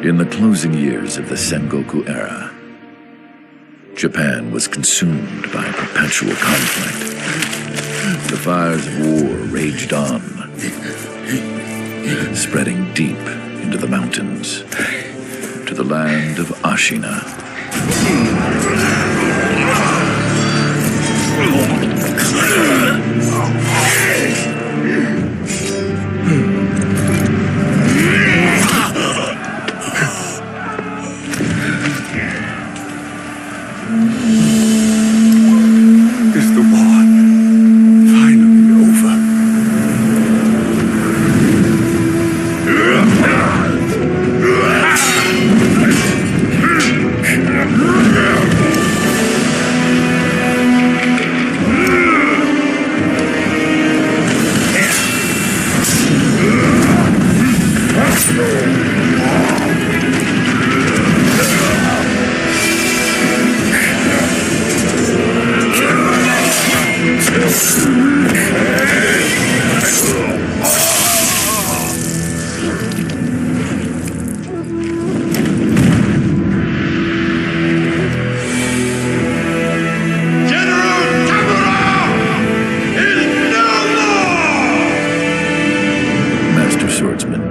In the closing years of the Sengoku era, Japan was consumed by perpetual conflict. The fires of war raged on, spreading deep into the mountains, to the land of Ashina. Is the war finally over?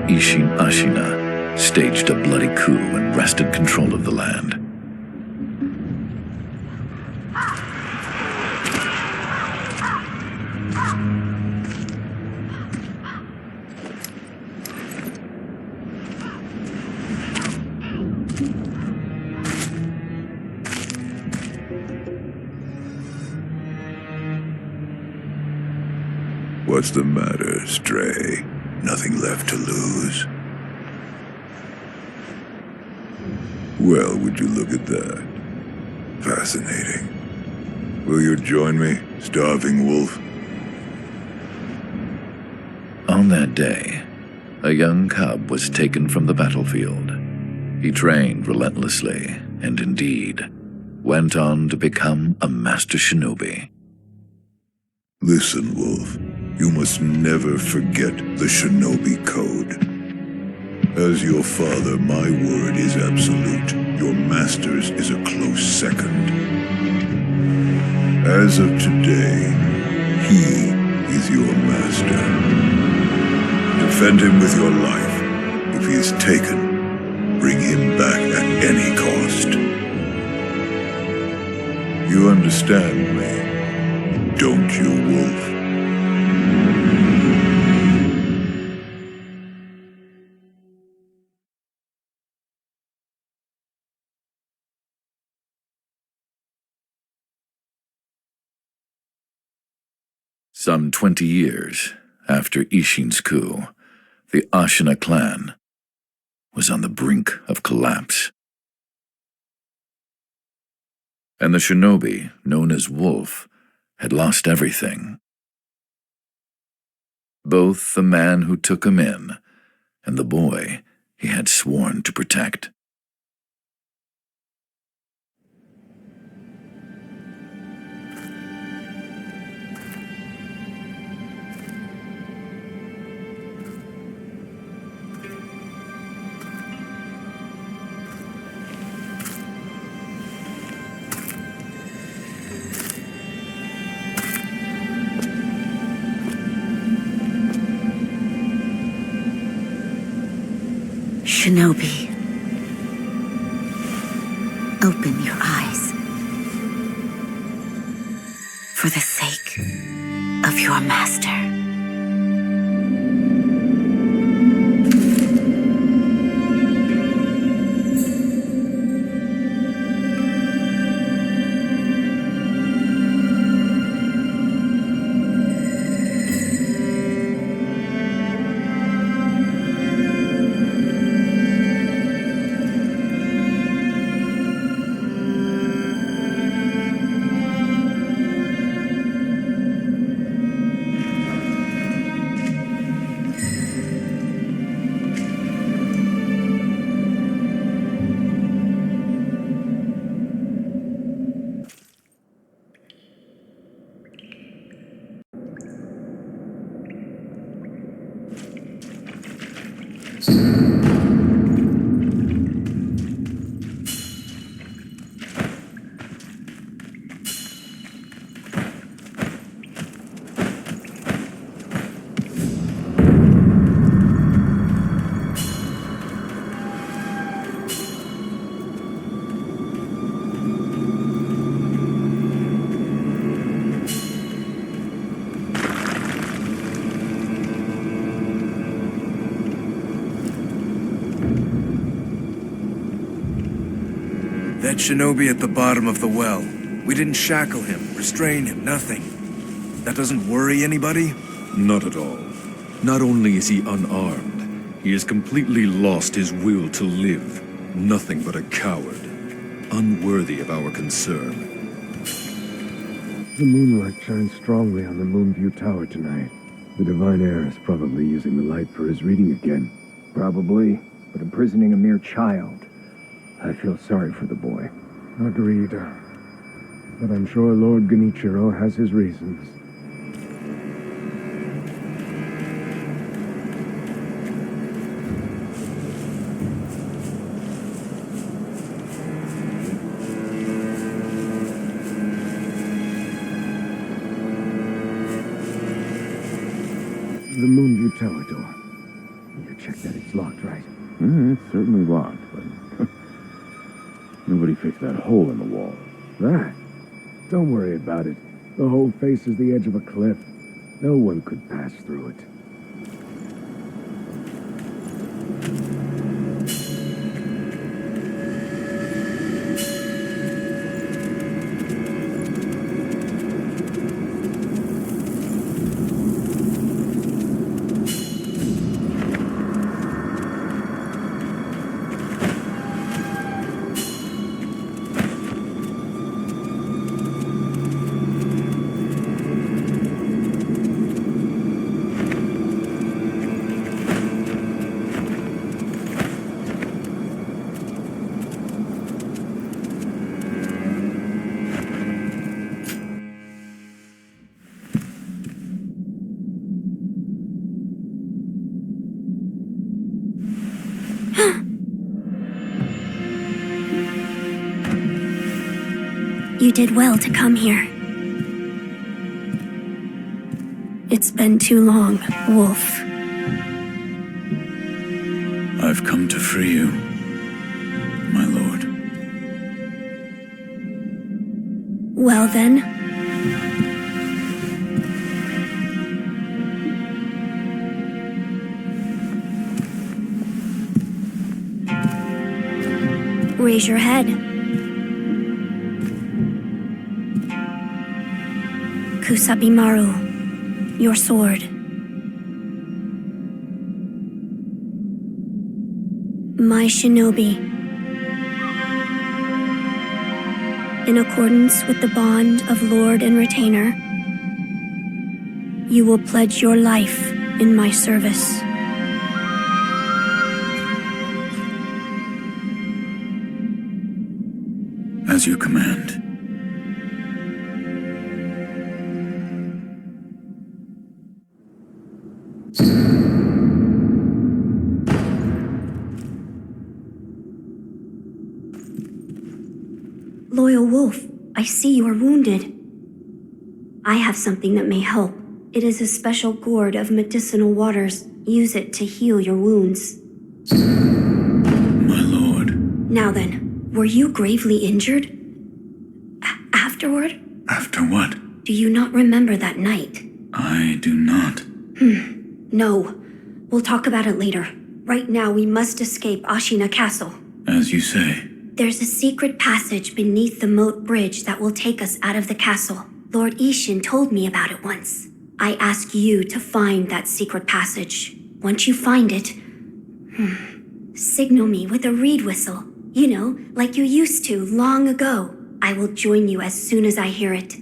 Isshin Ashina staged a bloody coup and wrested control of the land. What's the matter, Stray? Nothing left to lose? Well, would you look at that? Fascinating. Will you join me, starving wolf? On that day, a young cub was taken from the battlefield. He trained relentlessly, and indeed, went on to become a master shinobi. Listen, Wolf. You must never forget the Shinobi Code. As your father, my word is absolute. Your master's is a close second. As of today, he is your master. Defend him with your life. If he is taken, bring him back at any cost. You understand me, don't you, Wolf? Some 20 years after Isshin's coup, the Ashina clan was on the brink of collapse. And the shinobi, known as Wolf, had lost everything. Both the man who took him in and the boy he had sworn to protect. Shinobi, open your eyes. For the sake of your master. That shinobi at the bottom of the well. We didn't shackle him, restrain him, nothing. That doesn't worry anybody? Not at all. Not only is he unarmed, he has completely lost his will to live. Nothing but a coward. Unworthy of our concern. The moonlight shines strongly on the Moonview Tower tonight. The Divine Heir is probably using the light for his reading again. Probably, but imprisoning a mere child. I feel sorry for the boy. Agreed. But I'm sure Lord Genichiro has his reasons. The Moonview Tower door. You checked that it's locked, right? It's certainly locked, but nobody fixed that hole in the wall. That? Don't worry about it. The hole faces the edge of a cliff. No one could pass through it. You did well to come here. It's been too long, Wolf. I've come to free you, my lord. Well then. Raise your head. Kusabimaru, your sword. My shinobi. In accordance with the bond of lord and retainer, you will pledge your life in my service. As you command. Loyal Wolf, I see you are wounded. I have something that may help. It is a special gourd of medicinal waters. Use it to heal your wounds. My lord. Now then, were you gravely injured? Afterward? After what? Do you not remember that night? I do not. No. We'll talk about it later. Right now, we must escape Ashina Castle. As you say. There's a secret passage beneath the moat bridge that will take us out of the castle. Lord Isshin told me about it once. I ask you to find that secret passage. Once you find it, signal me with a reed whistle. You know, like you used to long ago. I will join you as soon as I hear it.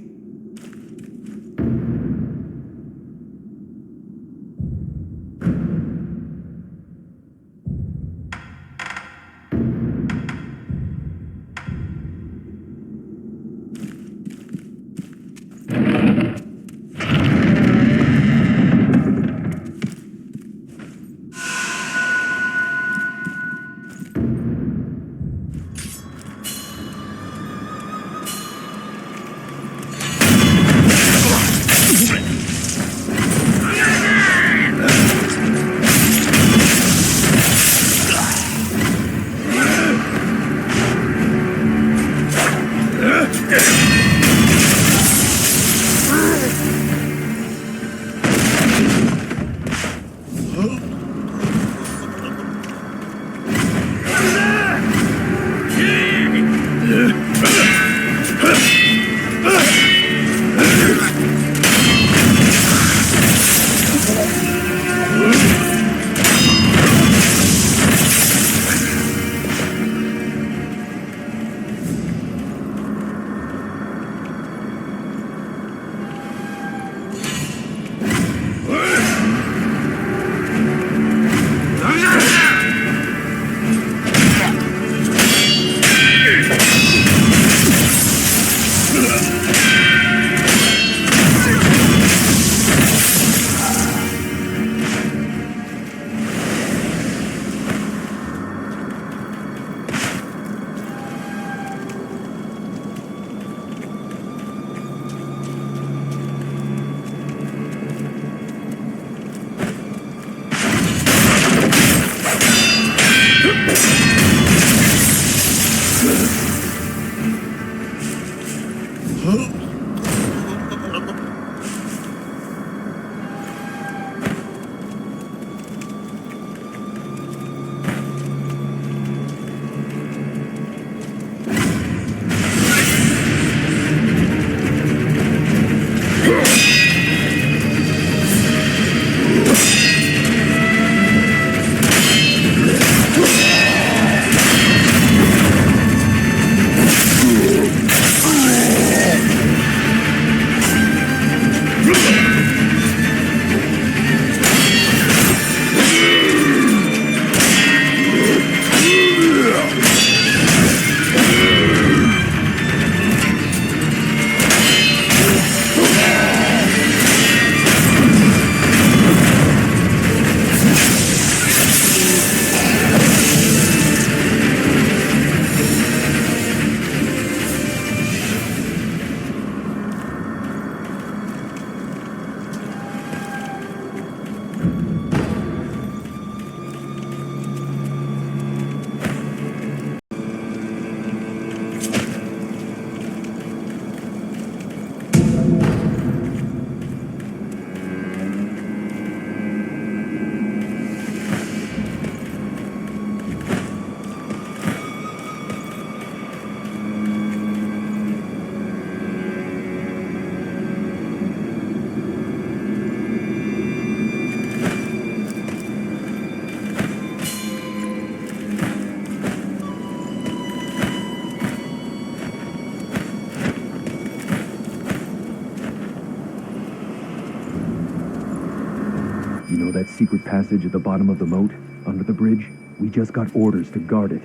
that secret passage at the bottom of the moat, under the bridge? We just got orders to guard it.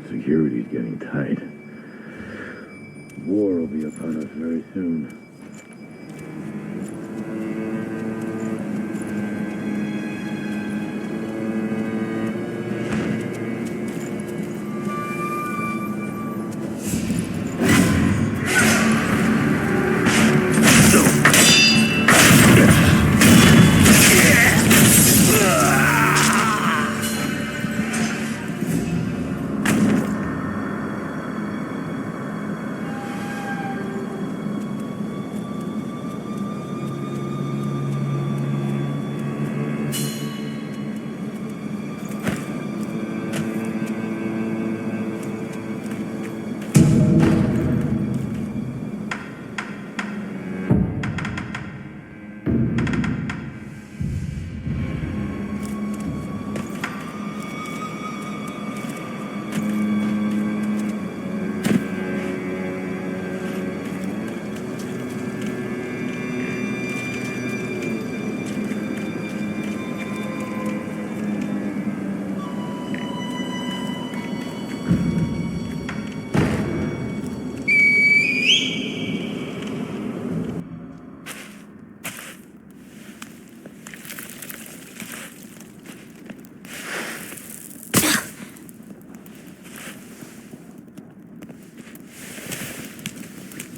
Security's getting tight. War will be upon us very soon.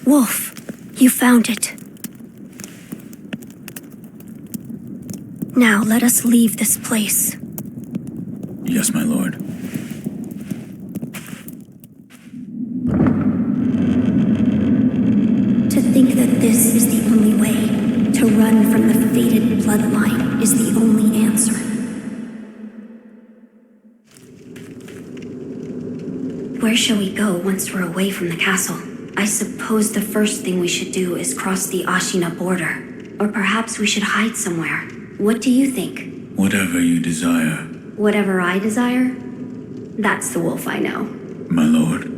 Wolf, you found it. Now let us leave this place. Yes, my lord. To think that this is the only way, to run from the fated bloodline, is the only answer. Where shall we go once we're away from the castle? I suppose the first thing we should do is cross the Ashina border. Or perhaps we should hide somewhere. What do you think? Whatever you desire. Whatever I desire? That's the wolf I know. My lord.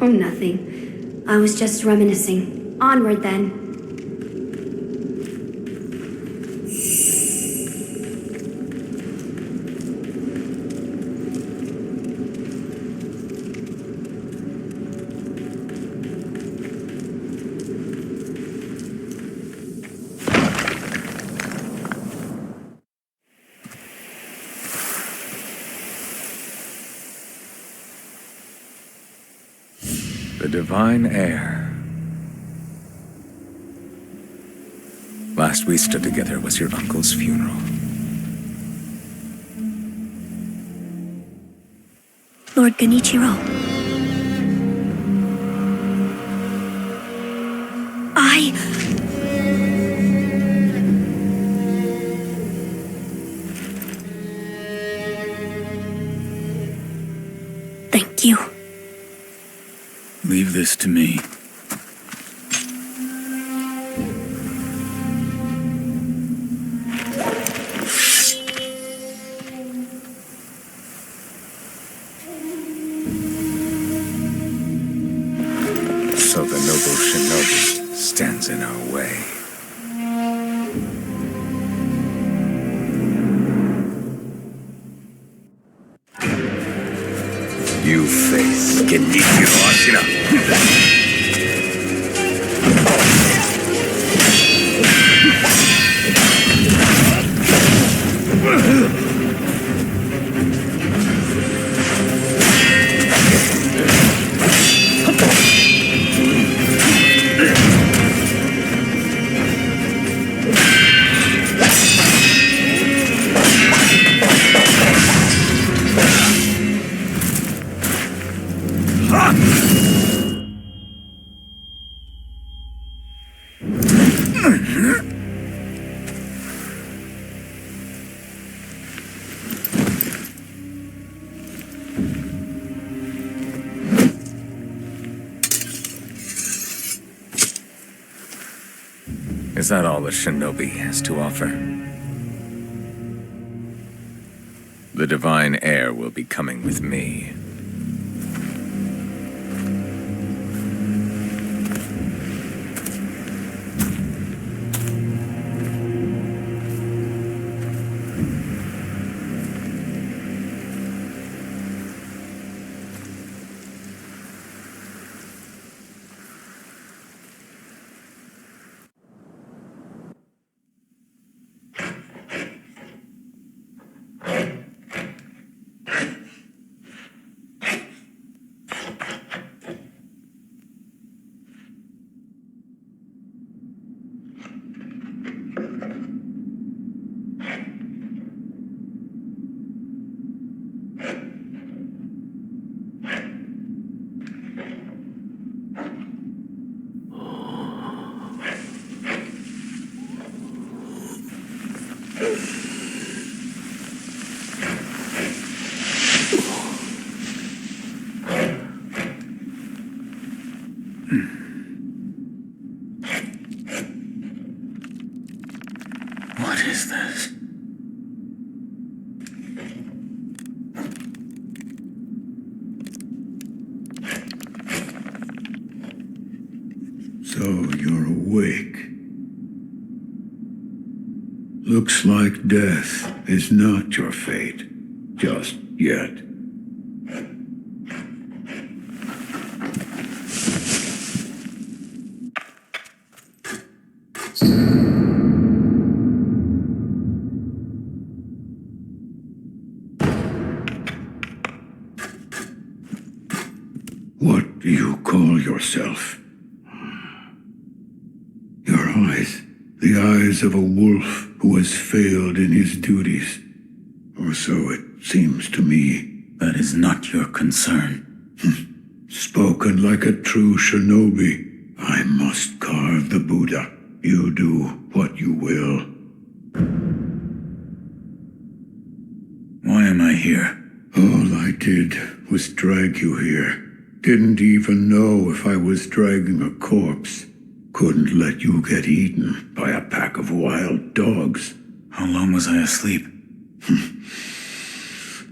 Oh, nothing. I was just reminiscing. Onward, then. The divine heir. Last we stood together was your uncle's funeral. Lord Genichiro. Thank you. Leave this to me. So the noble Shinobi stands in our way. You face Genichiro Ashina. Is that all the Shinobi has to offer? The divine heir will be coming with me. awake. Looks like death is not your fate, just yet. What do you call yourself? Your eyes, the eyes of a wolf who has failed in his duties. Or so it seems to me. That is not your concern. Spoken like a true shinobi. I must carve the Buddha. You do what you will. Why am I here? All I did was drag you here. Didn't even know if I was dragging a corpse. Couldn't let you get eaten by a pack of wild dogs. How long was I asleep?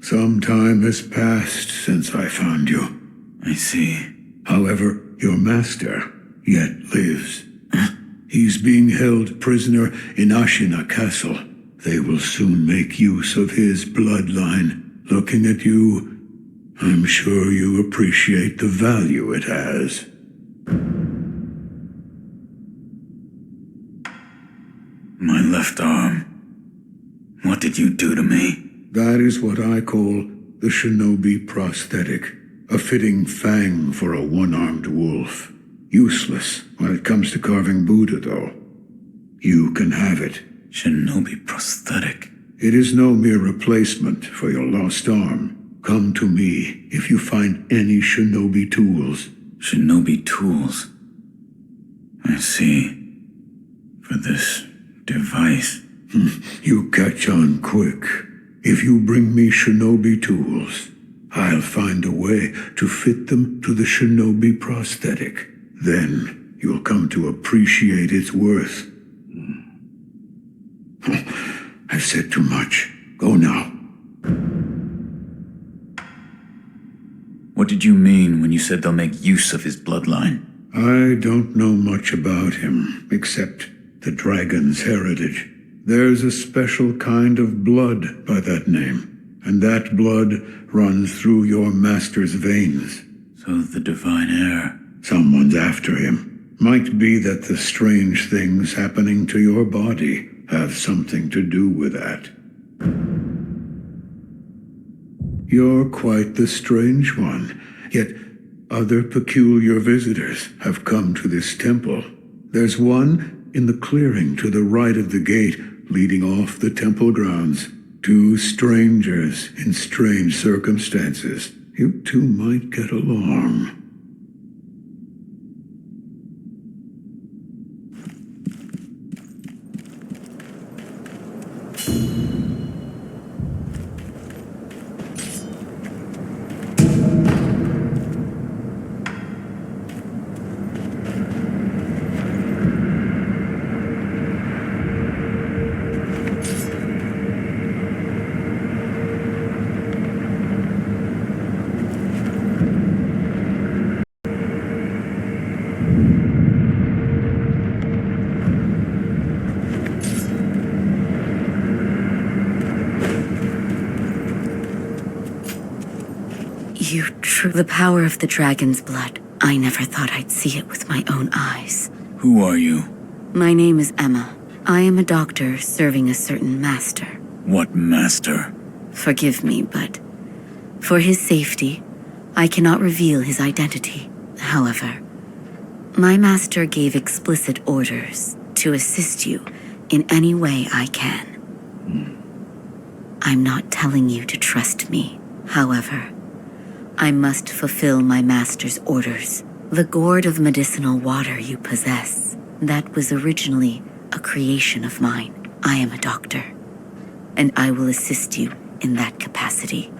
Some time has passed since I found you. I see. However, your master yet lives. He's being held prisoner in Ashina Castle. They will soon make use of his bloodline. Looking at you, I'm sure you appreciate the value it has. My left arm. What did you do to me? That is what I call the shinobi prosthetic. A fitting fang for a one-armed wolf. Useless when it comes to carving Buddha, though. You can have it. Shinobi prosthetic. It is no mere replacement for your lost arm. Come to me if you find any shinobi tools. Shinobi tools. I see. For this device. You catch on quick. If you bring me shinobi tools, I'll find a way to fit them to the shinobi prosthetic. Then you'll come to appreciate its worth. I've said too much. Go now. What did you mean when you said they'll make use of his bloodline? I don't know much about him, except the dragon's heritage. There's a special kind of blood by that name, and that blood runs through your master's veins. So the divine heir. Someone's after him. Might be that the strange things happening to your body have something to do with that. You're quite the strange one, yet other peculiar visitors have come to this temple. There's one in the clearing to the right of the gate leading off the temple grounds. Two strangers in strange circumstances. You two might get along. You drew the power of the dragon's blood. I never thought I'd see it with my own eyes. Who are you? My name is Emma. I am a doctor serving a certain master. What master? Forgive me, but for his safety, I cannot reveal his identity. However, my master gave explicit orders to assist you in any way I can. I'm not telling you to trust me. However, I must fulfill my master's orders. The gourd of medicinal water you possess, that was originally a creation of mine. I am a doctor, and I will assist you in that capacity.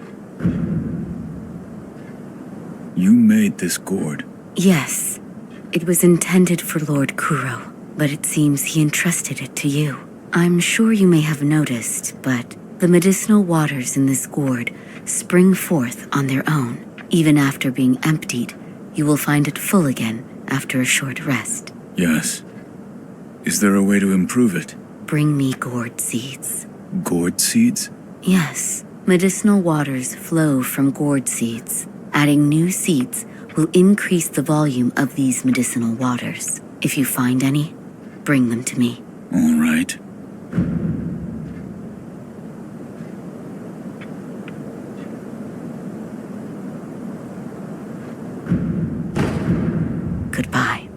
You made this gourd? Yes. It was intended for Lord Kuro, but it seems he entrusted it to you. I'm sure you may have noticed, but the medicinal waters in this gourd spring forth on their own. Even after being emptied, you will find it full again after a short rest. Yes. Is there a way to improve it? Bring me gourd seeds. Gourd seeds? Yes, medicinal waters flow from gourd seeds. Adding new seeds will increase the volume of these medicinal waters. If you find any, bring them to me. All right. Goodbye.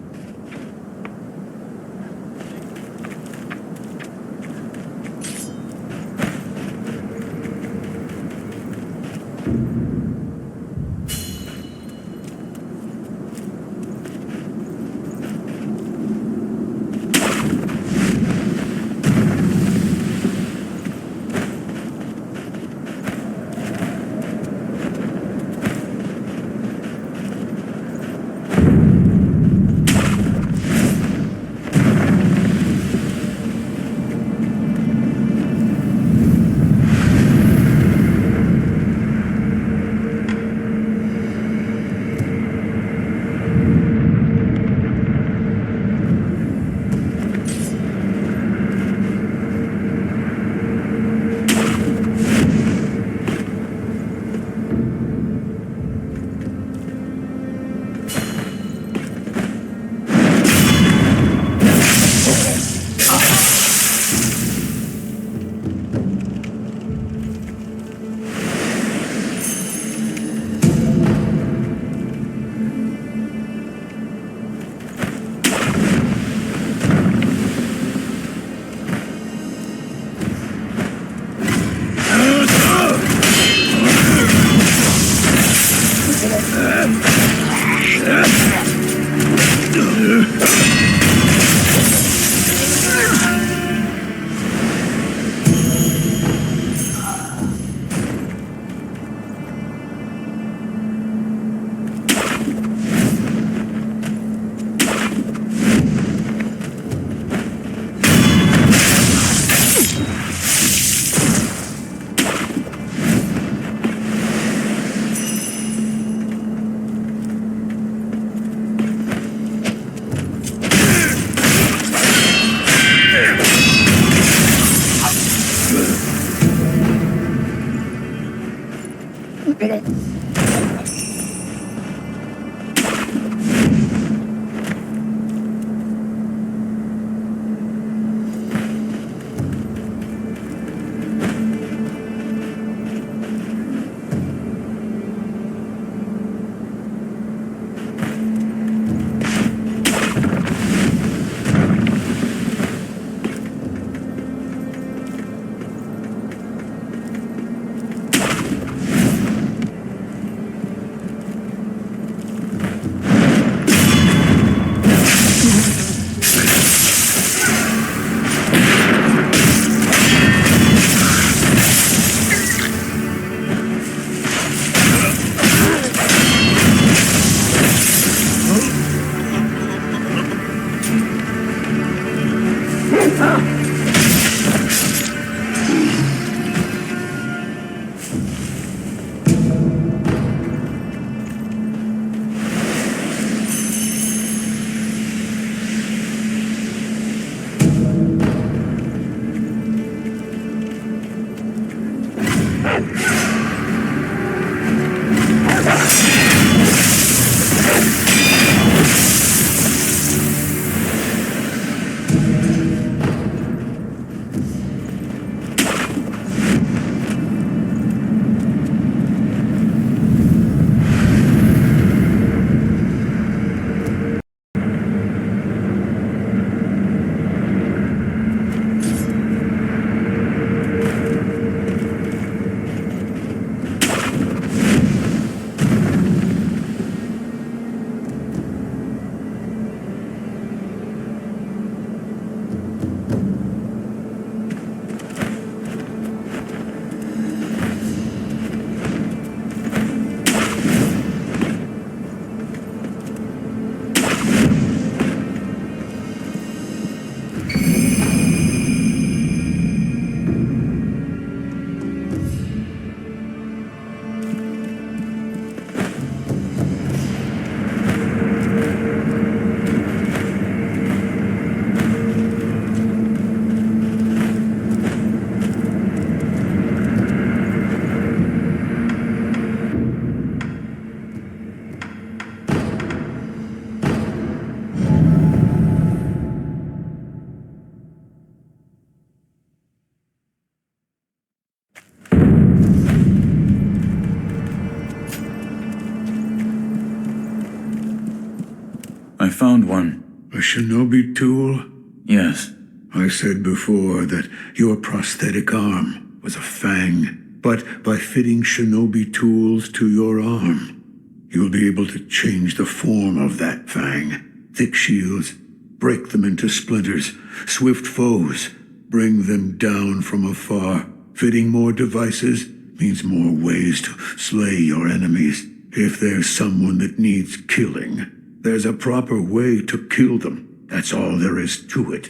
Shinobi tool? Yes. I said before that your prosthetic arm was a fang, but by fitting Shinobi tools to your arm, you'll be able to change the form of that fang. Thick shields, break them into splinters. Swift foes, bring them down from afar. Fitting more devices means more ways to slay your enemies. If there's someone that needs killing, there's a proper way to kill them. That's all there is to it.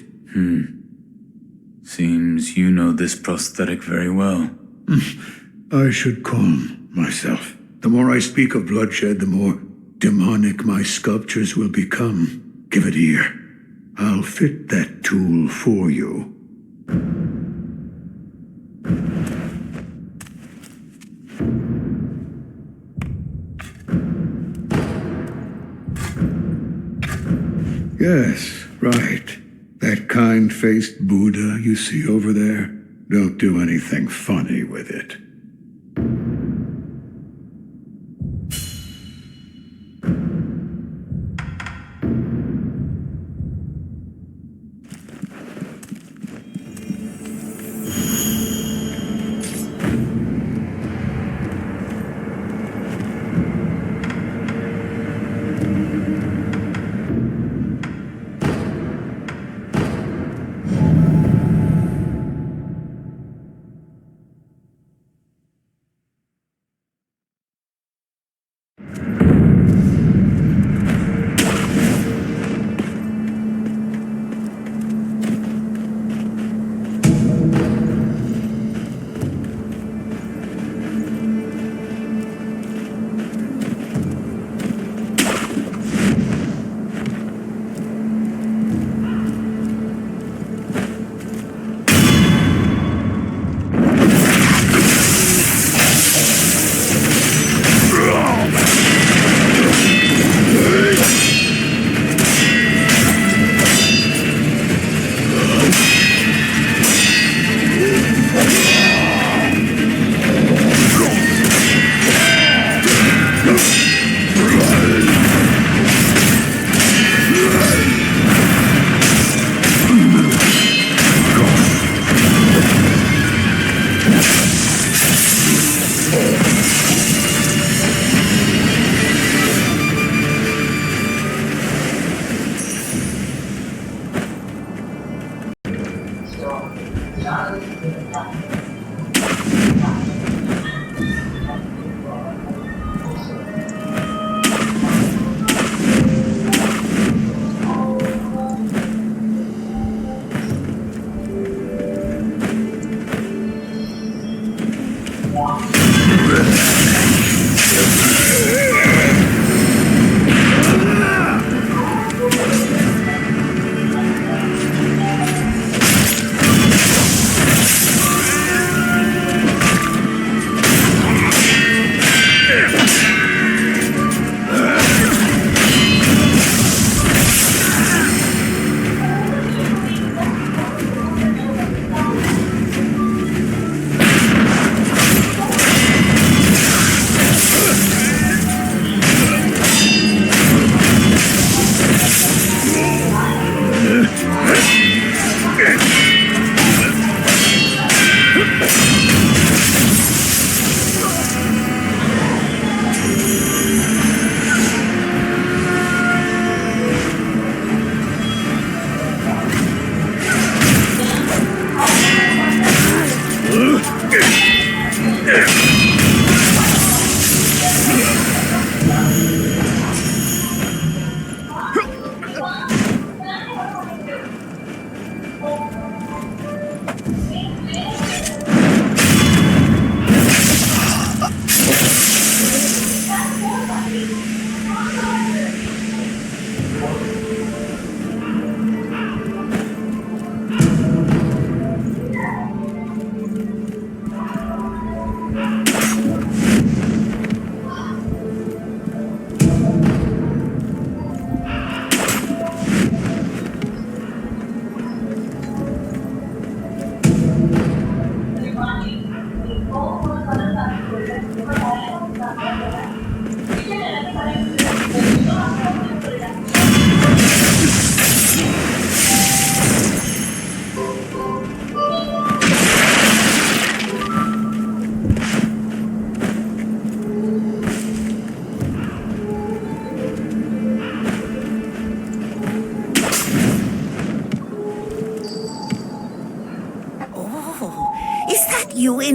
Seems you know this prosthetic very well. I should calm myself. The more I speak of bloodshed, the more demonic my sculptures will become. Give it ear. I'll fit that tool for you. Yes, right. That kind-faced Buddha you see over there, don't do anything funny with it.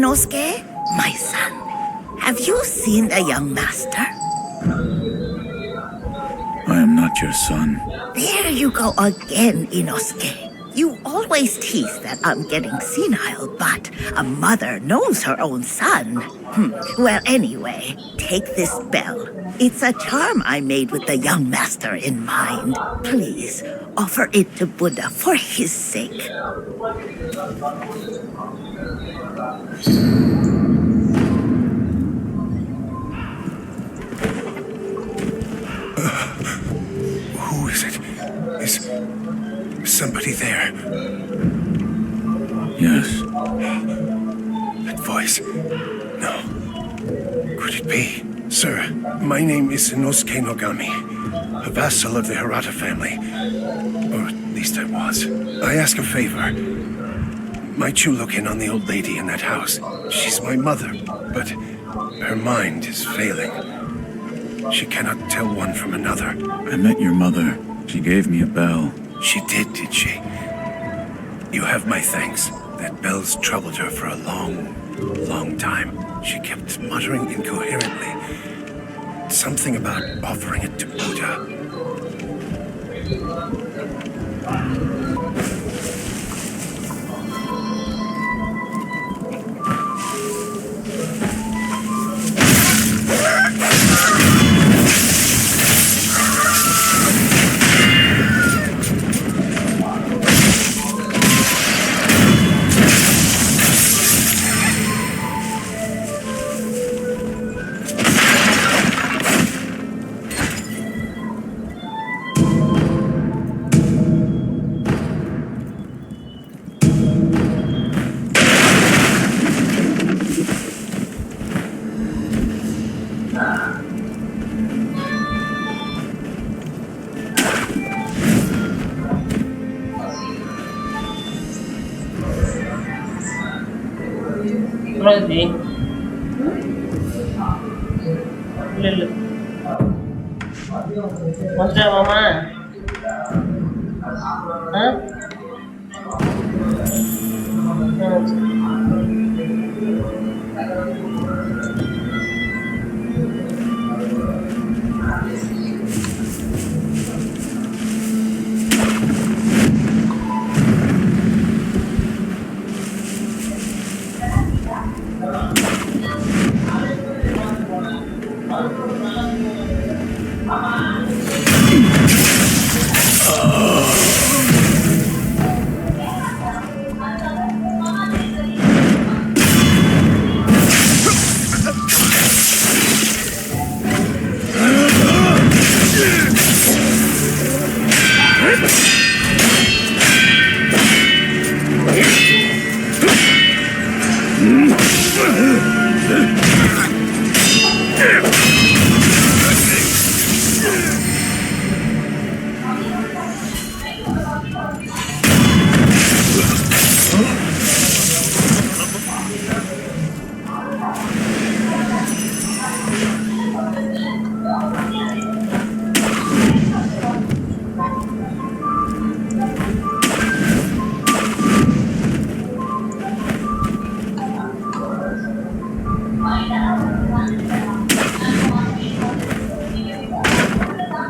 Inosuke, my son, have you seen the young master? I am not your son. There you go again, Inosuke. You always tease that I'm getting senile, but a mother knows her own son. Well, anyway, take this bell. It's a charm I made with the young master in mind. Please, offer it to Buddha for his sake. Who is it? Is somebody there? Yes. That voice. No. Could it be? Sir, my name is Inosuke Nogami, a vassal of the Hirata family. Or at least I was. I ask a favor. Might you look in on the old lady in that house? She's my mother, but her mind is failing. She cannot tell one from another. I met your mother. She gave me a bell. She did she? You have my thanks. That bell's troubled her for a long time. She kept muttering incoherently. Something about offering it to Buddha. Sih. Lulu. Masa mama? Hah?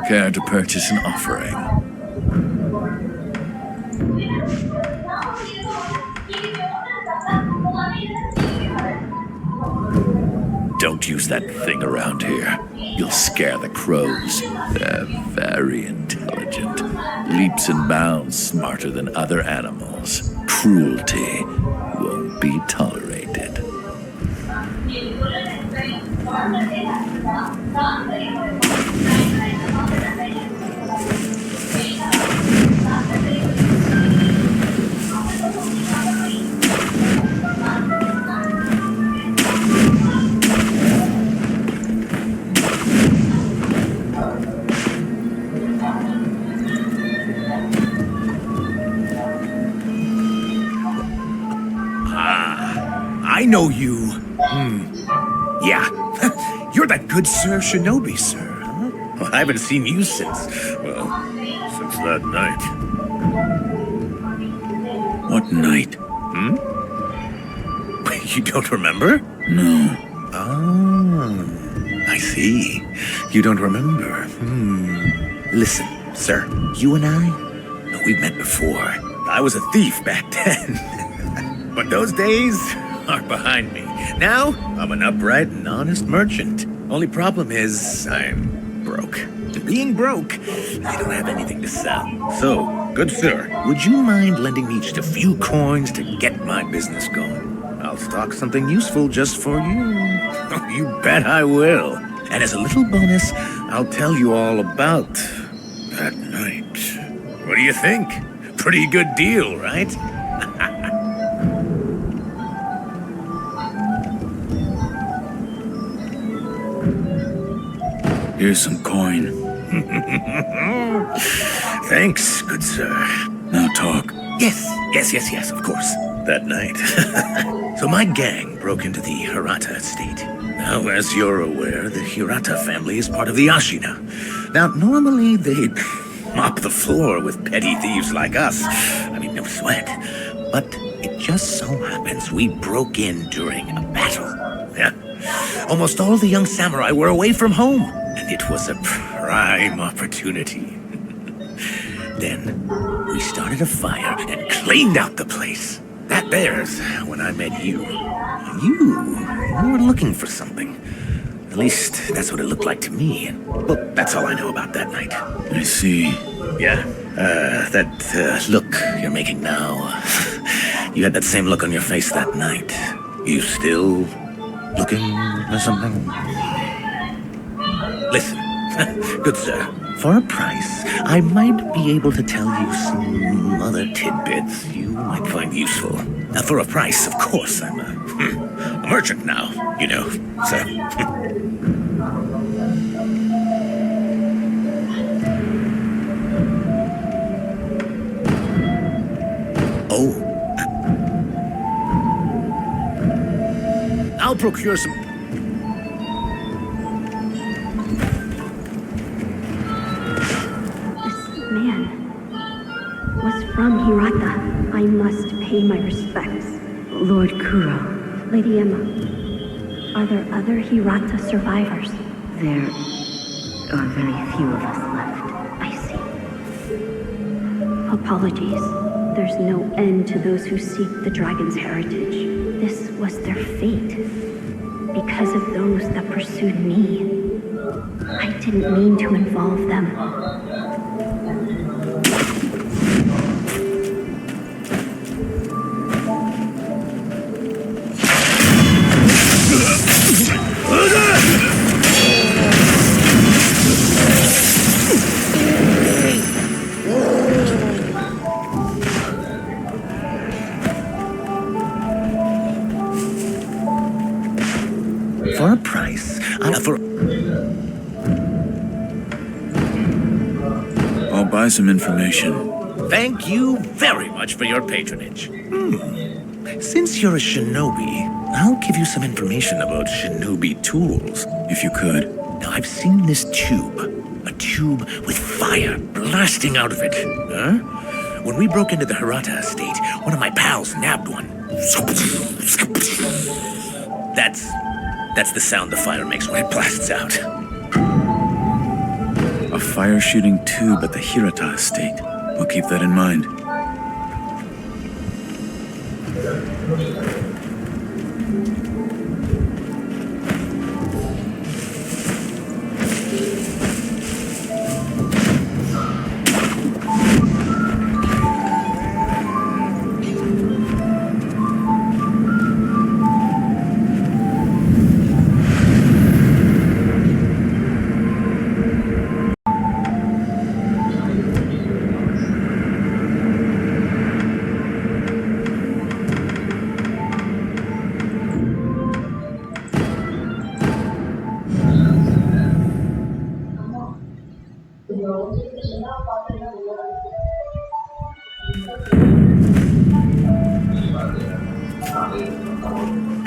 Care to purchase an offering? Don't use that thing around here. You'll scare the crows. They're very intelligent. Leaps and bounds smarter than other animals. Cruelty won't be tolerated. I know you. Yeah. You're that good Sir Shinobi, sir. Huh? Well, I haven't seen you since that night. What night? You don't remember? No. Oh, I see. You don't remember. Listen, sir, you and I, we've met before. I was a thief back then. But those days are behind me. Now, I'm an upright and honest merchant. Only problem is, I'm broke. And being broke, I don't have anything to sell. So, good sir, would you mind lending me just a few coins to get my business going? I'll stock something useful just for you. Oh, you bet I will. And as a little bonus, I'll tell you all about that night. What do you think? Pretty good deal, right? Here's some coin. Thanks, good sir. Now talk. Yes, of course. That night. So my gang broke into the Hirata Estate. Now, as you're aware, the Hirata family is part of the Ashina. Now, normally they'd mop the floor with petty thieves like us. I mean, no sweat. But it just so happens we broke in during a battle. Yeah. Almost all the young samurai were away from home, and it was a prime opportunity. Then, we started a fire and cleaned out the place. That there's when I met you. You were looking for something. At least, that's what it looked like to me. Well, that's all I know about that night. I see. Yeah, that look you're making now. You had that same look on your face that night. You still looking for something? Listen, good sir. For a price, I might be able to tell you some other tidbits you might find useful. Now, for a price, of course, I'm a merchant now, you know, so... Oh. I'll procure some... From Hirata, I must pay my respects. Lord Kuro. Lady Emma, are there other Hirata survivors? There are very few of us left. I see. Apologies. There's no end to those who seek the dragon's heritage. This was their fate. Because of those that pursued me. I didn't mean to involve them. For a price, I'll buy some information. Thank you very much for your patronage. Since you're a shinobi, I'll give you some information about shinobi tools. If you could. Now, I've seen this tube. A tube with fire blasting out of it. Huh? When we broke into the Hirata Estate, one of my pals nabbed one. That's the sound the fire makes when it blasts out. A fire-shooting tube at the Hirata Estate. We'll keep that in mind.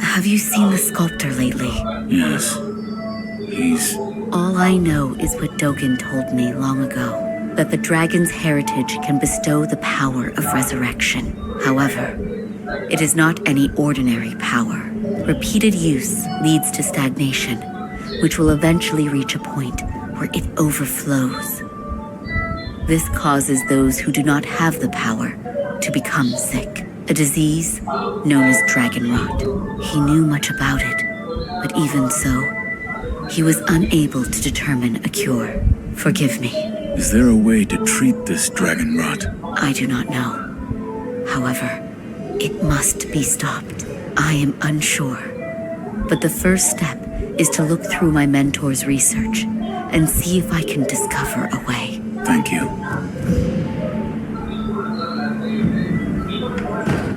Have you seen the sculptor lately? Yes. He's... All I know is what Dogen told me long ago, that the dragon's heritage can bestow the power of resurrection. However, it is not any ordinary power. Repeated use leads to stagnation, which will eventually reach a point where it overflows. This causes those who do not have the power to become sick, a disease known as dragon rot. He knew much about it, but even so, he was unable to determine a cure. Forgive me. Is there a way to treat this dragon rot? I do not know. However, it must be stopped. I am unsure. But the first step is to look through my mentor's research and see if I can discover a way. Thank you.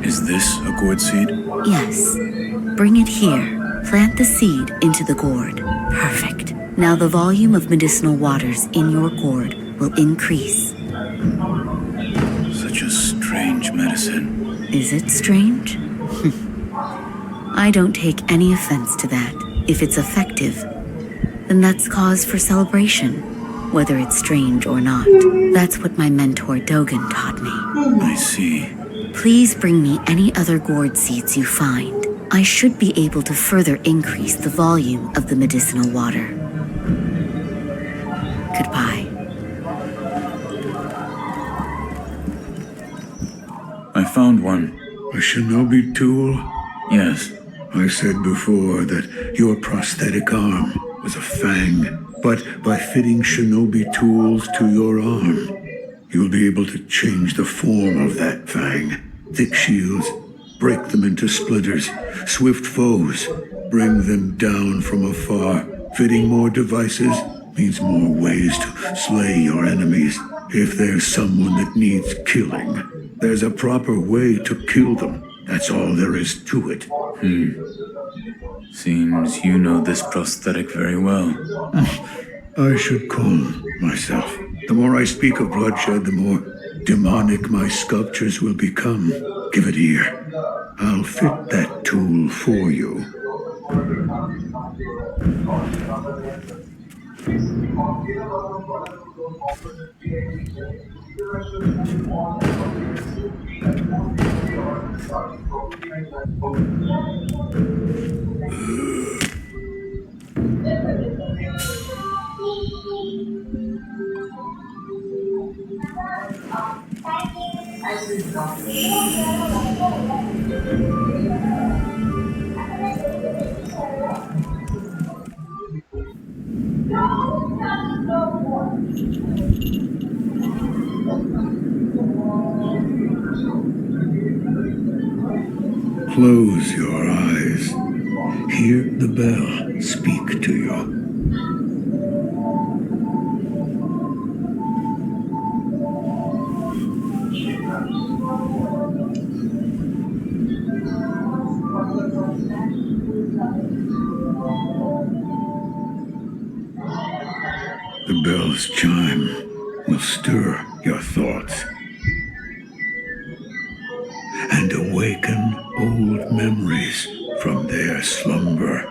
Is this a gourd seed? Yes. Bring it here. Plant the seed into the gourd. Perfect. Now the volume of medicinal waters in your gourd will increase. Such a strange medicine. Is it strange? I don't take any offense to that. If it's effective, then that's cause for celebration, whether it's strange or not. That's what my mentor Dogen taught me. I see. Please bring me any other gourd seeds you find. I should be able to further increase the volume of the medicinal water. Goodbye. I found one. A shinobi tool? Yes. I said before that your prosthetic arm was a fang, but by fitting shinobi tools to your arm, you'll be able to change the form of that fang. Thick shields, break them into splinters. Swift foes, bring them down from afar. Fitting more devices means more ways to slay your enemies. If there's someone that needs killing, there's a proper way to kill them. That's all there is to it. Seems you know this prosthetic very well. I should calm myself. The more I speak of bloodshed, the more demonic my sculptures will become. Give it here. I'll fit that tool for you. Close your eyes. Hear the bell speak to you. The bell's chime will stir your thoughts and awaken old memories from their slumber.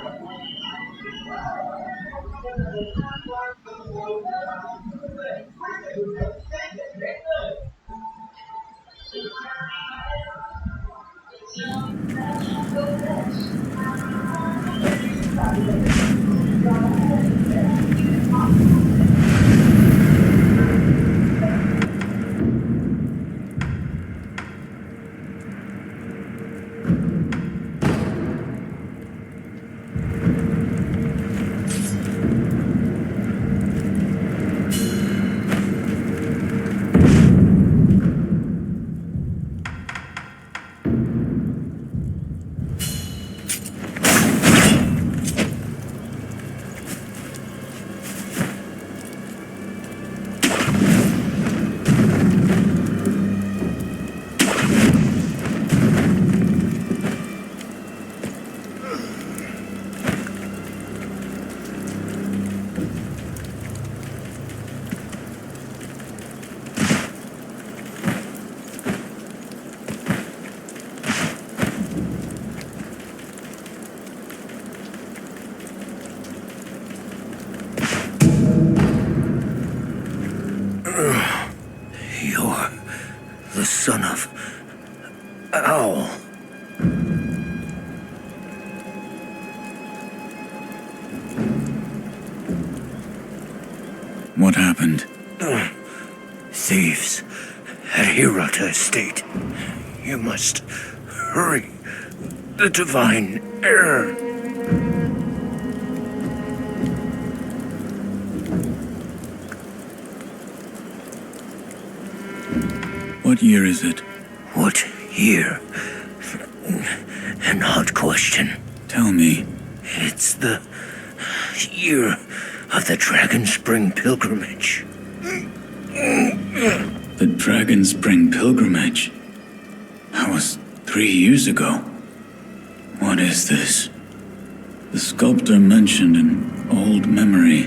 You're the son of Owl. What happened? Thieves at Hirata Estate. You must hurry. The divine heir. What year is it? What year? An odd question. Tell me. It's the year of the Dragon Spring pilgrimage. The Dragon Spring pilgrimage? That was 3 years ago. What is this? The sculptor mentioned an old memory.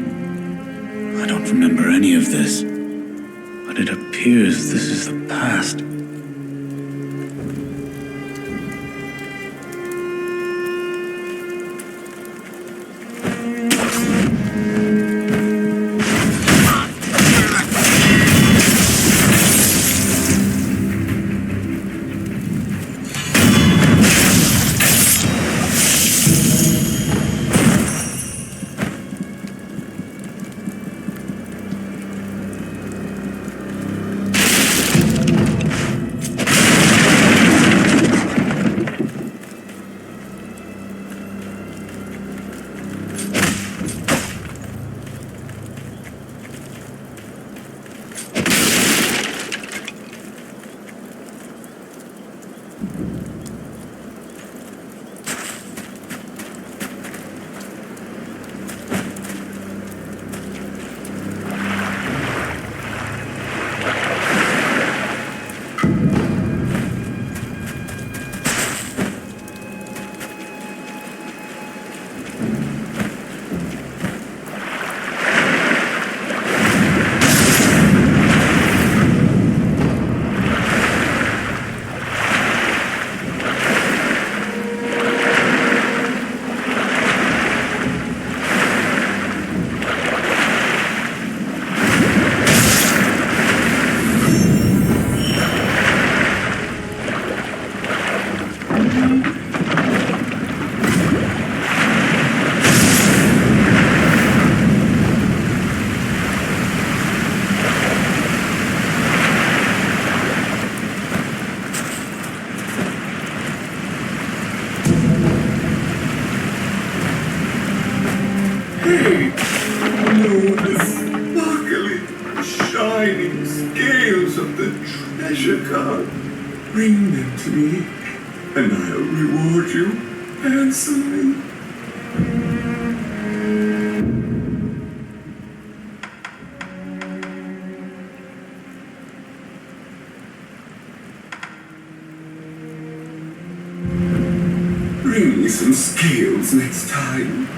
I don't remember any of this, but it appears this is the past. Bring them to me, and I'll reward you handsomely. Bring me some scales next time.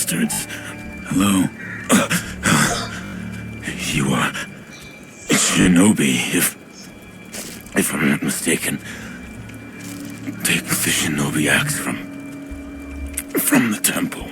bastards. Hello. You are Shinobi, if I'm not mistaken. Take the Shinobi axe from the temple.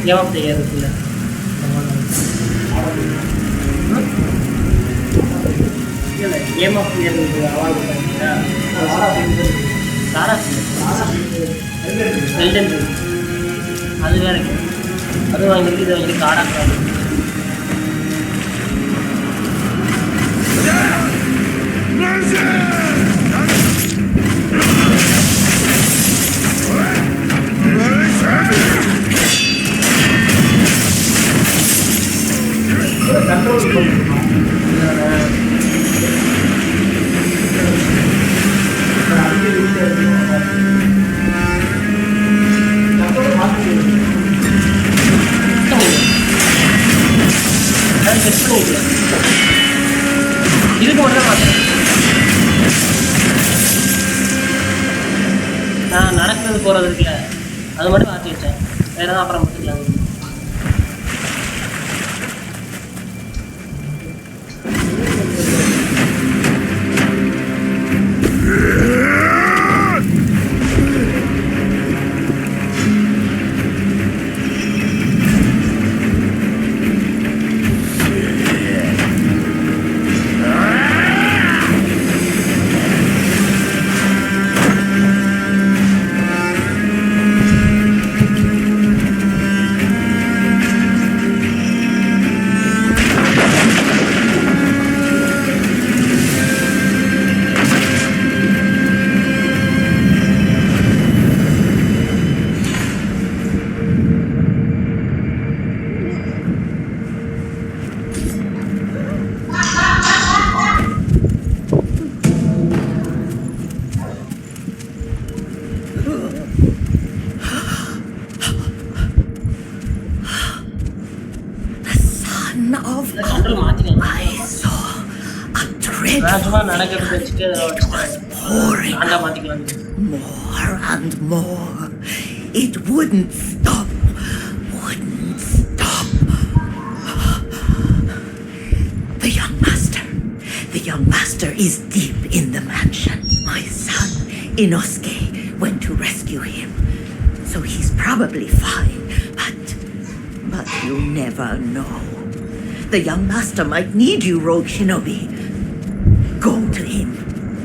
jawab deh ya Rusia. Game of Year itu awal bukan ya. Saras. Elden Ring. அது வேறங்க. அது வாங்கிருக்கு இது வாங்கிருக்கு காடா காடு. போடுறது இருக்குல்ல அது மட்டும் மாற்றி வச்சேன். வேற ஏதாவது அப்புறம் பார்த்துக்கலாம். More and more. It wouldn't stop. Wouldn't stop. The young master. The young master is deep in the mansion. My son, Inosuke, went to rescue him. So he's probably fine. But you never know. The young master might need you, Rogue Shinobi. Go to him,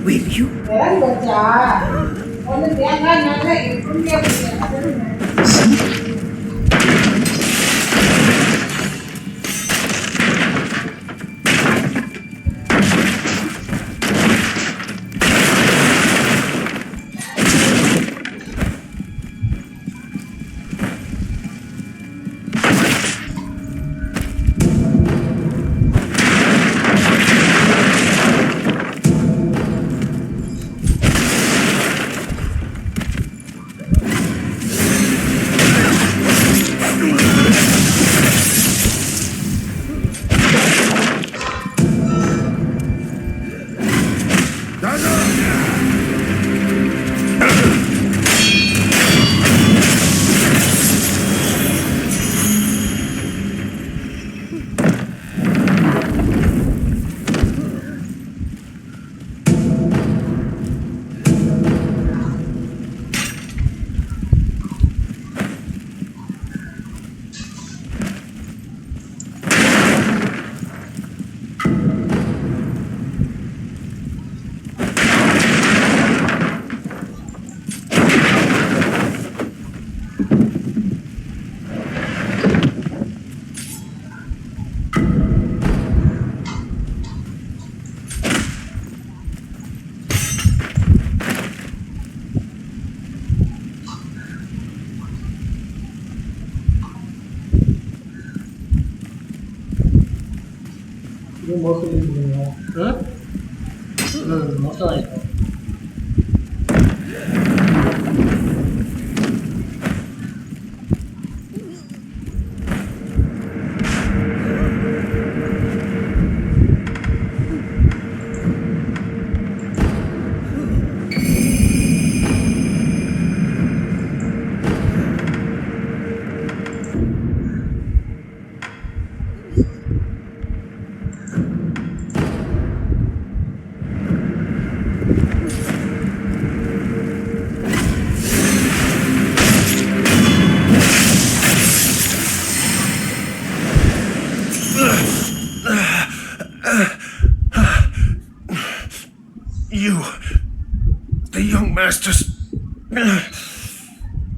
will you?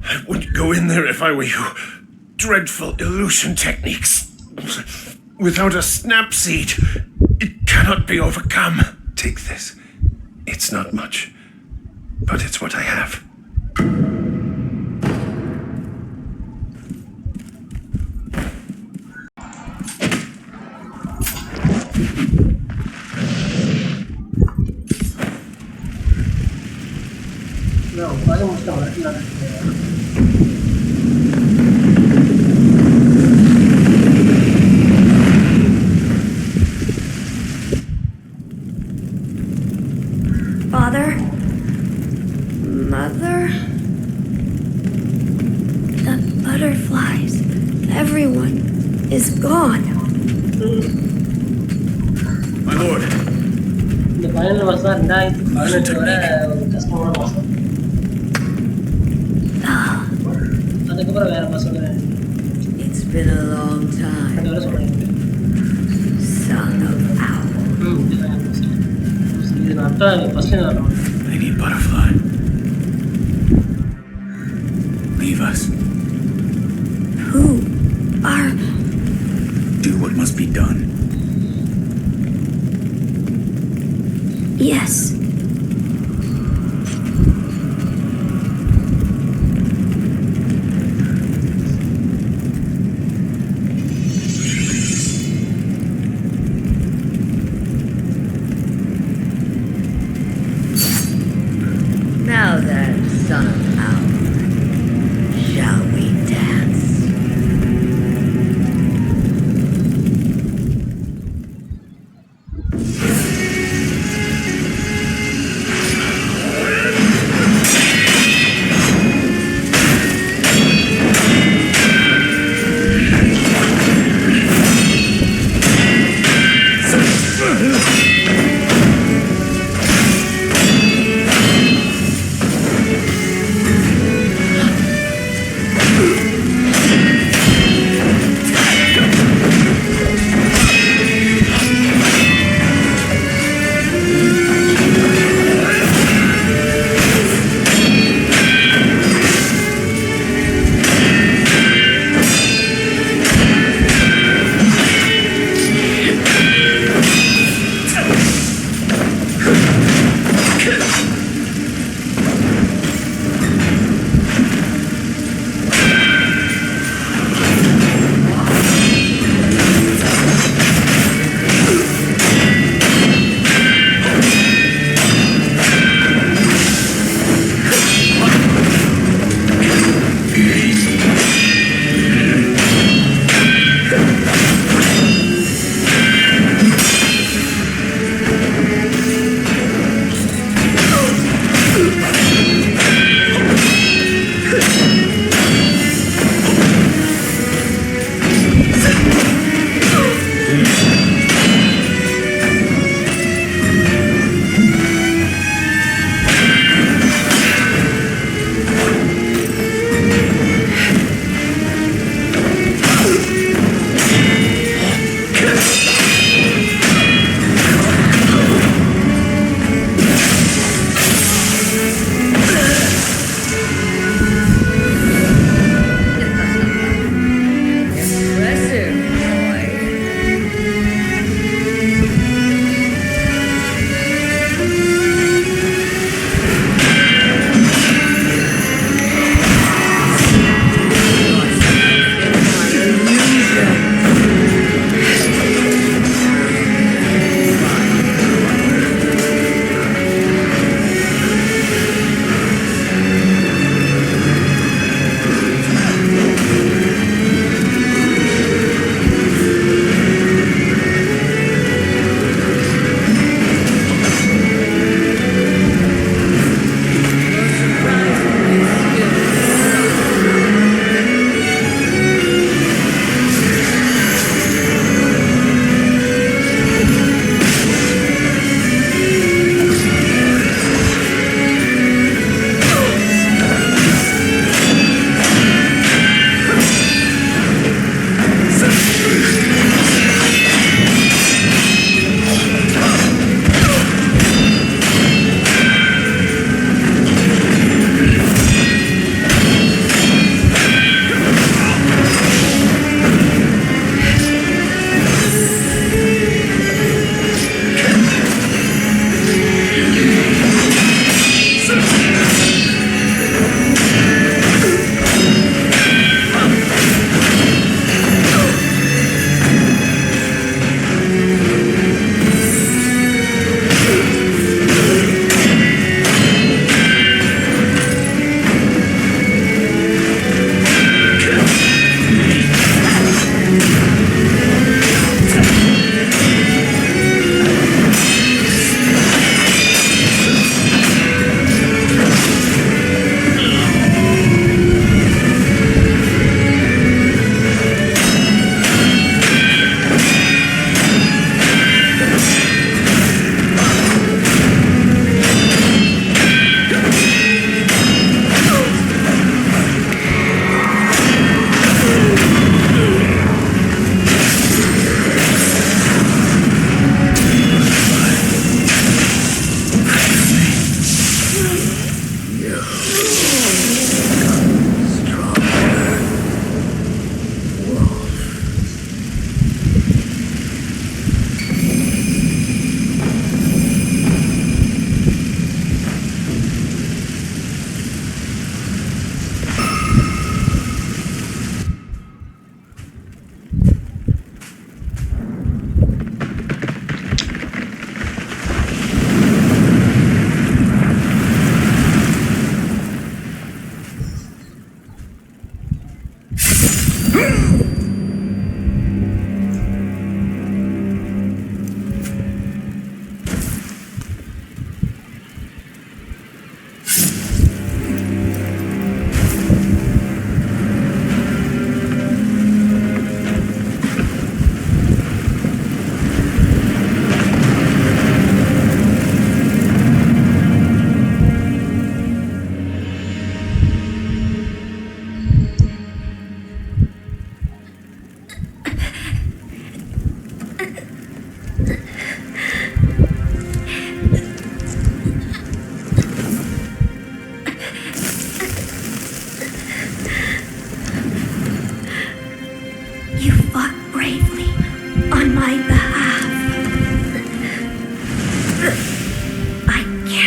I wouldn't go in there if I were you. Dreadful illusion techniques. Without a snap seed, it cannot be overcome. Take this. It's not much, but it's what I have. Father? Mother? butterflies. Everyone is gone. My lord. இந்த பதினேழு மாசம் தான் 2018 வரை ஒரு கஷ்டமான மாசம். அதுக்கப்புறம் வேற மாசம். It's been a long time. Son of Owl. I need butterfly. Leave us. Who are... Do what must be done. Yes. Now then, son of Owl, shall we dance?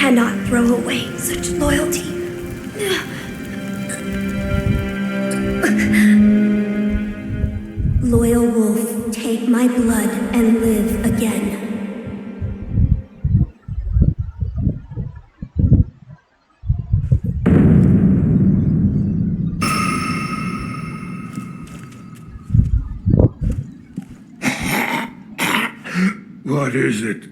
cannot throw away such loyalty. Loyal wolf, take my blood and live again. What is it?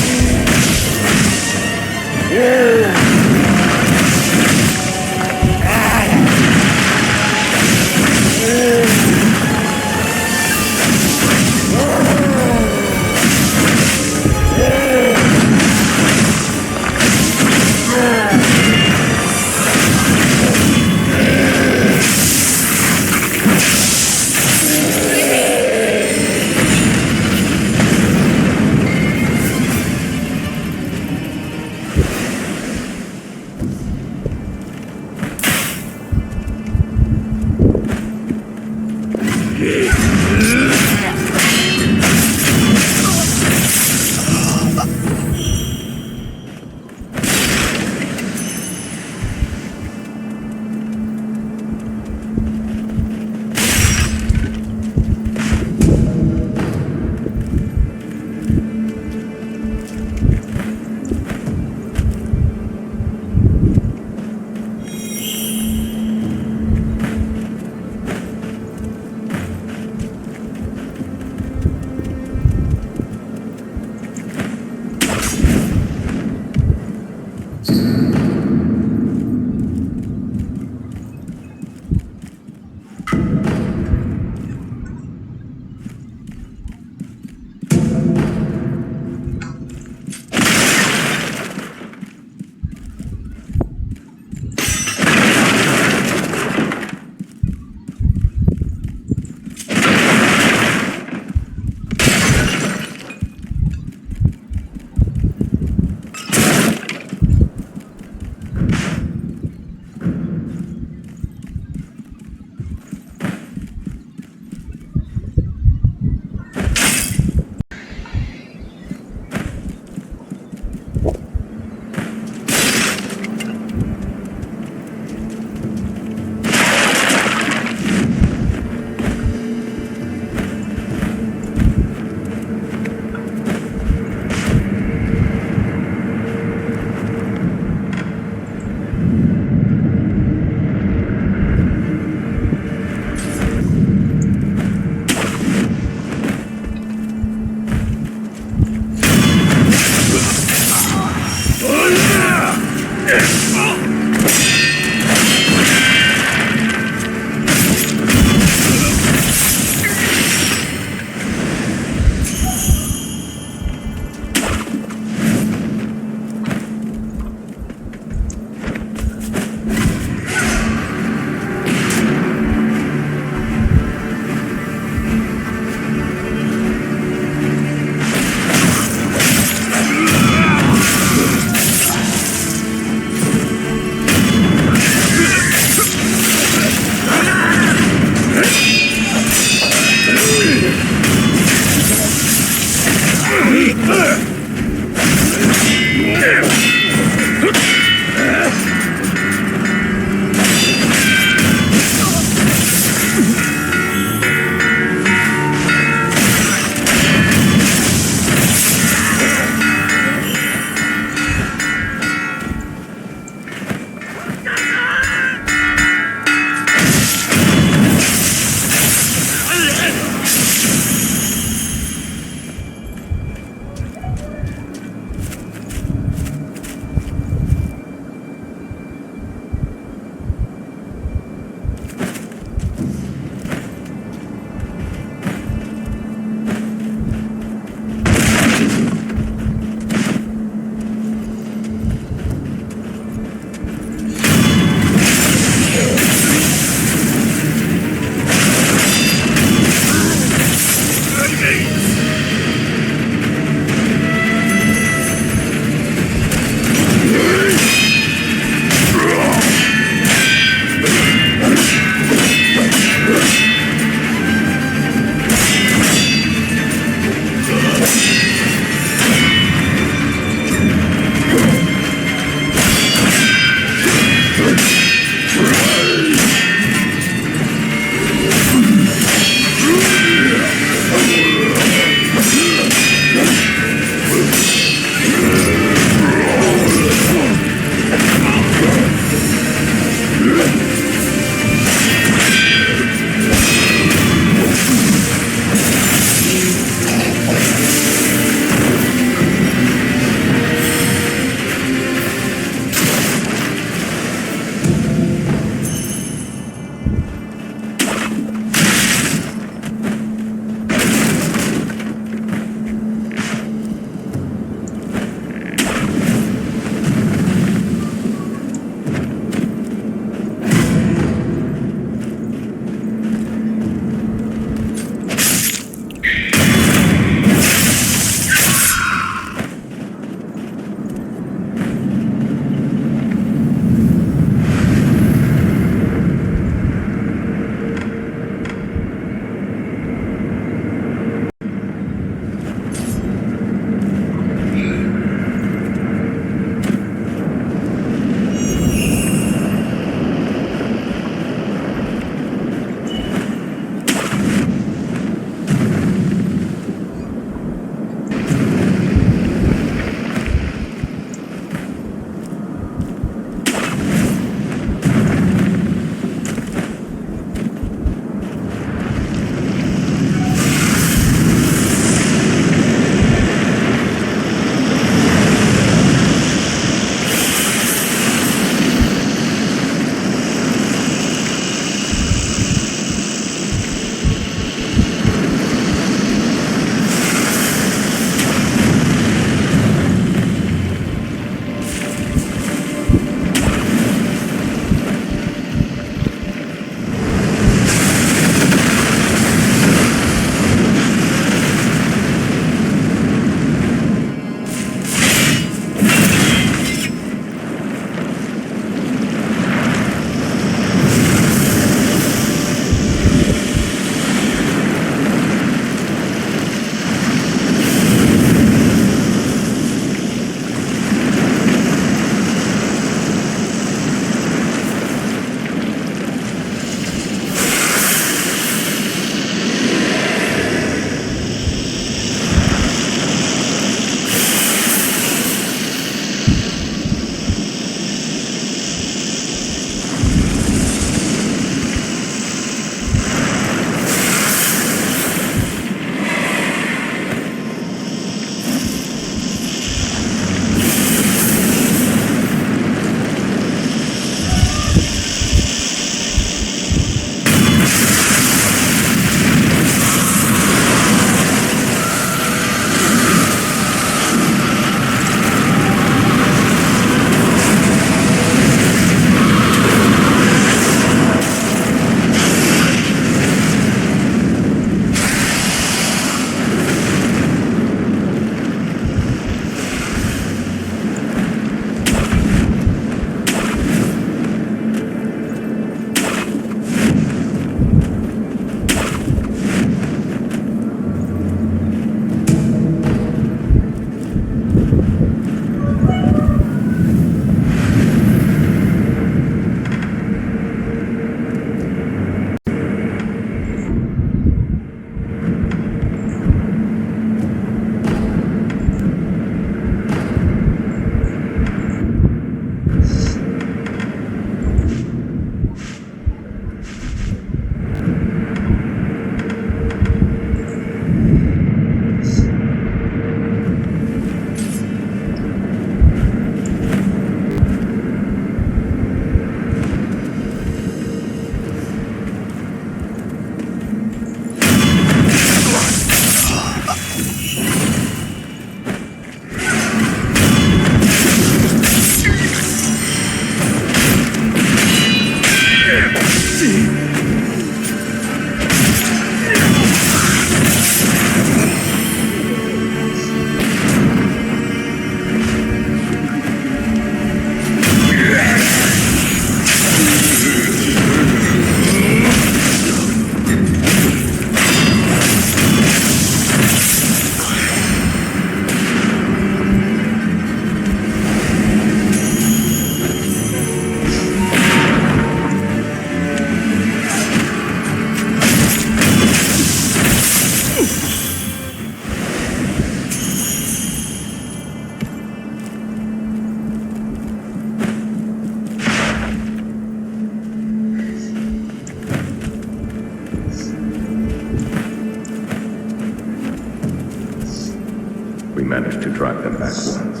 We managed to drive them back once,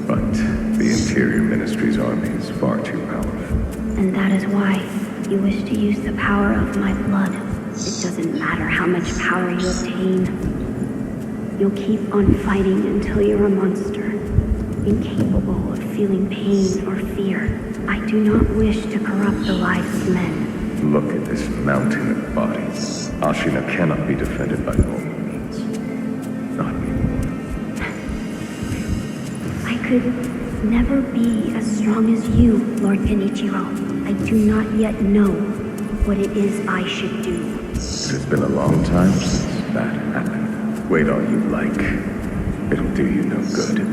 but the Interior Ministry's army is far too powerful. And that is why you wish to use the power of my blood. It doesn't matter how much power you obtain. You'll keep on fighting until you're a monster, incapable of feeling pain or fear. I do not wish to corrupt the lives of men. Look at this mountain of bodies. Ashina cannot be defended by normal means. Not anymore. I could never be as strong as you, Lord Genichiro. I do not yet know what it is I should do. It has been a long time since that happened. Wait all you like. It'll do you no good.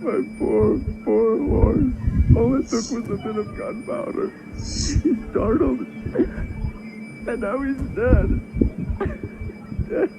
My poor horse. All it took was a bit of gunpowder. He startled, and now he's dead. Dead.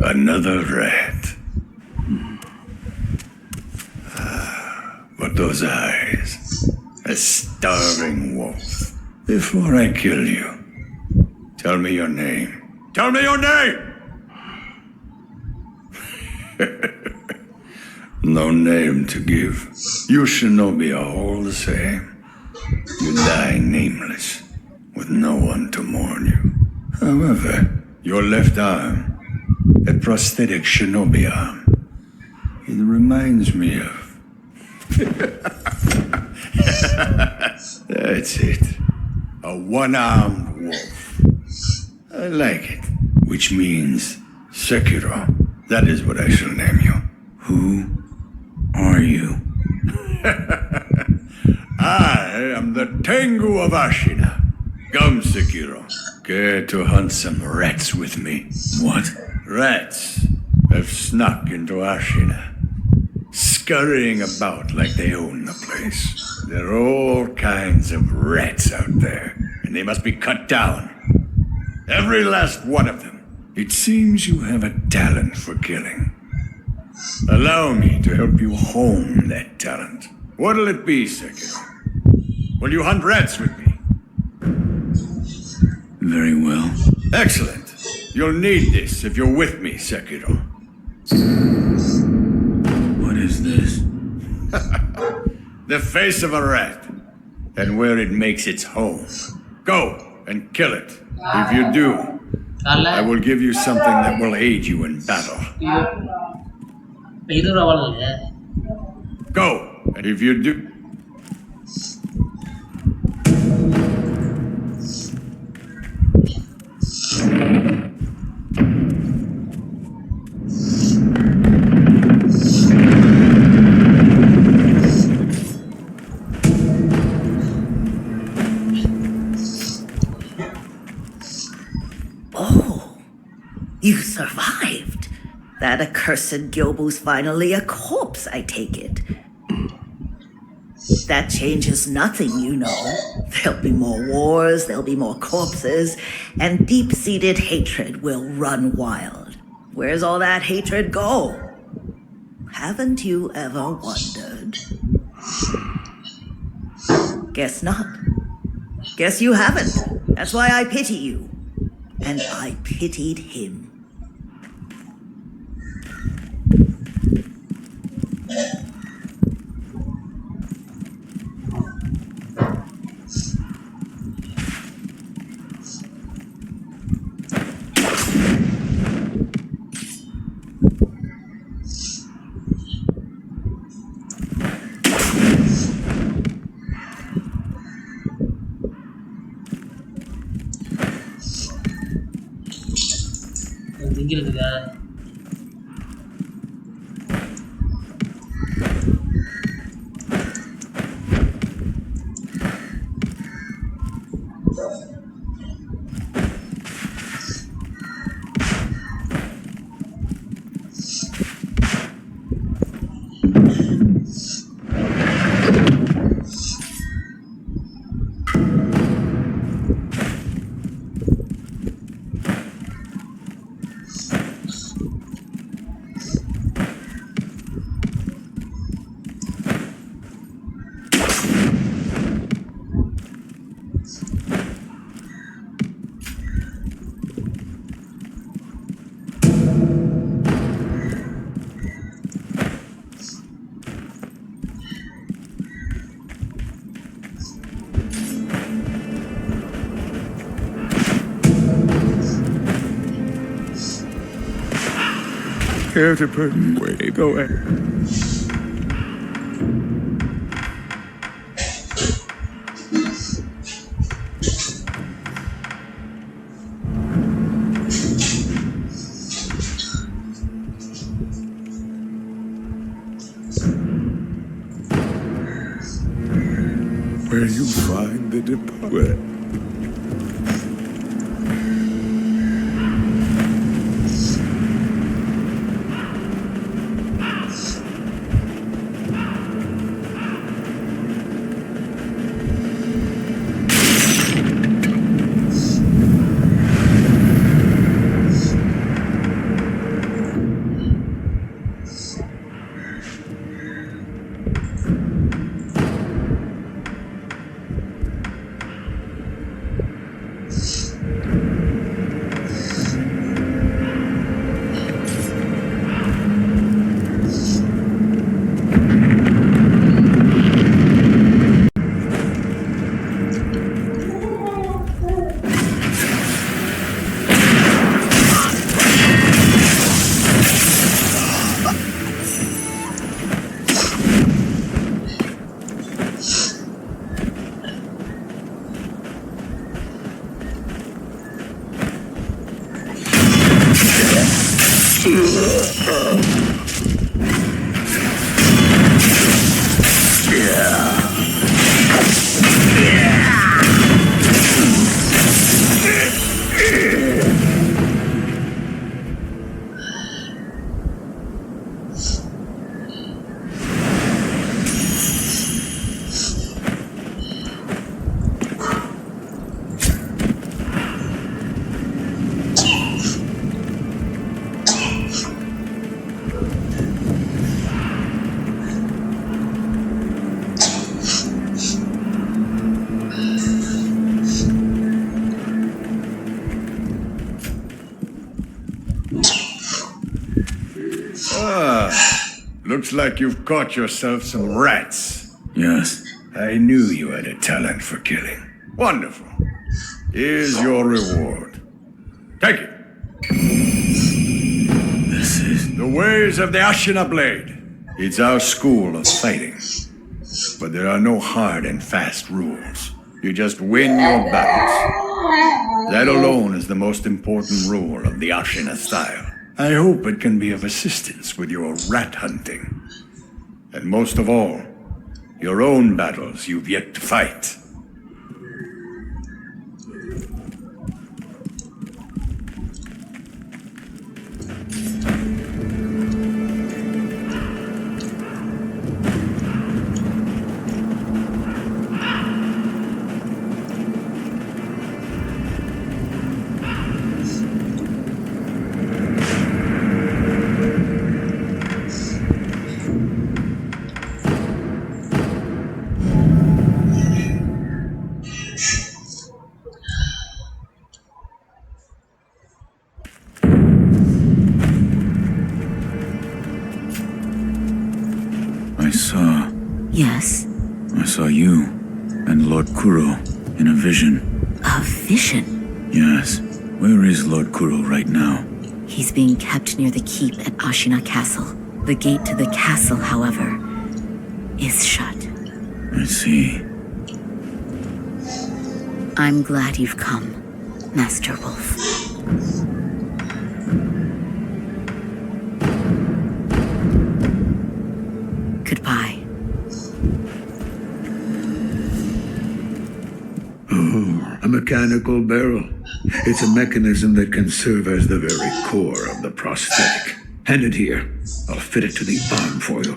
Another rat. But those eyes. A starving wolf. Before I kill you, tell me your name. Tell me your name! No name to give. You shinobi are all the same. You die nameless, with no one to mourn you. However, your left arm, that prosthetic shinobi arm, it reminds me of... That's it. A one-armed wolf. I like it. Which means Sekiro. That is what I shall name you. Who are you? I am the Tengu of Ashina. Come, Sekiro. Care to hunt some rats with me? What? Rats have snuck into Ashina, scurrying about like they own the place. There are all kinds of rats out there, and they must be cut down. Every last one of them. It seems you have a talent for killing. Allow me to help you hone that talent. What'll it be, Sekiro? Will you hunt rats with me? Very well. Excellent. You'll need this if you're with me, Sekiro. What is this? The face of a rat, and where it makes its home. Go and kill it. If you do, I will give you something that will aid you in battle. Go, and if you do... You survived. That accursed Gyobu's finally a corpse, I take it. That changes nothing, you know. There'll be more wars, there'll be more corpses, and deep-seated hatred will run wild. Where's all that hatred go? Haven't you ever wondered? Guess not. Guess you haven't. That's why I pity you. And I pitied him. Care to put way go ahead. Where you find the deposit. Looks like you've caught yourself some rats. Yes. I knew you had a talent for killing. Wonderful. Here's your reward. Take it. This is... The ways of the Ashina Blade. It's our school of fighting. But there are no hard and fast rules. You just win your battles. That alone is the most important rule of the Ashina style. I hope it can be of assistance with your rat hunting. And most of all, your own battles you've yet to fight. Yes? I saw you and Lord Kuro in a vision. A vision? Yes. Where is Lord Kuro right now? He's being kept near the keep at Ashina Castle. The gate to the castle, however, is shut. I see. I'm glad you've come, Master Wolf. Goodbye. A mechanical barrel. It's a mechanism that can serve as the very core of the prosthetic. Hand it here. I'll fit it to the arm for you.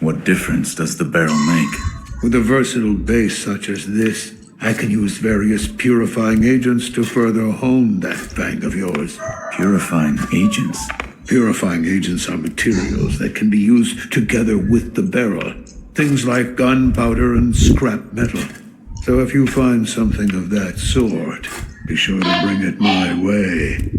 What difference does the barrel make? With a versatile base such as this, I can use various purifying agents to further hone that fang of yours. Purifying agents? Purifying agents are materials that can be used together with the barrel. Things like gunpowder and scrap metal. So if you find something of that sort, be sure to bring it my way.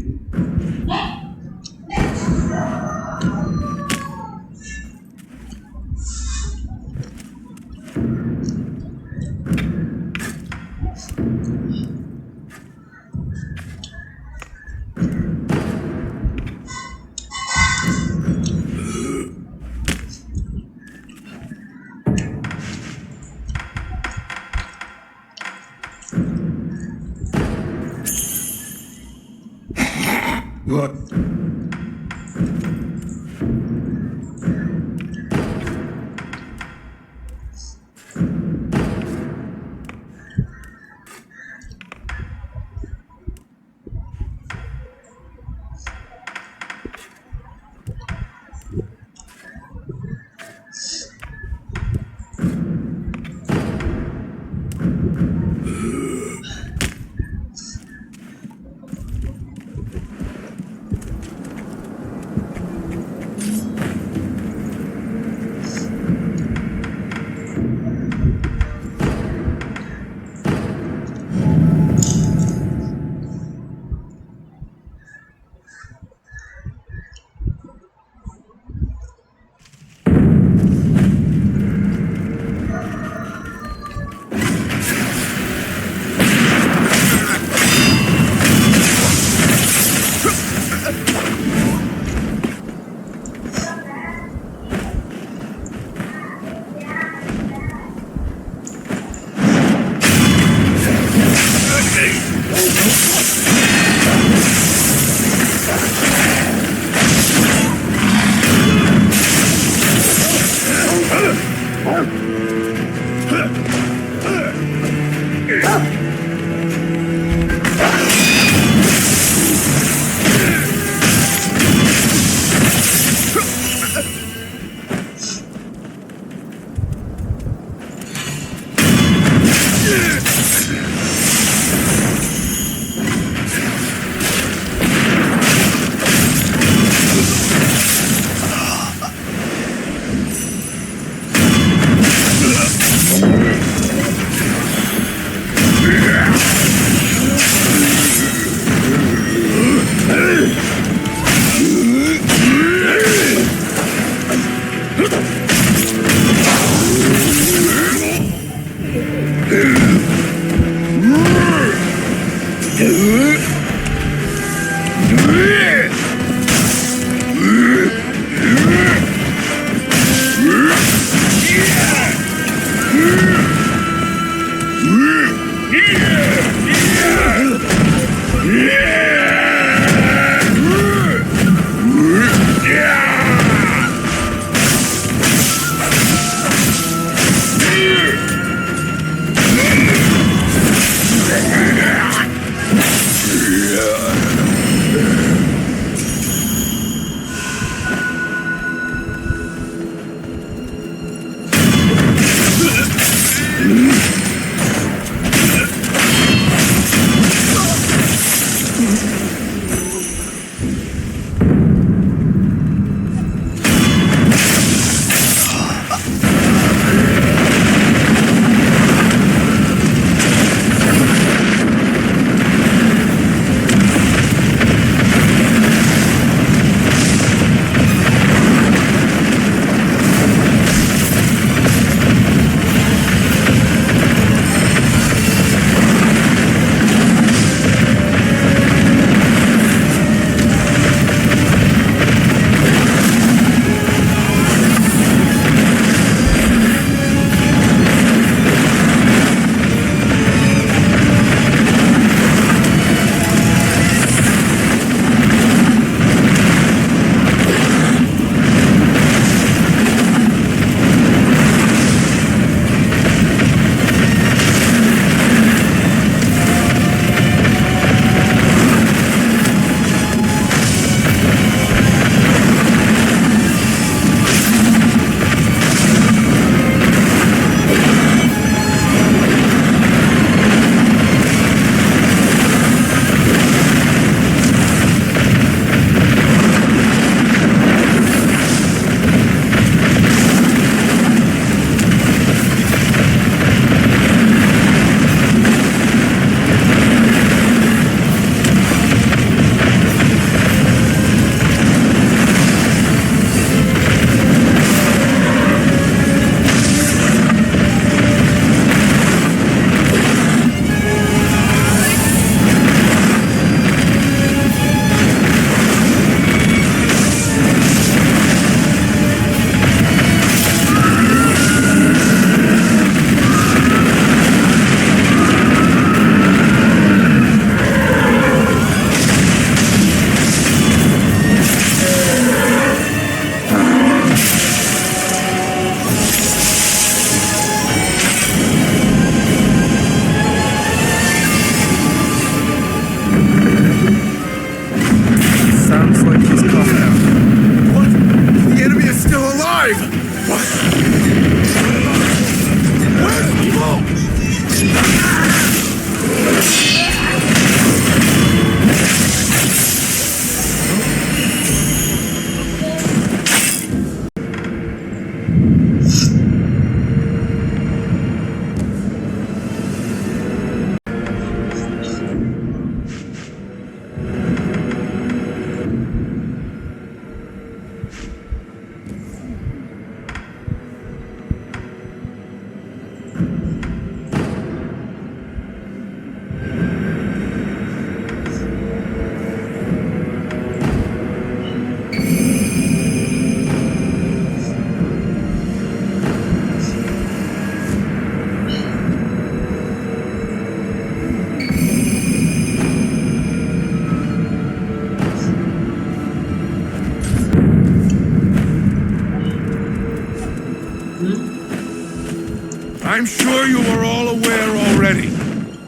I'm sure you are all aware already.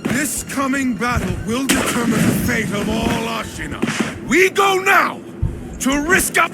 This coming battle will determine the fate of all Ashina. We go now to risk up.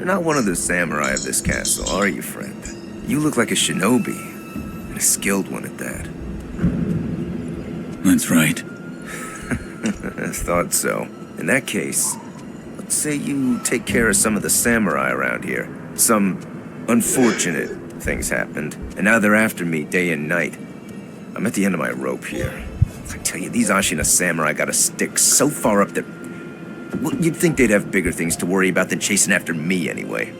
You're not one of the samurai of this castle, are you, friend? You look like a shinobi, and a skilled one at that. That's right. I thought so. In that case, let's say you take care of some of the samurai around here. Some unfortunate things happened, and now they're after me day and night. I'm at the end of my rope here. I tell you, these Ashina samurai got a stick so far up that... Well, you'd think they'd have bigger things to worry about than chasing after me, anyway.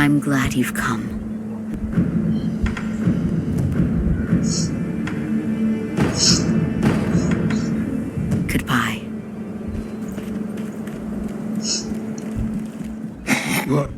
I'm glad you've come. Goodbye. What?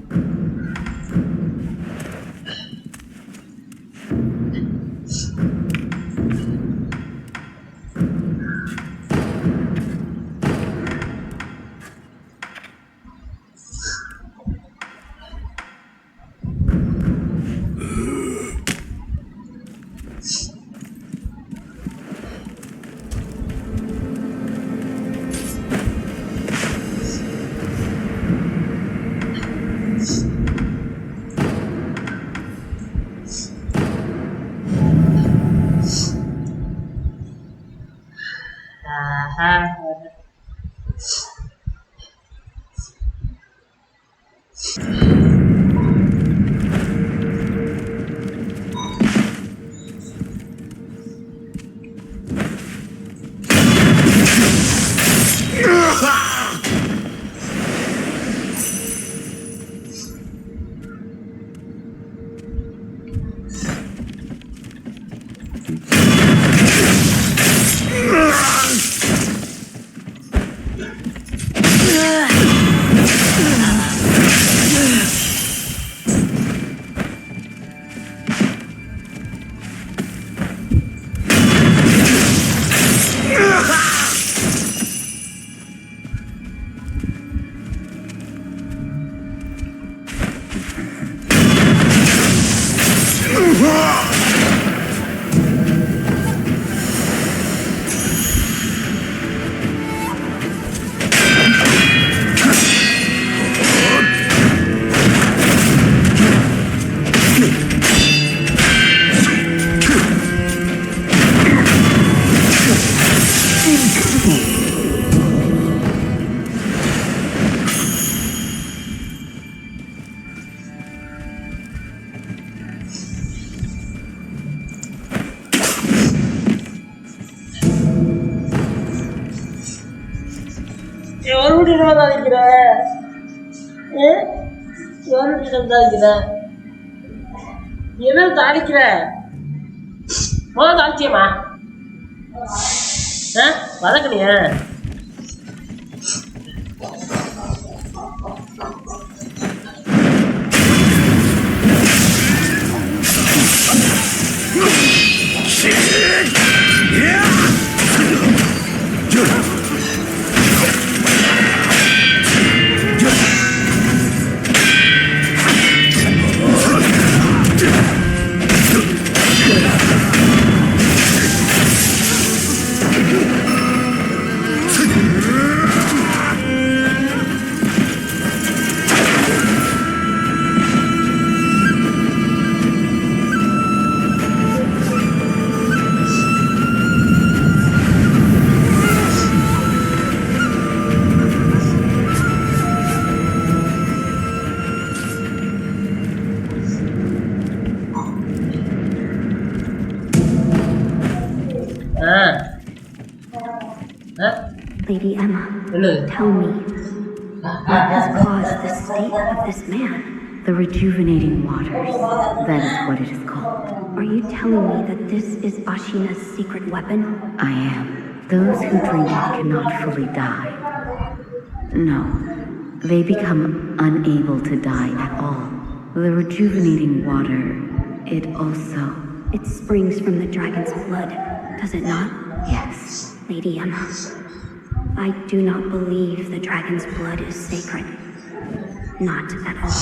எவருடைய சம்பாதிக்கிற எவருடைய சம்பாதிக்கிற என்ன தாளிக்கிற தாளிச்சியம்மா வதக்கணியா Lady Emma, tell me, what has caused the state of this man? The rejuvenating waters. That is what it is called. Are you telling me that this is Ashina's secret weapon? I am. Those who drink it cannot fully die. No, they become unable to die at all. The rejuvenating water, it also... It springs from the dragon's blood, does it not? Yes. Lady Emma, I do not believe the dragon's blood is sacred. Not at all.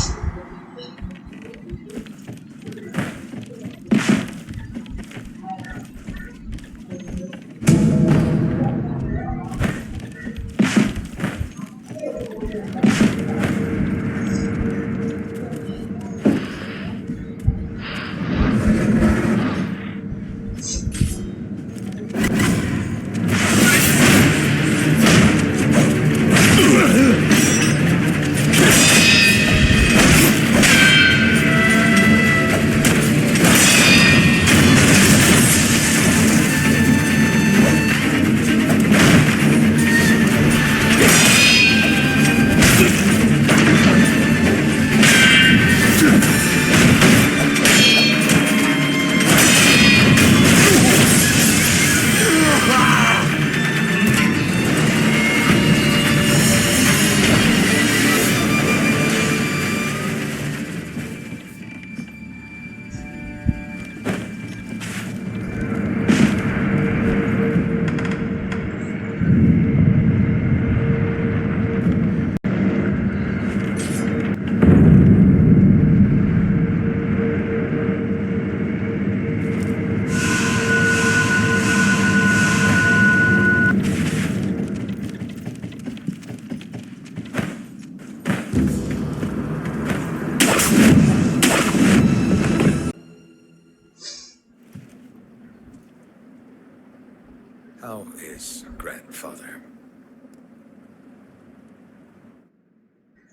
How is grandfather?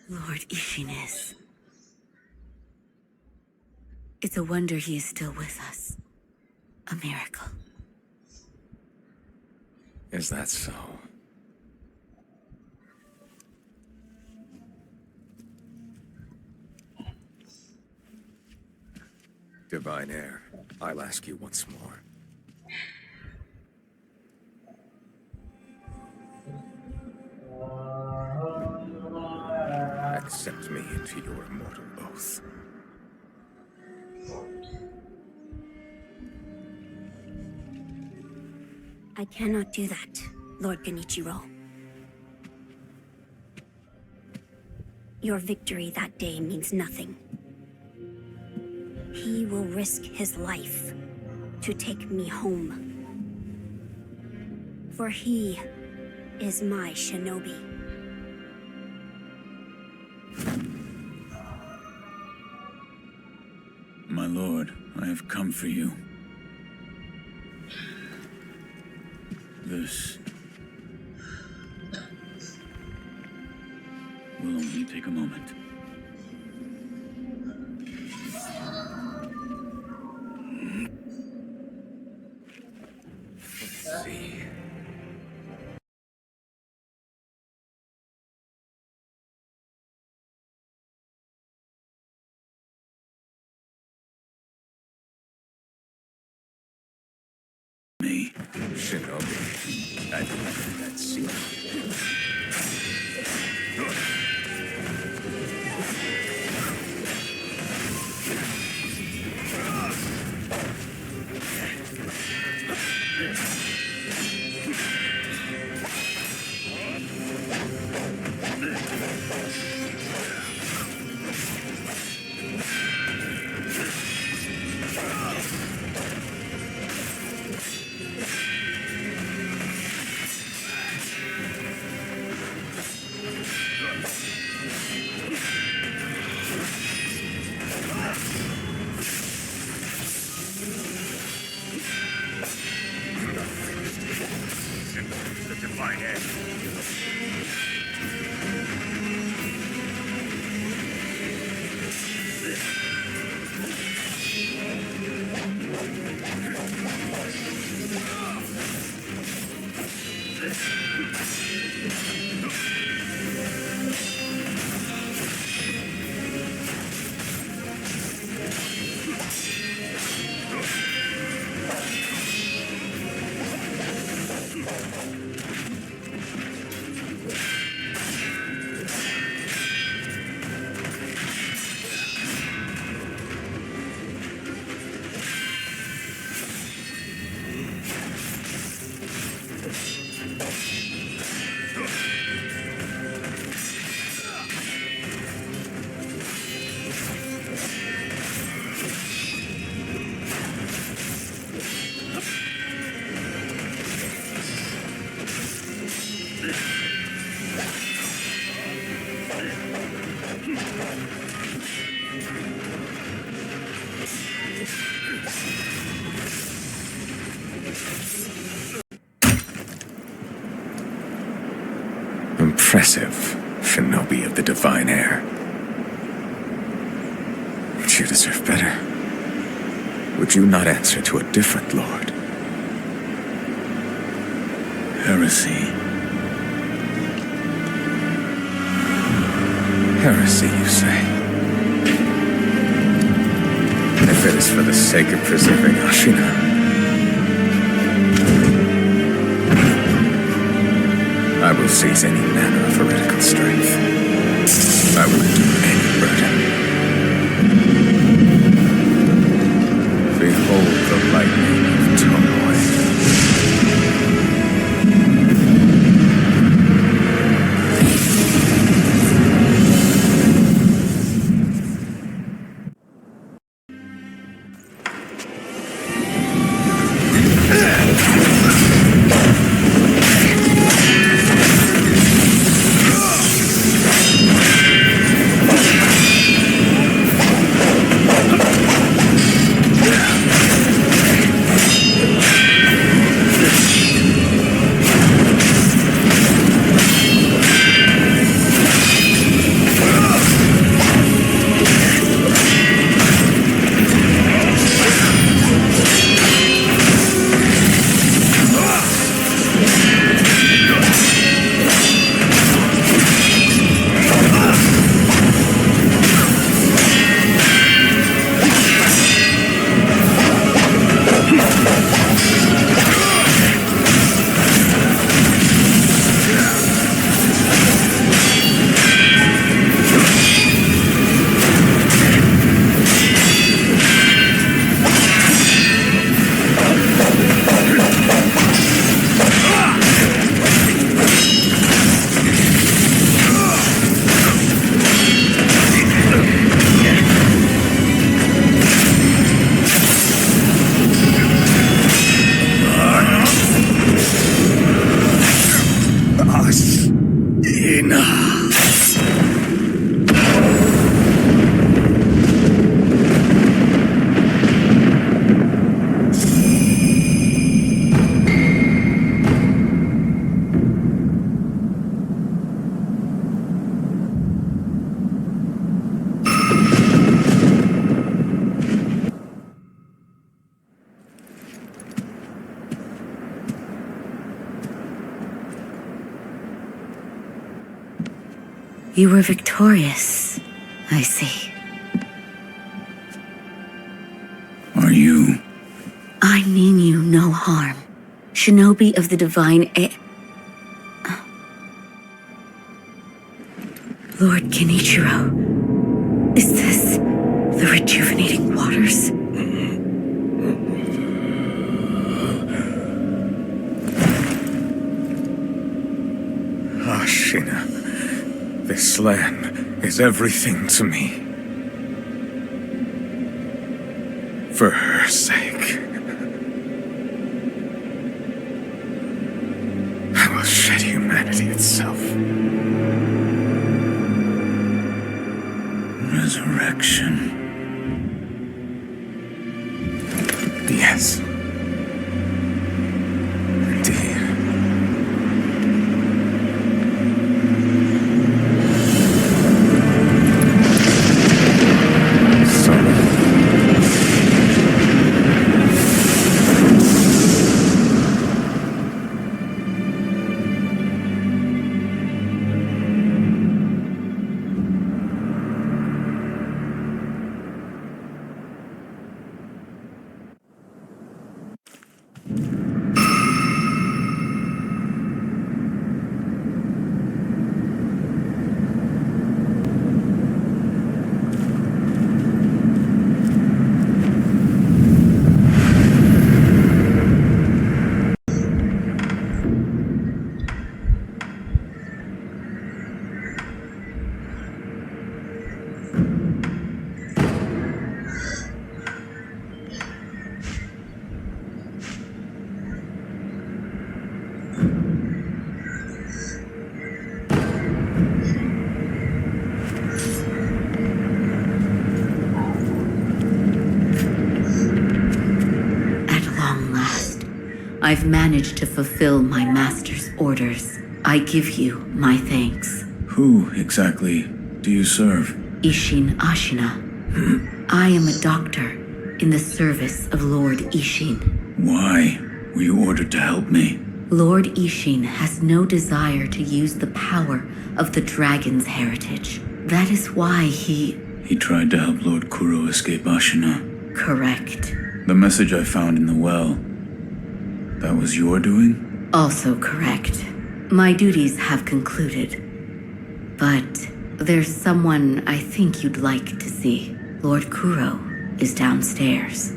Lord Isshin is. It's a wonder he is still with us. A miracle. Is that so? Divine Heir, I'll ask you once more. Accept me into your immortal oath. I cannot do that, Lord Genichiro. Your victory that day means nothing. He will risk his life to take me home. For he is my shinobi. My lord, I have come for you. This will only take a moment. me. Shinobi, I've learned that secret. Impressive, Shinobi of the Divine Air. But you deserve better. Would you not answer to a different lord? Heresy. Heresy, you say? If it is for the sake of preserving Ashina, I will seize any manner of heretical strength. I will endure any burden. Behold the lightning of Tomoe. You were victorious, I see. Are you? I mean you no harm. Shinobi of the Divine Lord Genichiro, is this the rejuvenating waters? Ashina, this land is everything to me. For her sake, I will shed humanity itself. Resurrection. Yes. Indeed. I've managed to fulfill my master's orders. I give you my thanks. Who exactly do you serve? Isshin Ashina. I am a doctor in the service of Lord Isshin. Why were you ordered to help me? Lord Isshin has no desire to use the power of the dragon's heritage. That is why he tried to help Lord Kuro escape Ashina. Correct. The message I found in the well, that was your doing? Also correct. My duties have concluded. But there's someone I think you'd like to see. Lord Kuro is downstairs.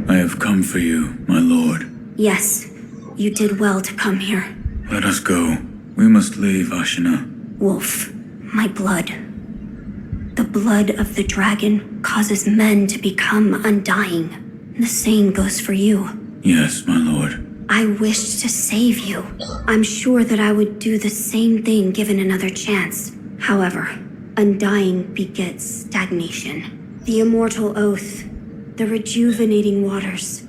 I have come for you, my lord. Yes, you did well to come here. Let us go. We must leave, Ashina. Wolf, my blood. The blood of the dragon causes men to become undying. The same goes for you. Yes, my lord. I wished to save you. I'm sure that I would do the same thing given another chance. However, undying begets stagnation. The immortal oath, the rejuvenating waters,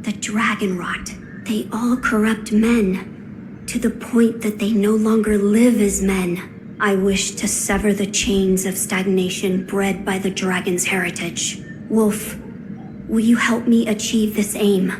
the dragon rot, they all corrupt men. To the point that they no longer live as men. I wish to sever the chains of stagnation bred by the dragon's heritage. Wolf, will you help me achieve this aim?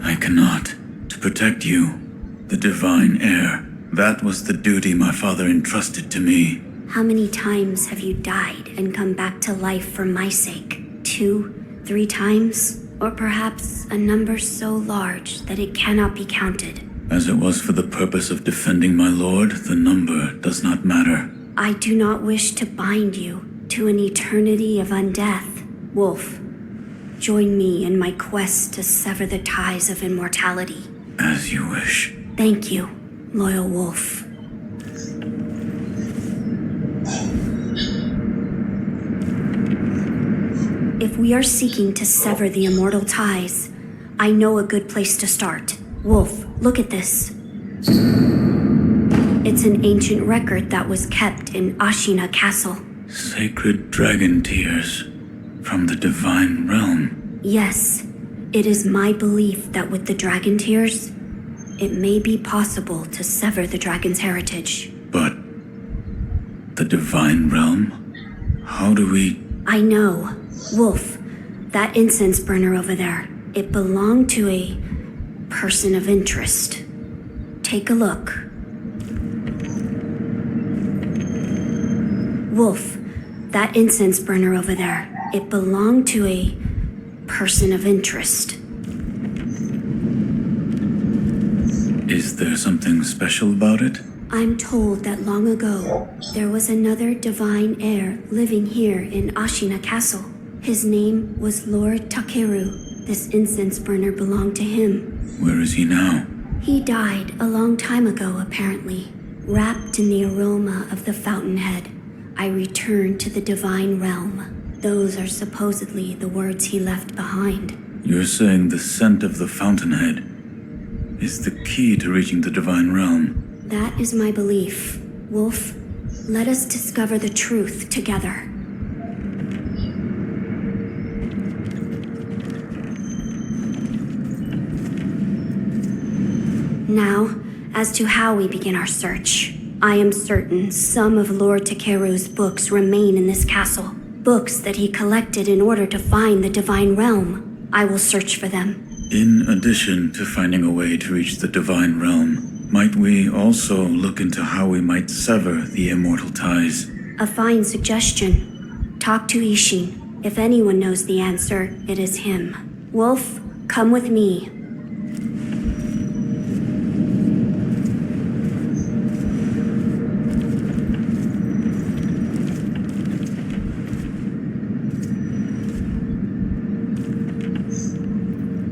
I cannot. To protect you, the divine heir, that was the duty my father entrusted to me. How many times have you died and come back to life for my sake? 2, 3 times? Or perhaps a number so large that it cannot be counted. As it was for the purpose of defending my lord, the number does not matter. I do not wish to bind you to an eternity of undeath. Wolf, join me in my quest to sever the ties of immortality. As you wish. Thank you, loyal wolf. If we are seeking to sever the immortal ties, I know a good place to start. Wolf, look at this. It's an ancient record that was kept in Ashina Castle. Sacred dragon tears from the divine realm. Yes, it is my belief that with the dragon tears, it may be possible to sever the dragon's heritage. But the divine realm? How do we... I know. Wolf, that incense burner over there, it belonged to a person of interest. take a look. Wolf, that incense burner over there, it belonged to a person of interest. Is there something special about it? I'm told that long ago, there was another divine heir living here in Ashina Castle. His name was Lord Takeru. This incense burner belonged to him. Where is he now? He died a long time ago, apparently. Wrapped in the aroma of the fountainhead, I returned to the divine realm. Those are supposedly the words he left behind. You're saying the scent of the fountainhead is the key to reaching the divine realm? That is my belief. Wolf, let us discover the truth together. Now, as to how we begin our search, I am certain some of Lord Takeru's books remain in this castle. Books that he collected in order to find the divine realm. I will search for them. In addition to finding a way to reach the divine realm, might we also look into how we might sever the immortal ties? A fine suggestion. Talk to Isshin. If anyone knows the answer, it is him. Wolf, come with me.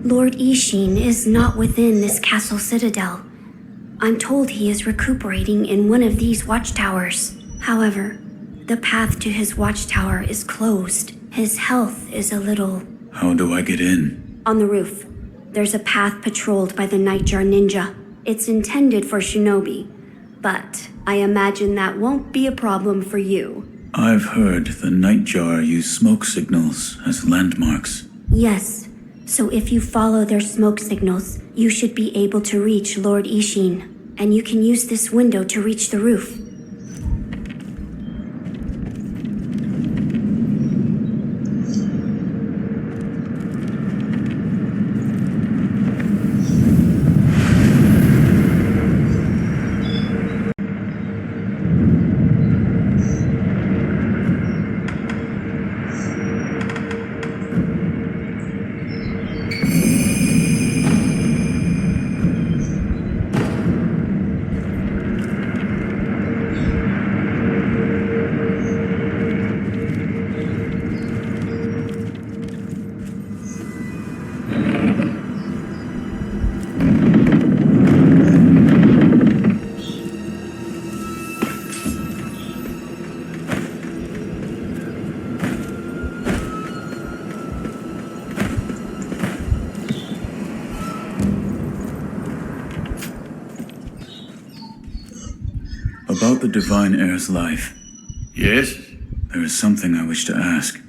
Lord Isshin is not within this castle citadel. I'm told he is recuperating in one of these watchtowers. However, the path to his watchtower is closed. His health is a little... How do I get in? On the roof. There's a path patrolled by the Nightjar Ninja. It's intended for Shinobi, but I imagine that won't be a problem for you. I've heard the Nightjar use smoke signals as landmarks. Yes. So if you follow their smoke signals, you should be able to reach Lord Isshin, and you can use this window to reach the roof. About the divine heir's life. Yes? There is something I wish to ask.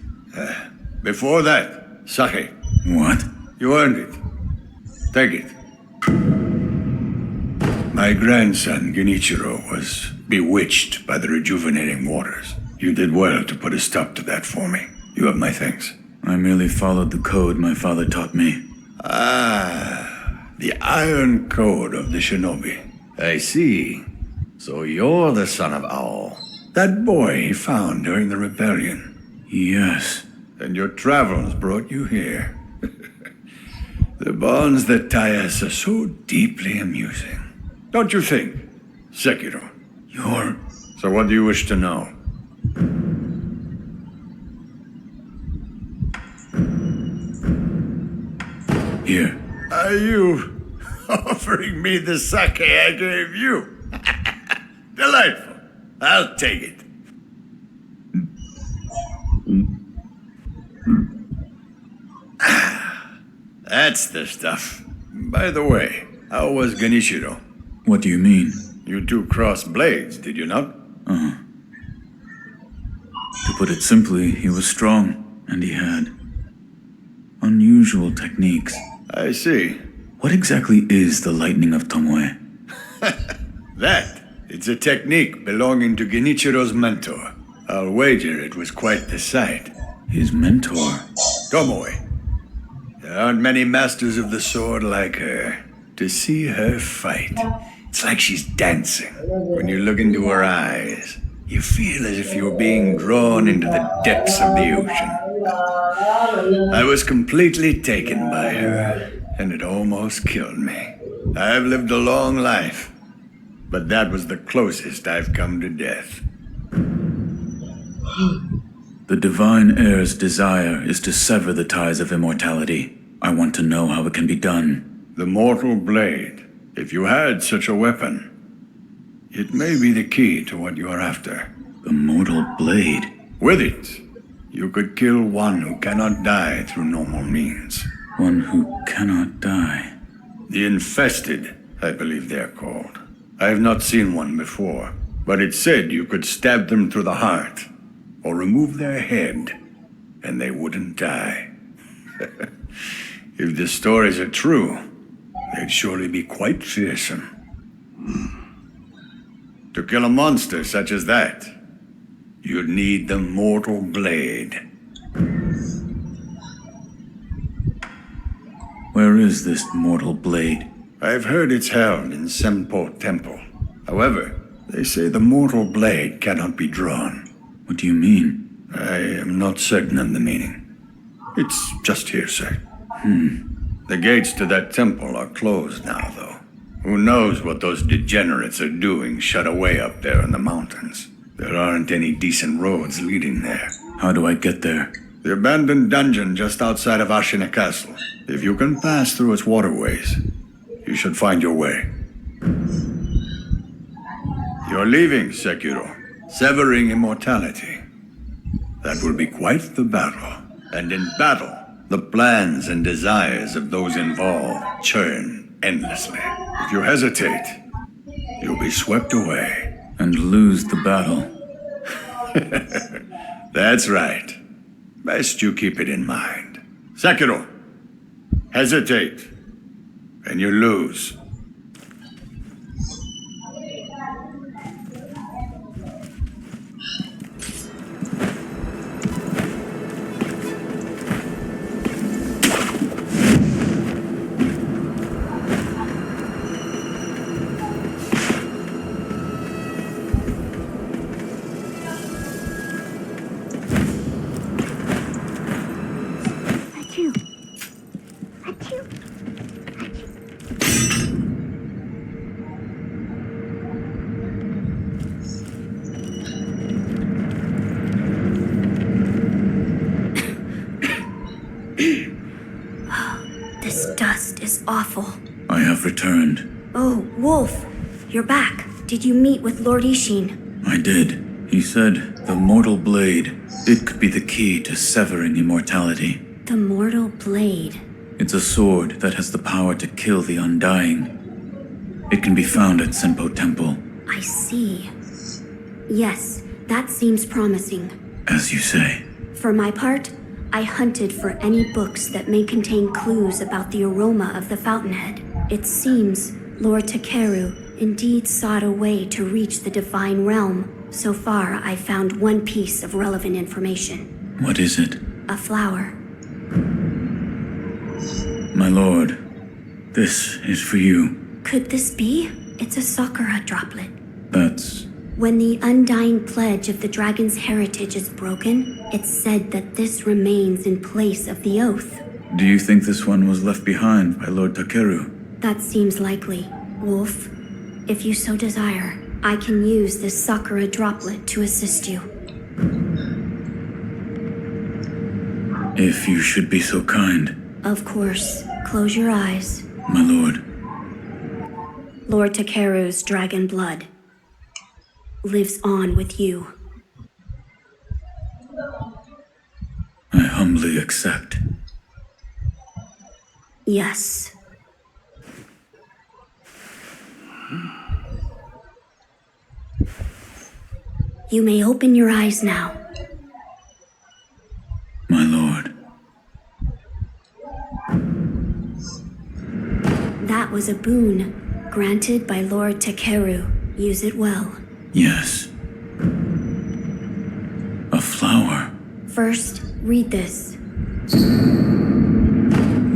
Before that, sake. What? You earned it. Take it. My grandson, Genichiro, was bewitched by the rejuvenating waters. You did well to put a stop to that for me. You have my thanks. I merely followed the code my father taught me. Ah, the iron code of the shinobi. I see. So you're the son of Owl. That boy he found during the rebellion. Yes. And your travels brought you here. The bonds that tie us are so deeply amusing. Don't you think, Sekiro? So what do you wish to know? Here. Are you offering me the sake I gave you? Delightful. I'll take it. That's the stuff. By the way, how was Genichiro? What do you mean? You two crossed blades, did you not? Uh-huh. To put it simply, he was strong, and he had unusual techniques. I see. What exactly is the lightning of Tomoe? It's a technique belonging to Genichiro's mentor. I'll wager it was quite the sight. His mentor? Tomoe. There aren't many masters of the sword like her. To see her fight, it's like she's dancing. When you look into her eyes, you feel as if you're being drawn into the depths of the ocean. I was completely taken by her, and it almost killed me. I've lived a long life, but that was the closest I've come to death. The Divine Heir's desire is to sever the ties of immortality. I want to know how it can be done. The Mortal Blade. If you had such a weapon, it may be the key to what you are after. The Mortal Blade? With it, you could kill one who cannot die through normal means. One who cannot die? The Infested, I believe they're called. I have not seen one before, but it said you could stab them through the heart, or remove their head, and they wouldn't die. If the stories are true, they'd surely be quite fearsome. To kill a monster such as that, you'd need the Mortal Blade. Where is this Mortal Blade? I've heard it's held in Senpo Temple. However, they say the Mortal Blade cannot be drawn. What do you mean? I am not certain of the meaning. It's just hearsay. The gates to that temple are closed now, though. Who knows what those degenerates are doing shut away up there in the mountains. There aren't any decent roads leading there. How do I get there? The abandoned dungeon just outside of Ashina Castle. If you can pass through its waterways, you should find your way. You're leaving, Sekiro. Severing immortality. That will be quite the battle. And in battle, the plans and desires of those involved churn endlessly. If you hesitate, you'll be swept away. And lose the battle. That's right. Best you keep it in mind. Sekiro, hesitate, and you lose. This dust is awful. I have returned. Oh, Wolf, you're back. Did you meet with Lord Isshin? I did. He said the Mortal Blade, it could be the key to severing immortality. The Mortal Blade. It's a sword that has the power to kill the undying. It can be found at Senpo Temple. I see. Yes, that seems promising. As you say. For my part, I hunted for any books that may contain clues about the aroma of the fountainhead. It seems Lord Takeru indeed sought a way to reach the divine realm. So far, I found one piece of relevant information. What is it? A flower. My lord, this is for you. Could this be? It's a sakura droplet. That's... When the undying pledge of the dragon's heritage is broken, it's said that this remains in place of the oath. Do you think this one was left behind by Lord Takeru? That seems likely. Wolf, if you so desire, I can use this sakura droplet to assist you. If you should be so kind. Of course. Close your eyes. My lord. Lord Takeru's dragon blood lives on with you. I humbly accept. Yes. You may open your eyes now. My lord. That was a boon granted by Lord Takeru. Use it well. Yes. A flower. First, read this.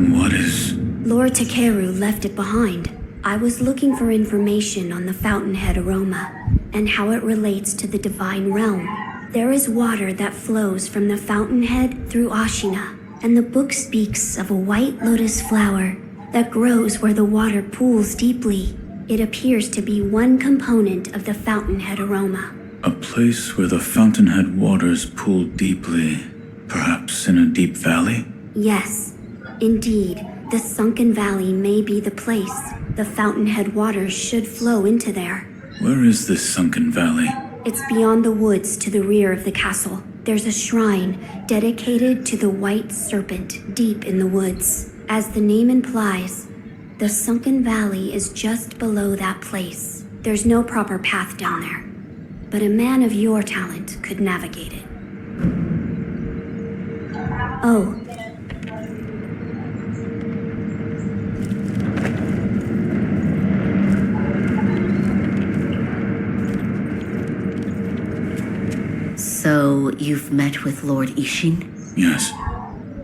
What is... Lord Takeru left it behind. I was looking for information on the fountainhead aroma and how it relates to the divine realm. There is water that flows from the fountainhead through Ashina, and the book speaks of a white lotus flower that grows where the water pools deeply. It appears to be one component of the fountainhead aroma. A place where the fountainhead waters pool deeply, perhaps in a deep valley? Yes, indeed, the sunken valley may be the place. The fountainhead waters should flow into there. Where is this sunken valley? It's beyond the woods to the rear of the castle. There's a shrine dedicated to the white serpent deep in the woods. As the name implies, the sunken valley is just below that place. There's no proper path down there, but a man of your talent could navigate it. Oh. So, you've met with Lord Isshin? Yes.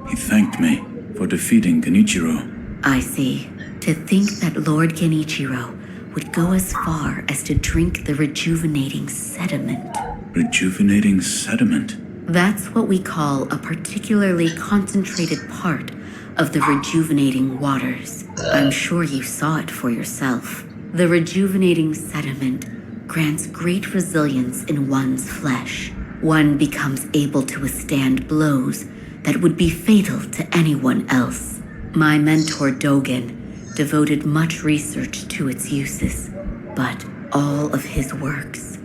He thanked me for defeating Genichiro. I see. To think that Lord Genichiro would go as far as to drink the rejuvenating sediment. Rejuvenating sediment? That's what we call a particularly concentrated part of the rejuvenating waters. I'm sure you saw it for yourself. The rejuvenating sediment grants great resilience in one's flesh. One becomes able to withstand blows that would be fatal to anyone else. My mentor Dogen devoted much research to its uses, but all of his works,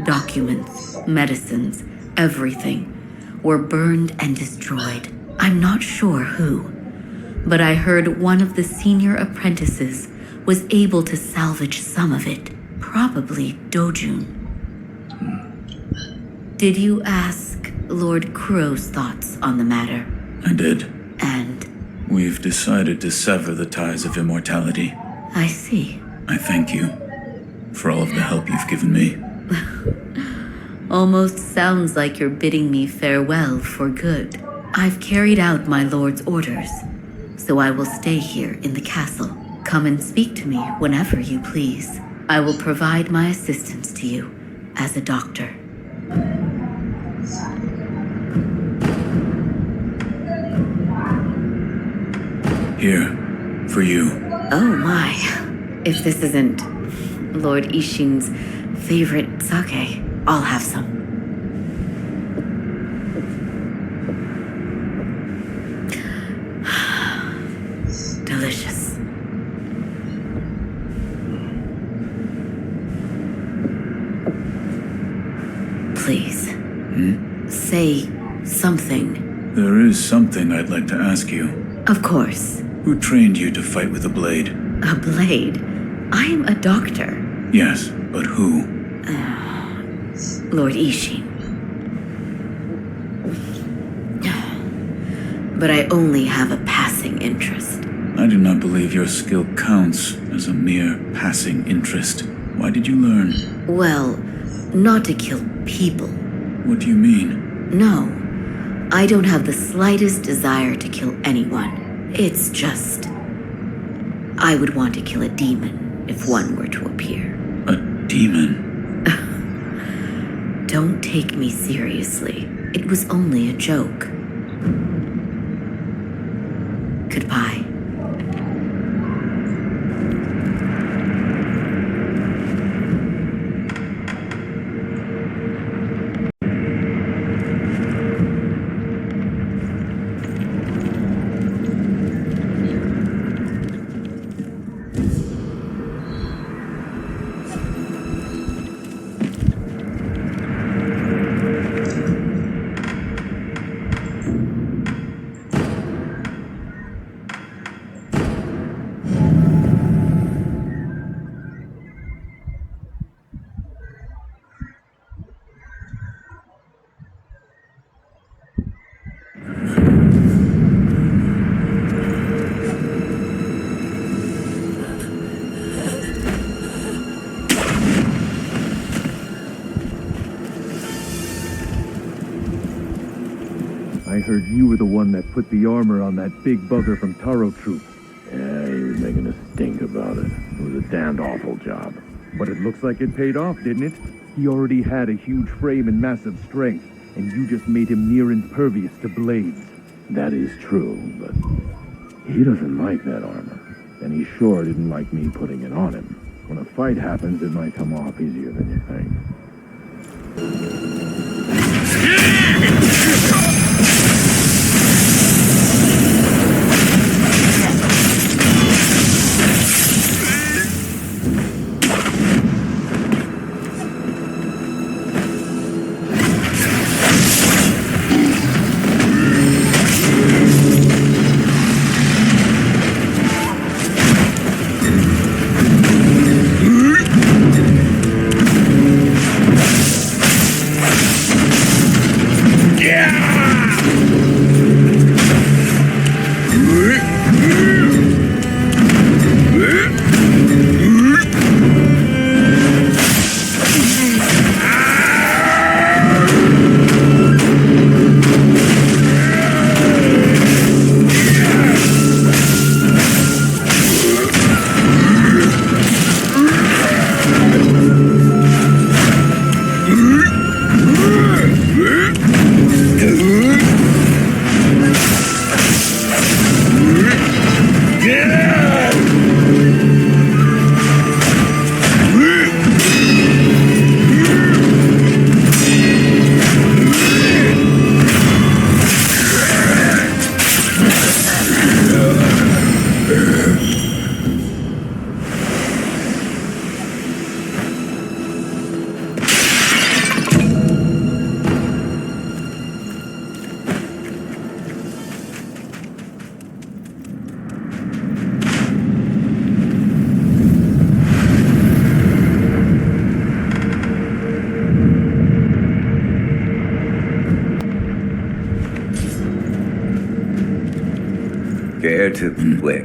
documents, medicines, everything, were burned and destroyed. I'm not sure who, but I heard one of the senior apprentices was able to salvage some of it, probably Dojun. Did you ask Lord Kuro's thoughts on the matter? I did. And? We've decided to sever the ties of immortality. I see. I thank you for all of the help you've given me. Almost sounds like you're bidding me farewell for good. I've carried out my lord's orders, so I will stay here in the castle. Come and speak to me whenever you please. I will provide my assistance to you as a doctor. Here, for you. Oh my. If this isn't Lord Isshin's favorite sake, I'll have some. Delicious. Please. Say something. There is something I'd like to ask you. Of course. Who trained you to fight with a blade? A blade? I am a doctor. Yes, but who? Lord Isshin. But I only have a passing interest. I do not believe your skill counts as a mere passing interest. Why did you learn? Well, not to kill people. What do you mean? No, I don't have the slightest desire to kill anyone. It's just, I would want to kill a demon if one were to appear. A demon? Don't take me seriously. It was only a joke. Goodbye. I heard you were the one that put the armor on that big bugger from Taro Troop. Yeah, think about it. It was a damned awful job. But it looks like it paid off, didn't it? He already had a huge frame and massive strength, and you just made him near impervious to blades. That is true, but he doesn't like that armor. And he sure didn't like me putting it on him. When a fight happens, it might come off easier than you think. Care to wait?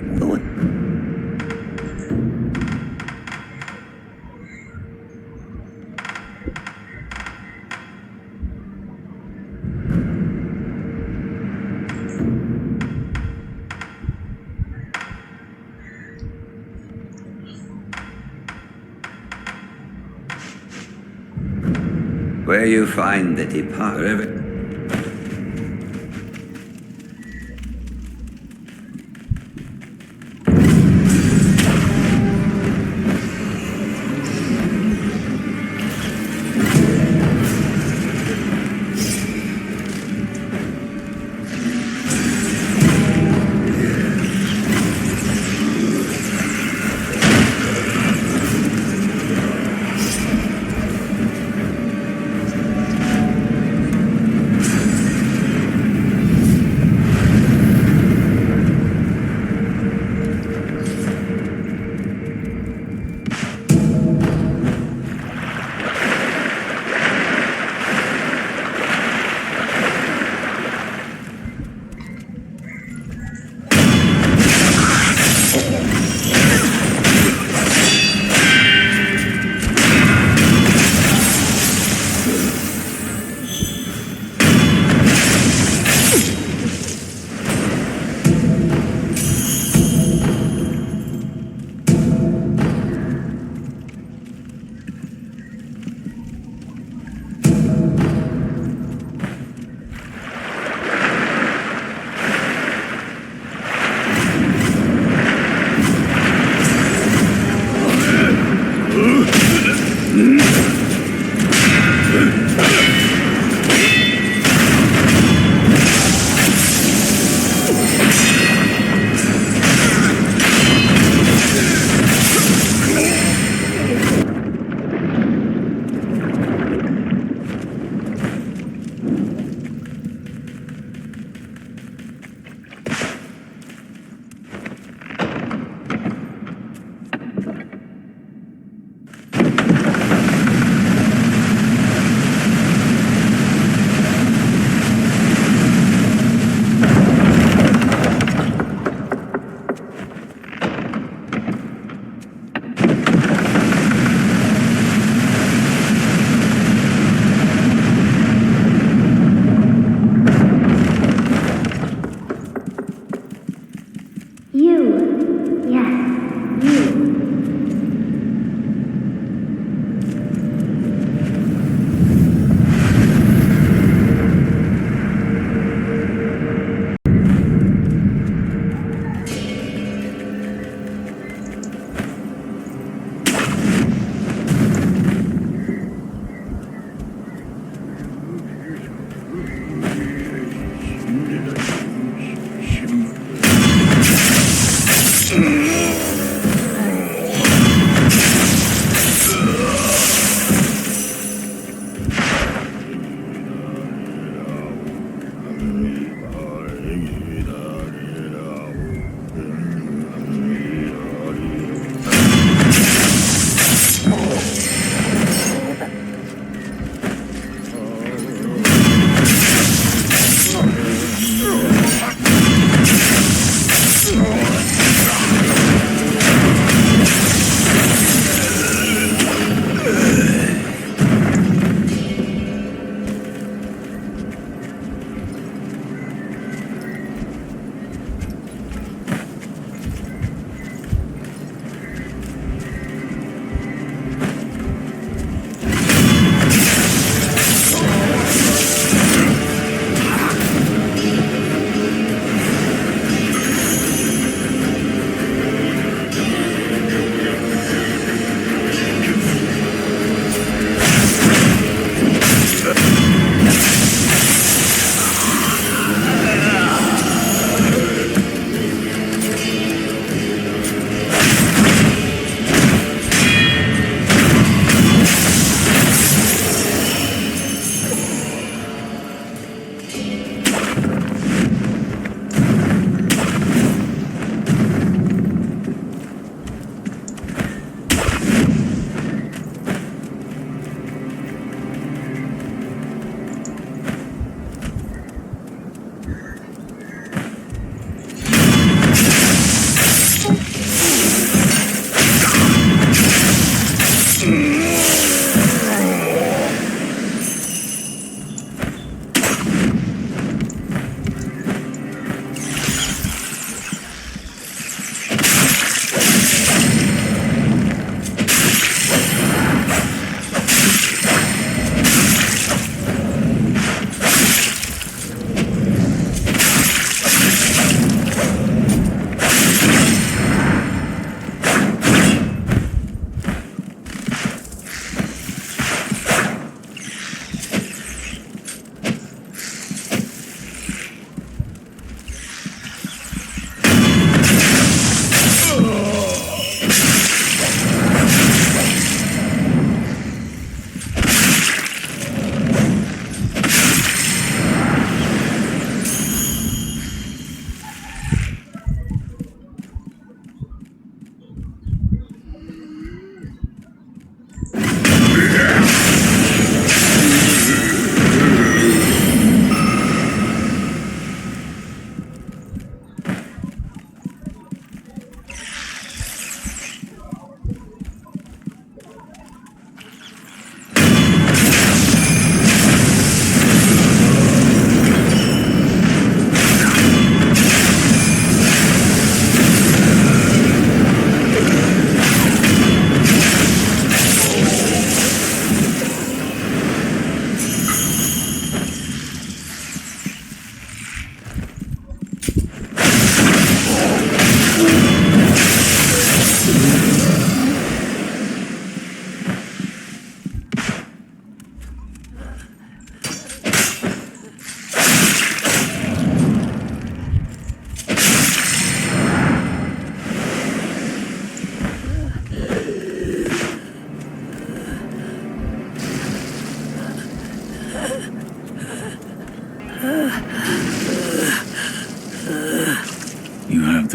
Where you find the departed.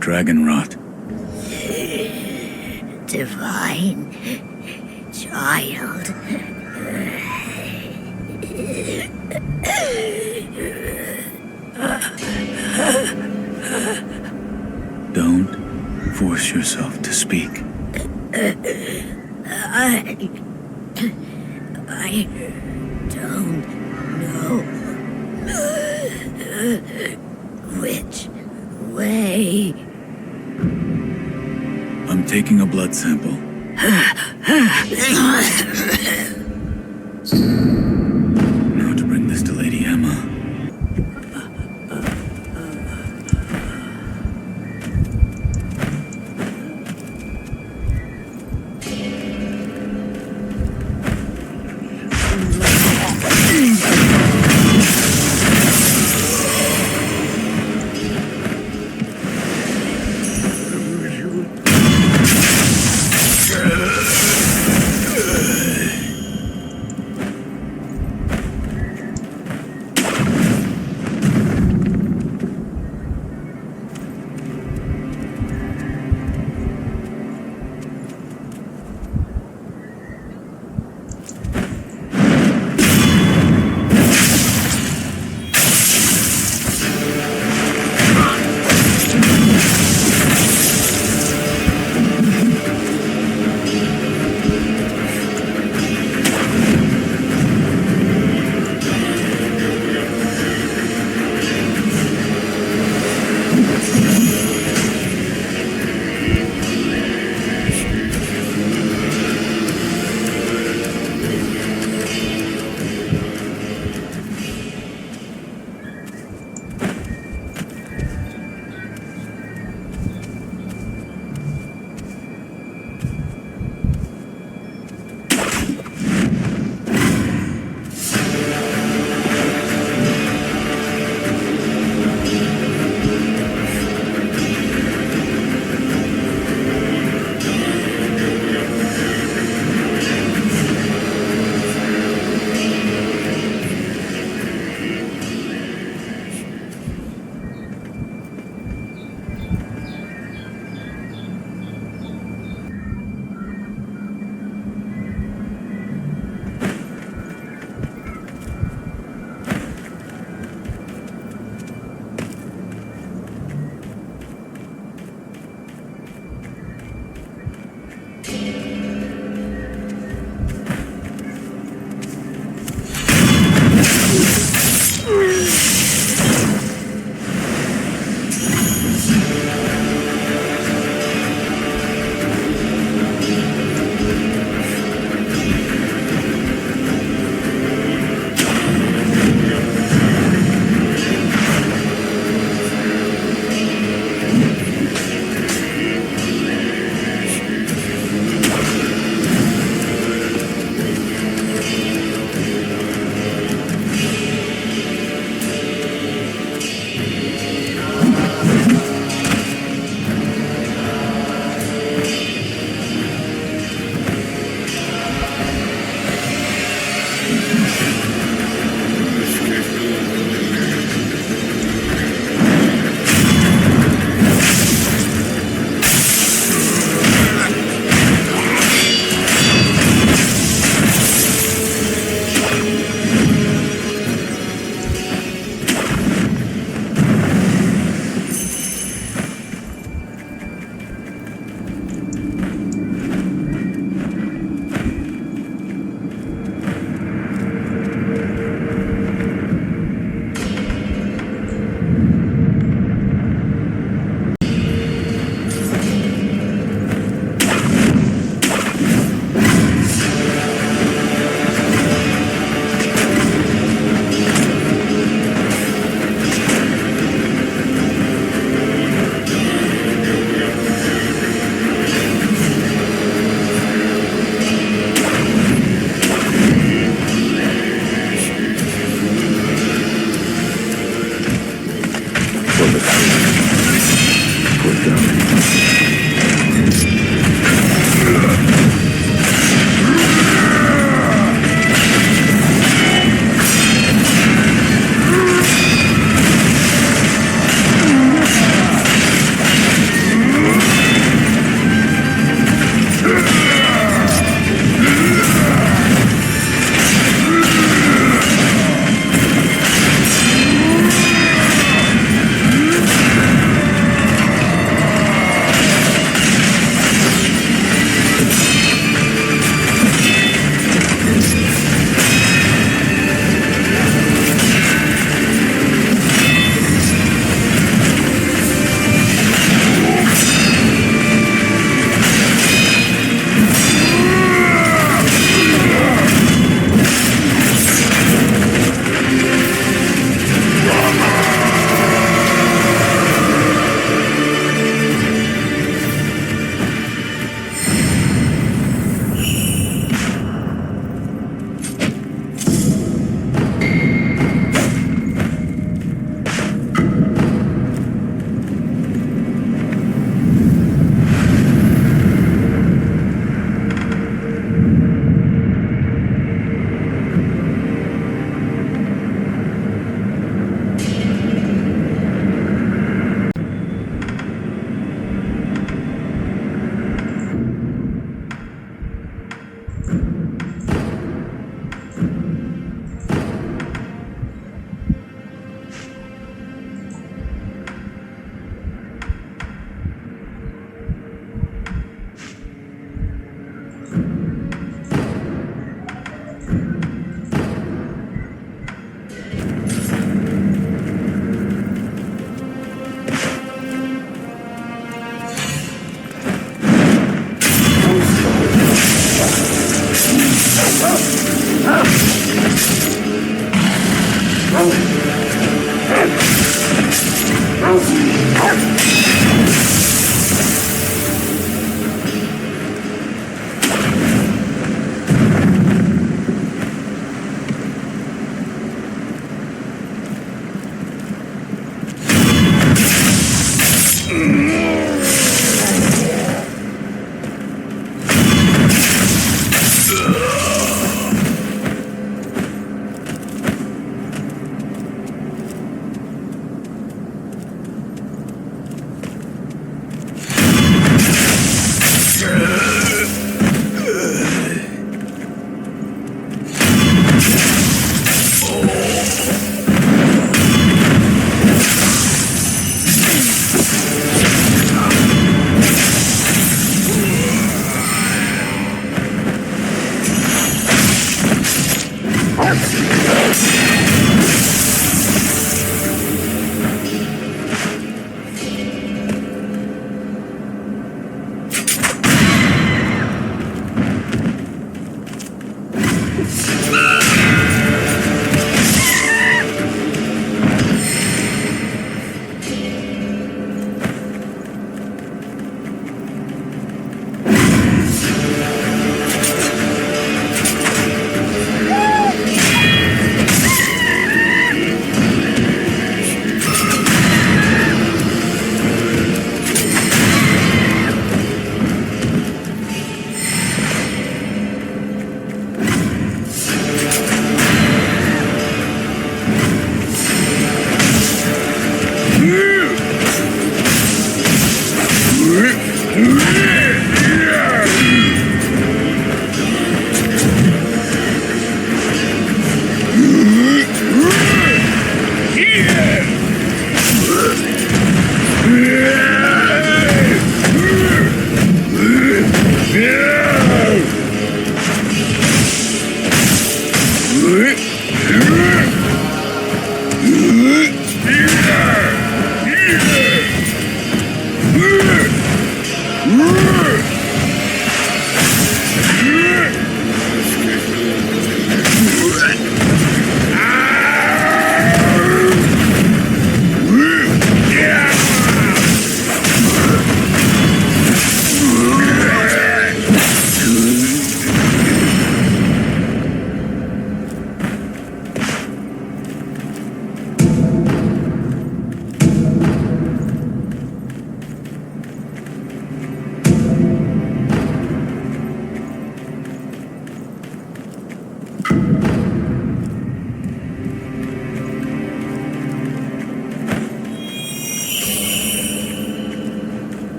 dragon rot. Divine child. Don't force yourself to speak. I don't know which way. I'm taking a blood sample. Now to bring this to Lady Emma.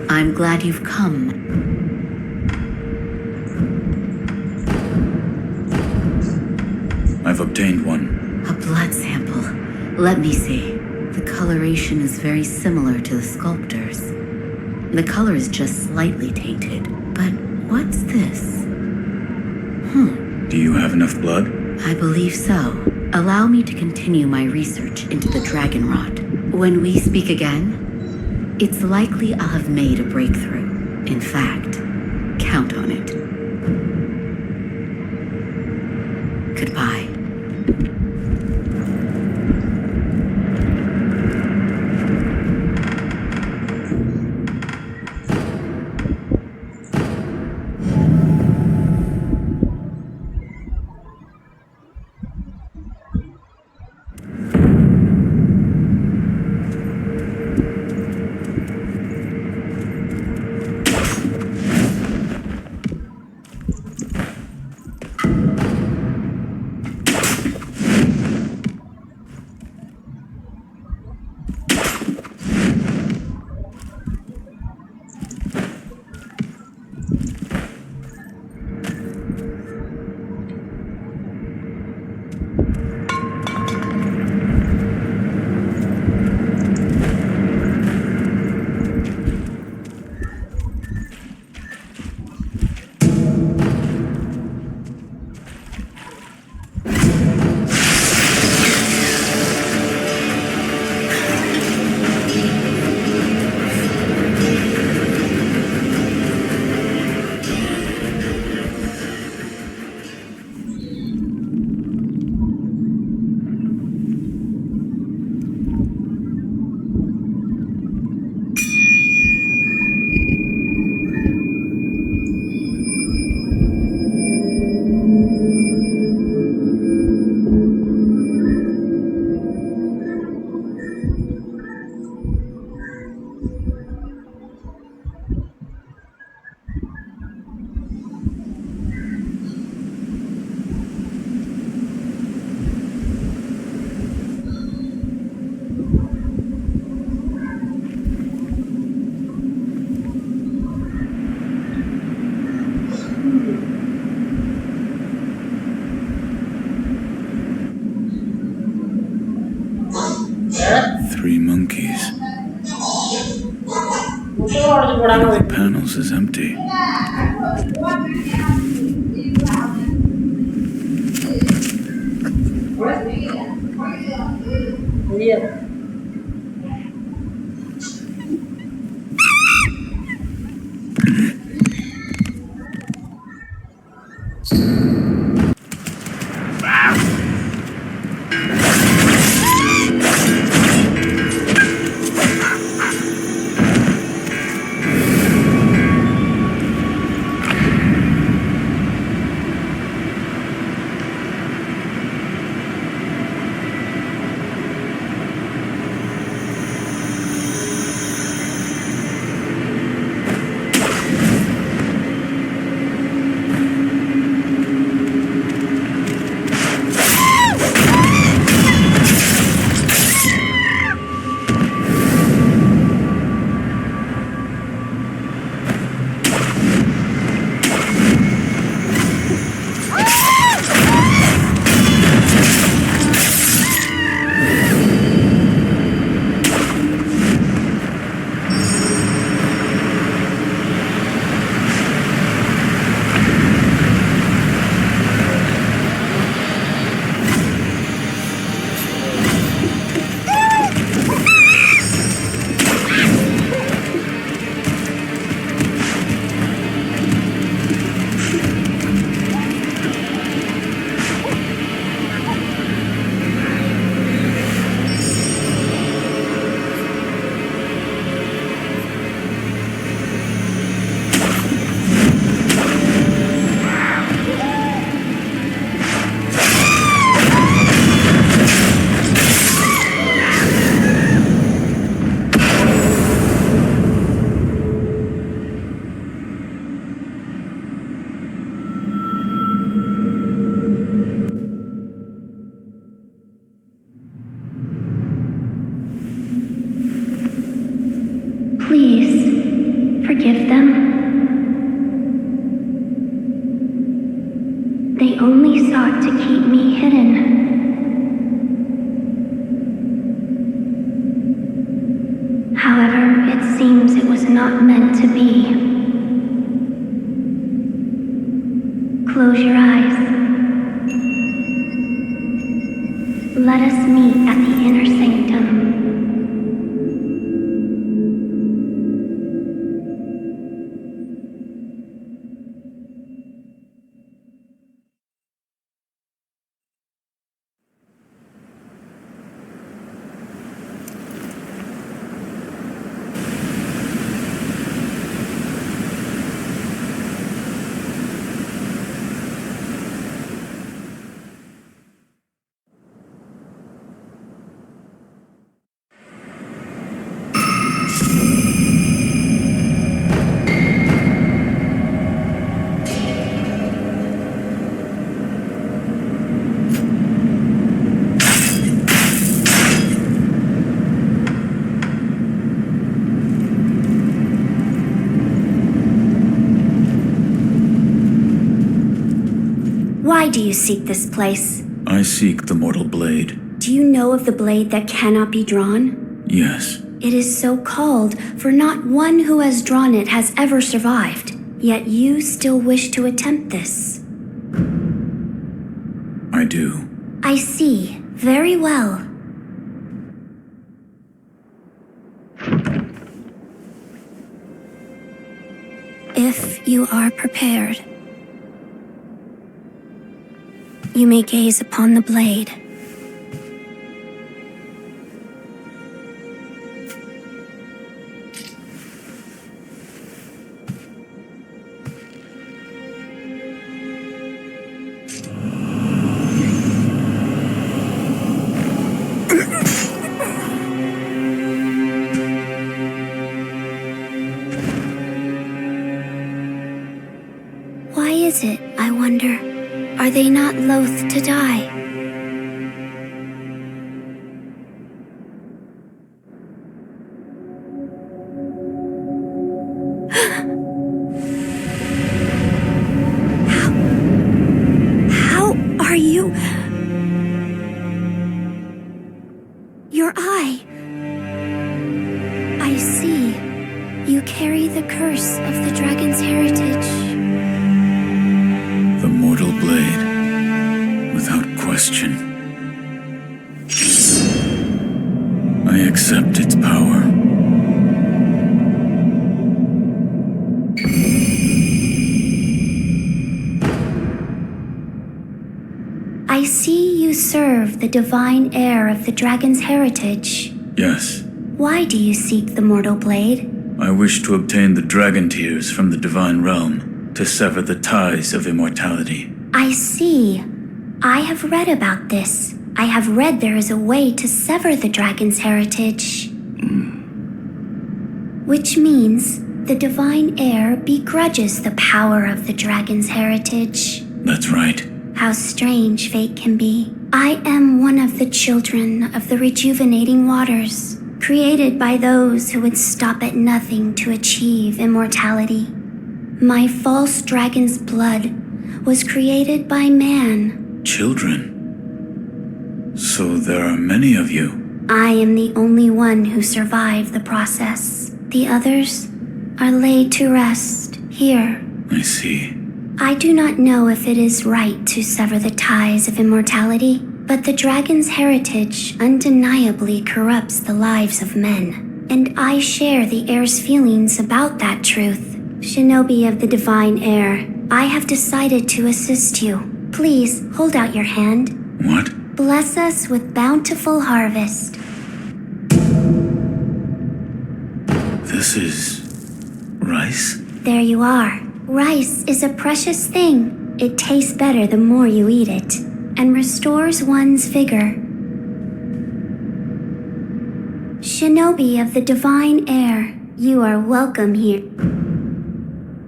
I'm glad you've come. I've obtained one. A blood sample. Let me see. The coloration is very similar to the sculptor's. The color is just slightly tainted. But what's this? Do you have enough blood? I believe so. Allow me to continue my research into the dragon rot. When we speak again, it's likely I'll have made a breakthrough. In fact, count on it. Goodbye. Three monkeys. One of the panels is empty. Please, forgive them? They only sought to keep me hidden. However, it seems it was not meant to be. Close your eyes. Let us meet at the inner sanctum. Why do you seek this place? I seek the mortal blade. Do you know of the blade that cannot be drawn? Yes. It is so called, for not one who has drawn it has ever survived. Yet you still wish to attempt this. I do. I see. Very well. If you are prepared, you may gaze upon the blade. Why is it, I wonder? Are they not loath to die? How are you? Your eye. I see. You carry the curse of the dragon's heritage. The mortal blade, without question. I accept its power. I see you serve the divine heir of the dragon's heritage. Yes. Why do you seek the mortal blade? I wish to obtain the dragon tears from the divine realm, to sever the ties of immortality. I see. I have read about this. I have read there is a way to sever the dragon's heritage. Which means the divine heir begrudges the power of the dragon's heritage. That's right. How strange fate can be. I am one of the children of the rejuvenating waters, created by those who would stop at nothing to achieve immortality. My false dragon's blood was created by man. Children? So there are many of you. I am the only one who survived the process. The others are laid to rest here. I see. I do not know if it is right to sever the ties of immortality, but the dragon's heritage undeniably corrupts the lives of men. And I share the heir's feelings about that truth. Shinobi of the divine heir, I have decided to assist you. Please, hold out your hand. What? Bless us with bountiful harvest. This is... rice? There you are. Rice is a precious thing. It tastes better the more you eat it, and restores one's vigor. Shinobi of the divine heir, you are welcome here.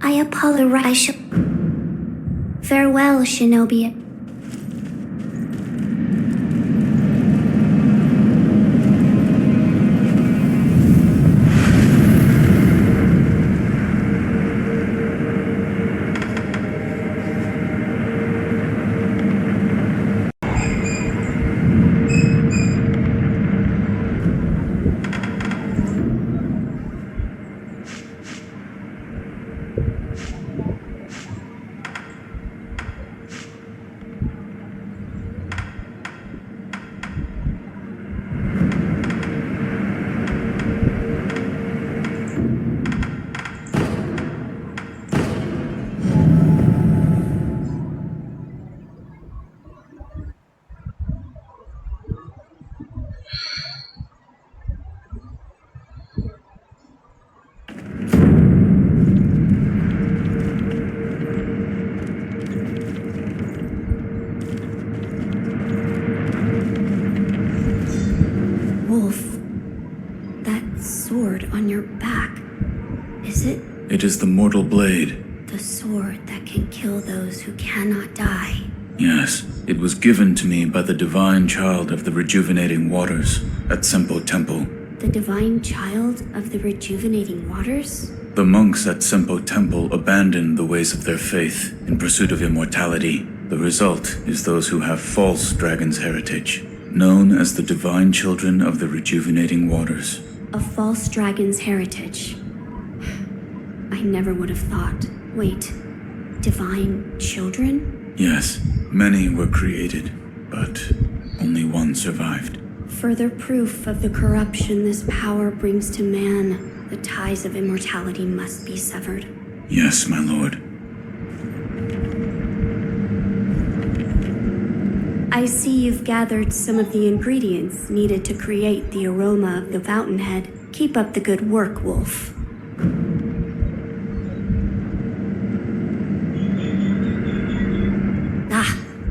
I apologize. Farewell, Shinobi. on your back. Is it It is the mortal blade. the sword that can kill those who cannot die? Yes, it was given to me by the divine child of the rejuvenating waters at Sempo Temple. The divine child of the rejuvenating waters? The monks at Sempo Temple abandoned the ways of their faith in pursuit of immortality. The result is those who have false dragon's heritage, known as the divine children of the rejuvenating waters. A false dragon's heritage. I never would have thought. Wait, divine children? Yes, many were created, but only one survived. Further proof of the corruption this power brings to man. The ties of immortality must be severed. Yes, my lord. I see you've gathered some of the ingredients needed to create the aroma of the fountainhead. Keep up the good work, Wolf.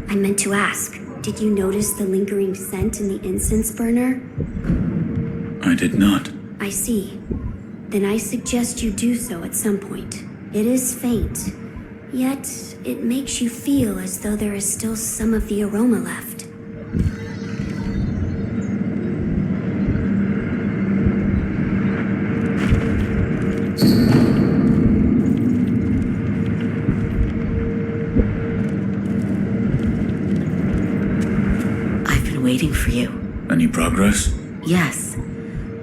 I meant to ask, did you notice the lingering scent in the incense burner? I did not. I see. Then I suggest you do so at some point. It is faint, yet it makes you feel as though there is still some of the aroma left. Waiting for you. Any progress? Yes.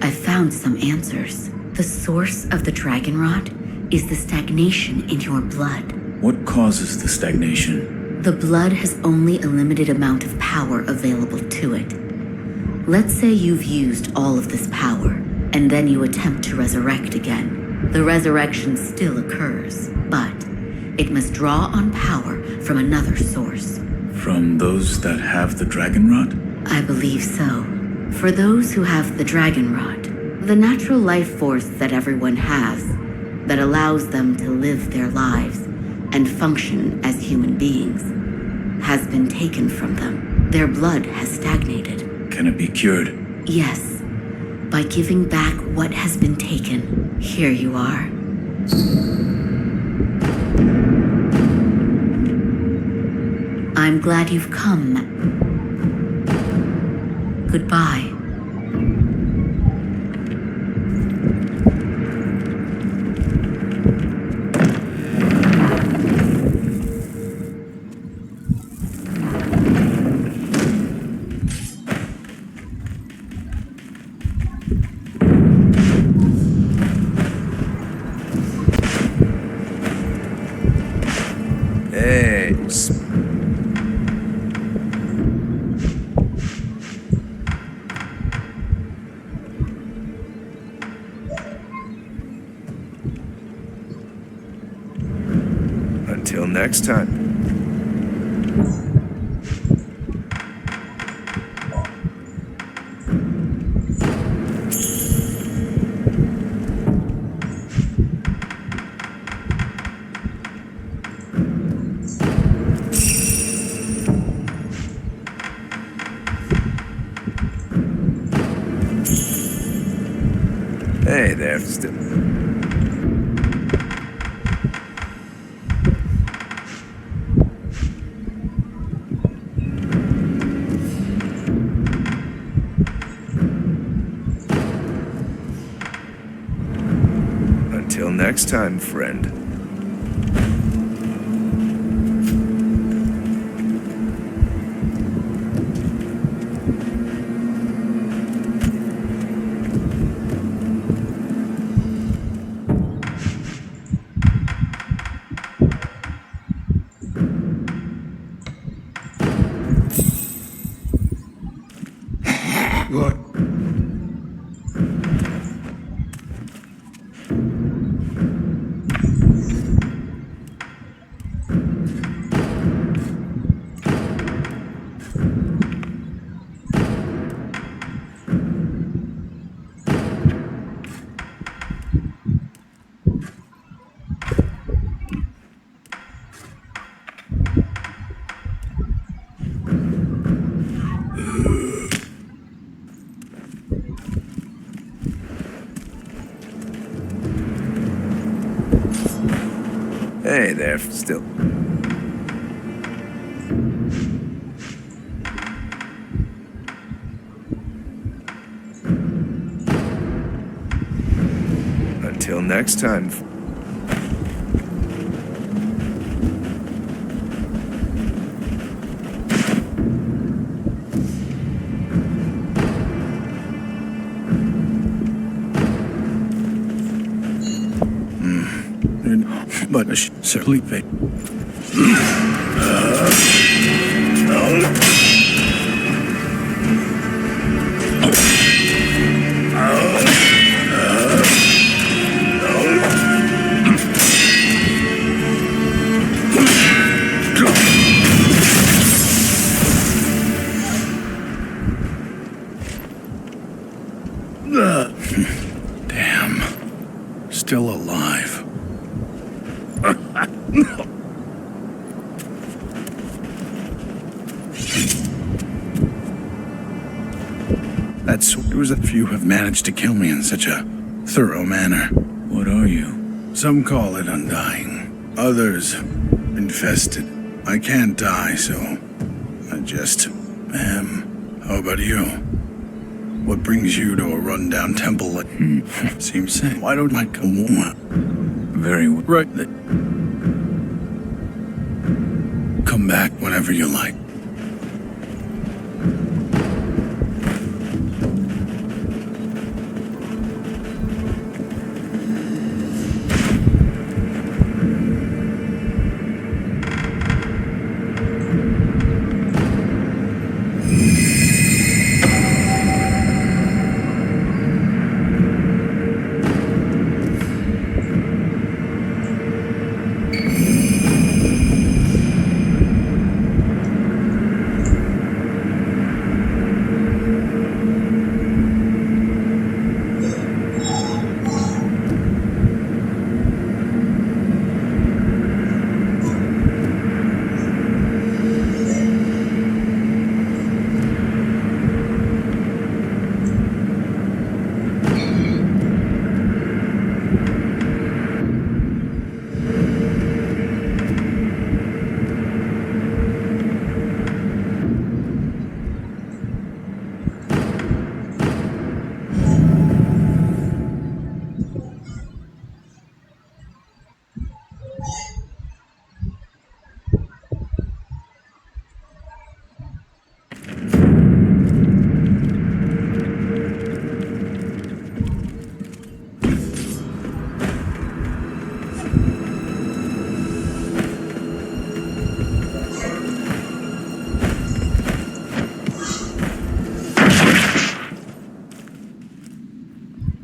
I've found some answers. The source of the dragon rot is the stagnation in your blood. What causes the stagnation? The blood has only a limited amount of power available to it. Let's say you've used all of this power, and then you attempt to resurrect again. The resurrection still occurs, but it must draw on power from another source. From those that have the dragon rot? I believe so. For those who have the dragon rot, the natural life force that everyone has, that allows them to live their lives and function as human beings, has been taken from them. Their blood has stagnated. Can it be cured? Yes. By giving back what has been taken. Here you are. I'm glad you've come. Goodbye. Hey. Until next time. Hey there, still. Until next time, friend. What? Hey there, still. Until next time. But sleep it. Damn. Still alive. That's it was a few have managed to kill me in such a thorough manner. What are you? Some call it undying. Others infested. I can't die, so I just am. How about you? What brings you to a rundown temple like seems sane? Why don't I come more? Very well. Right. Come back whenever you like.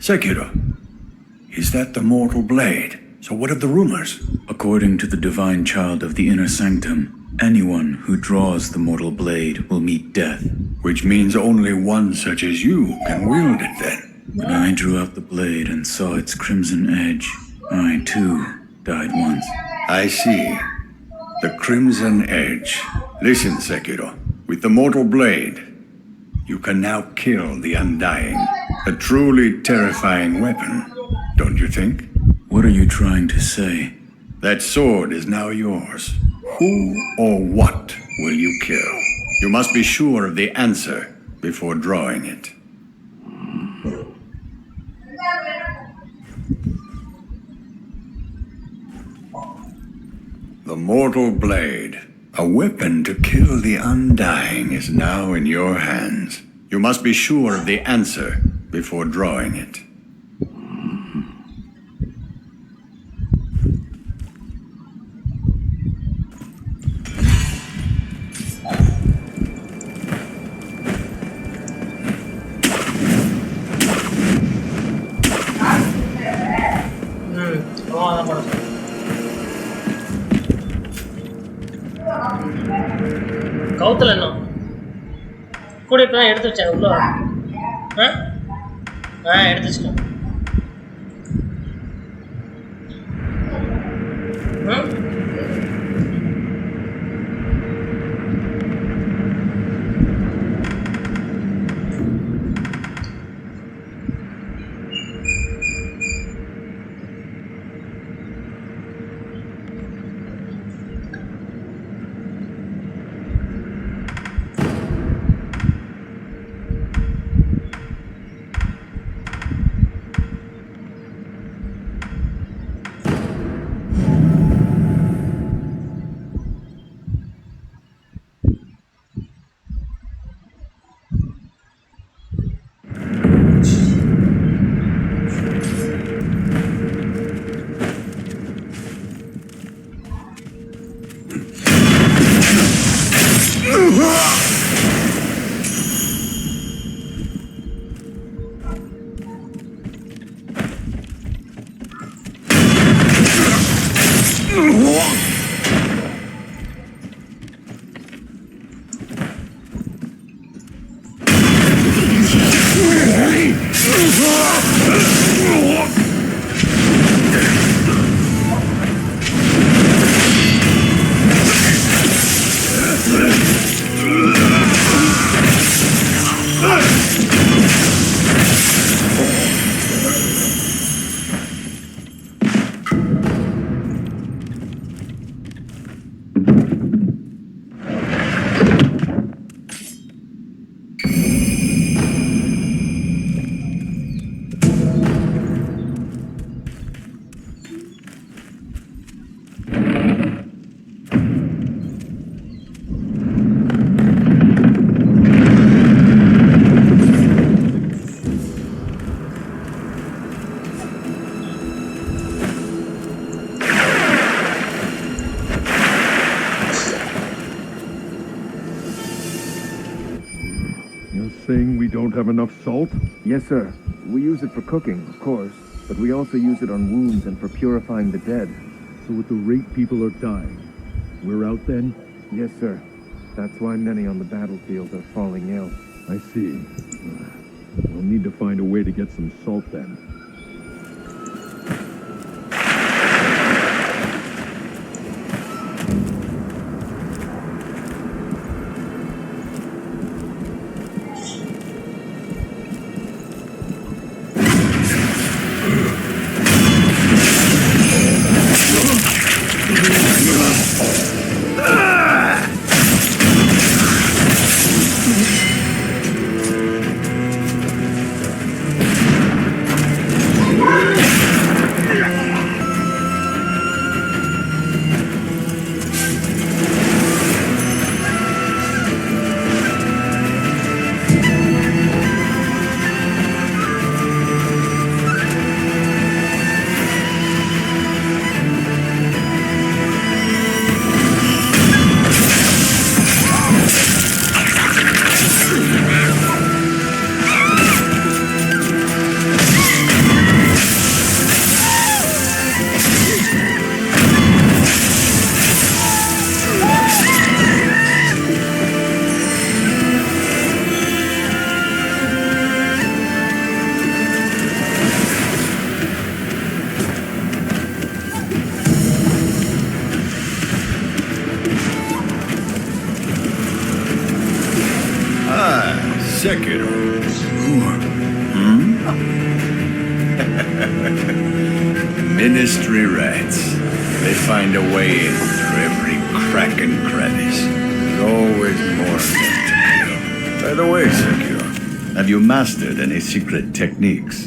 Sekiro, is that the mortal blade? So what of the rumors? According to the divine child of the inner sanctum, anyone who draws the mortal blade will meet death. Which means only one such as you can wield it then. When I drew out the blade and saw its crimson edge, I too died once. I see. The crimson edge. Listen, Sekiro. With the mortal blade, you can now kill the undying. A truly terrifying weapon, don't you think? What are you trying to say? That sword is now yours. Who or what will you kill? You must be sure of the answer before drawing it. The mortal blade, a weapon to kill the undying, is now in your hands. You must be sure of the answer before drawing it. கவுத்துல என்ன கூட இப்போ தான் எடுத்து வச்சேன் உள்ள எடுத்து வச்சிட்டேன் Saying we don't have enough salt? Yes, sir. We use it for cooking, of course, but we also use it on wounds and for purifying the dead. So at the rate people are dying, we're out then? Yes, sir. That's why many on the battlefield are falling ill. I see. We'll need to find a way to get some salt then. Sekiro. Ministry rats. They find a way in through every crack and crevice. There's always more of them to kill. By the way, Sekiro, have you mastered any secret techniques?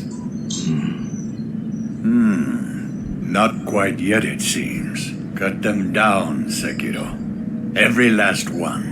Not quite yet, it seems. Cut them down, Sekiro. Every last one.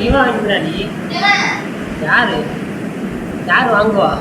இவன் வாங்கிக்கிறாடி யாரு யாரு வாங்குவா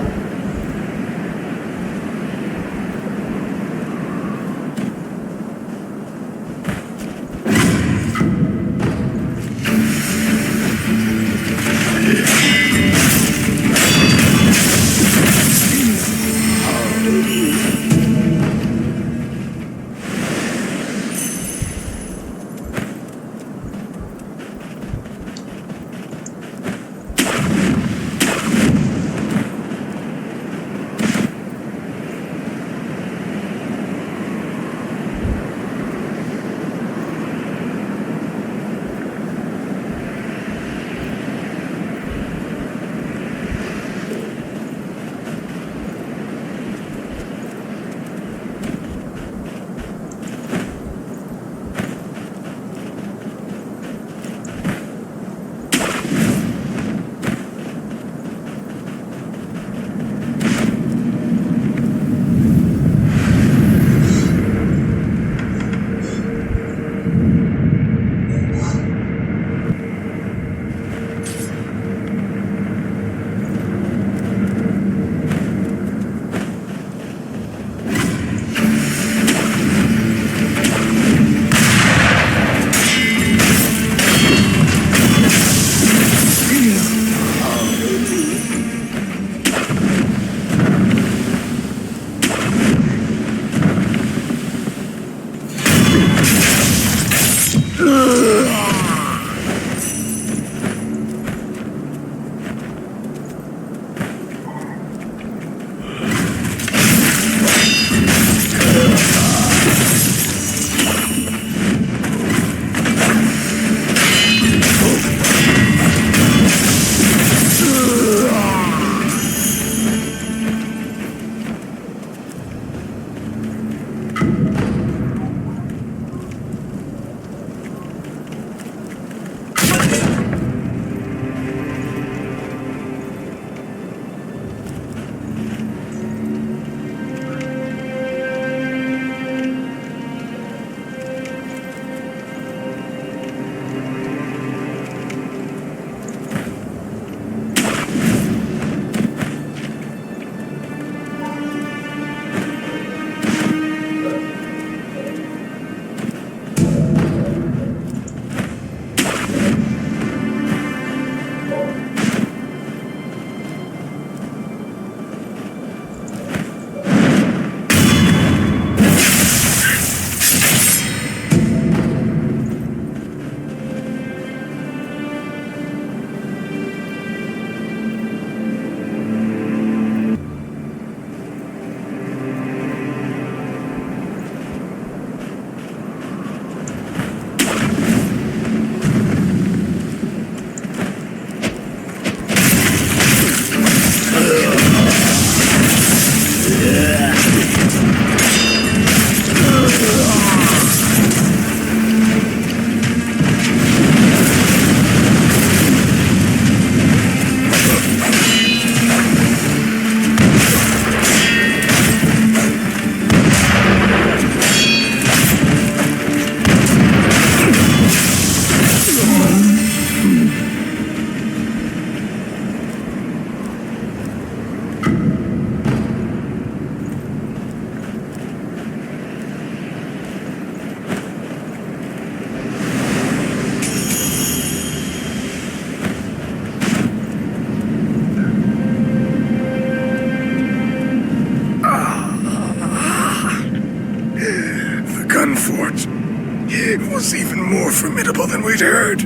was even more formidable than we'd heard.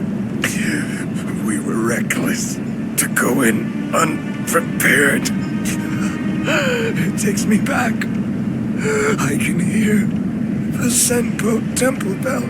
We were reckless to go in unprepared. It takes me back. I can hear the Senpo temple bell.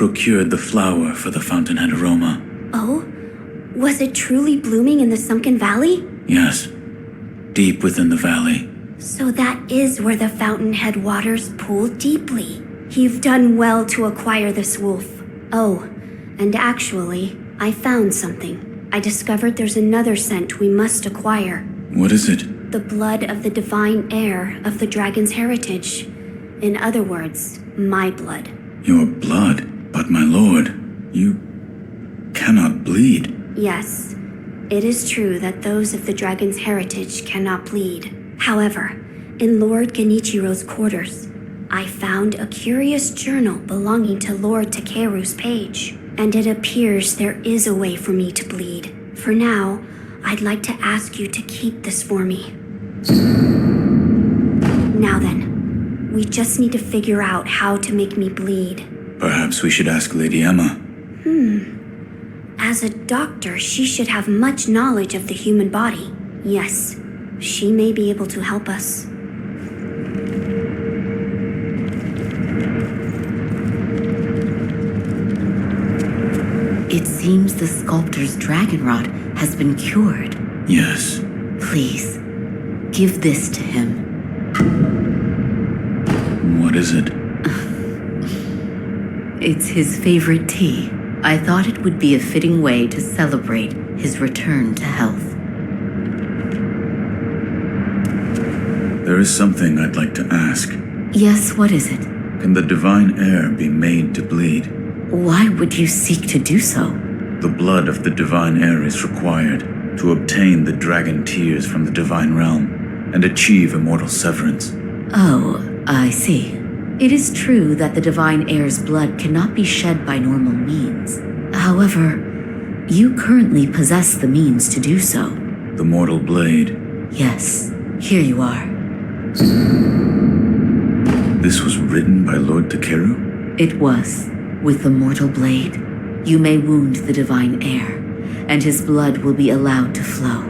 procured the flower for the fountainhead aroma. Oh? Was it truly blooming in the sunken valley? Yes, deep within the valley. So that is where the fountainhead waters pool deeply. You've done well to acquire this wolf. Oh, and actually, I found something. I discovered there's another scent we must acquire. What is it? The blood of the divine heir of the dragon's heritage. In other words, my blood. Your blood? But my lord, you cannot bleed. Yes, it is true that those of the dragon's heritage cannot bleed. However, in Lord Genichiro's quarters, I found a curious journal belonging to Lord Takeru's page, and it appears there is a way for me to bleed. For now, I'd like to ask you to keep this for me. Now then, we just need to figure out how to make me bleed. Perhaps we should ask Lady Emma. As a doctor, she should have much knowledge of the human body. Yes, she may be able to help us. It seems the sculptor's dragon rot has been cured. Yes. Please, give this to him. What is it? It's his favorite tea. I thought it would be a fitting way to celebrate his return to health. There is something I'd like to ask. Yes, what is it? Can the divine heir be made to bleed? Why would you seek to do so? The blood of the divine heir is required to obtain the dragon tears from the divine realm and achieve immortal severance. Oh, I see. It is true that the divine heir's blood cannot be shed by normal means. However, you currently possess the means to do so. The mortal blade. Yes, here you are. This was written by Lord Takeru? It was. With the mortal blade, you may wound the divine heir, and his blood will be allowed to flow.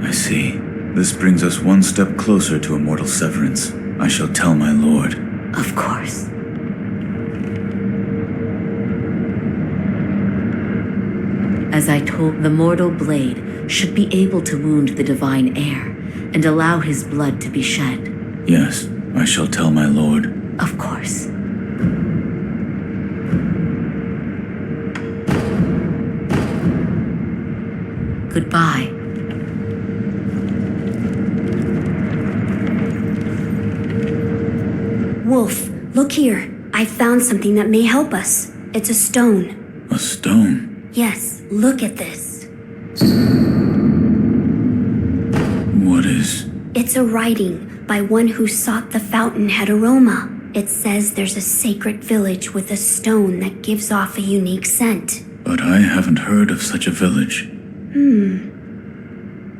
I see. This brings us one step closer to immortal severance. I shall tell my lord. Of course. As I told, the mortal blade should be able to wound the divine heir and allow his blood to be shed. Yes, I shall tell my lord. Of course. Goodbye. Wolf, look here. I found something that may help us. It's a stone. A stone? Yes, look at this. What is? It's a writing by one who sought the fountainhead aroma. It says there's a sacred village with a stone that gives off a unique scent. But I haven't heard of such a village.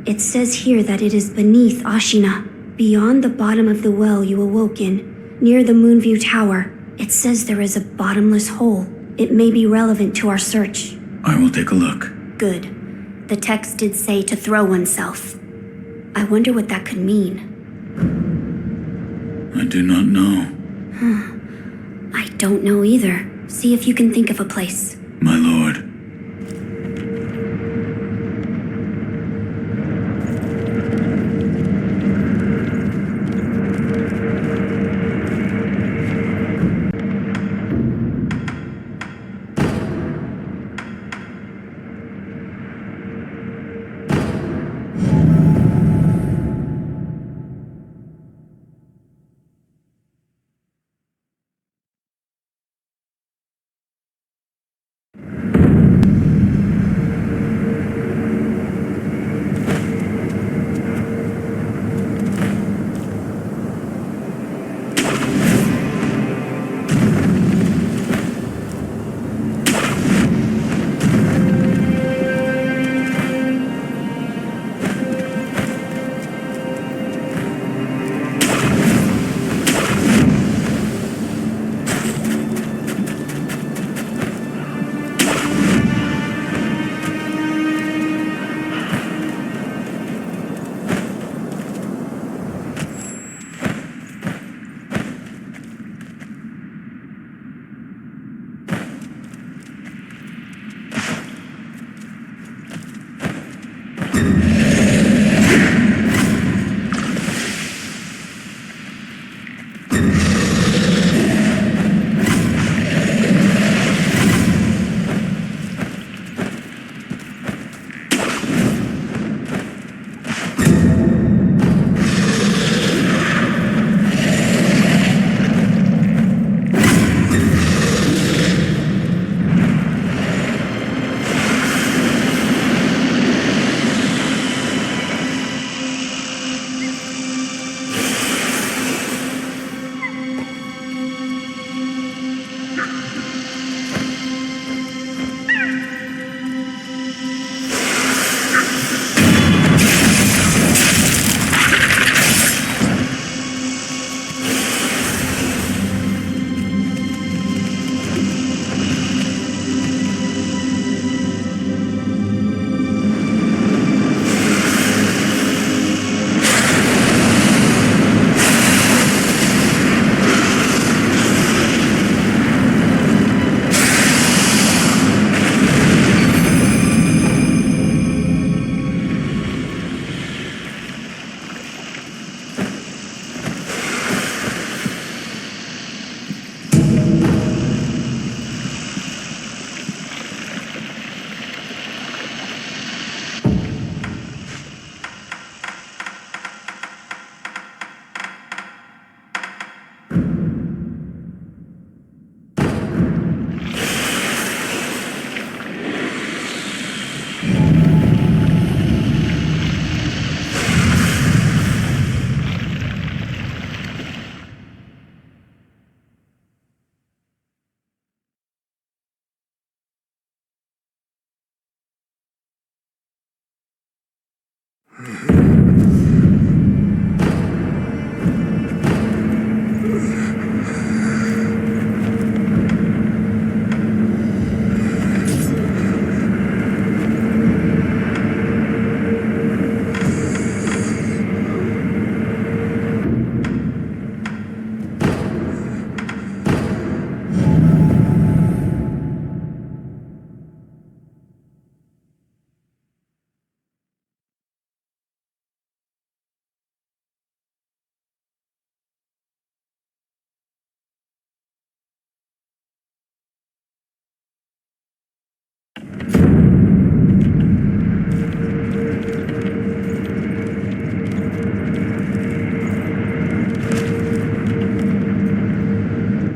It says here that it is beneath Ashina, beyond the bottom of the well you awoke in, near the Moonview Tower. It says there is a bottomless hole. It may be relevant to our search. I will take a look. Good. The text did say to throw oneself. I wonder what that could mean. I do not know. I don't know either. See if you can think of a place. My lord.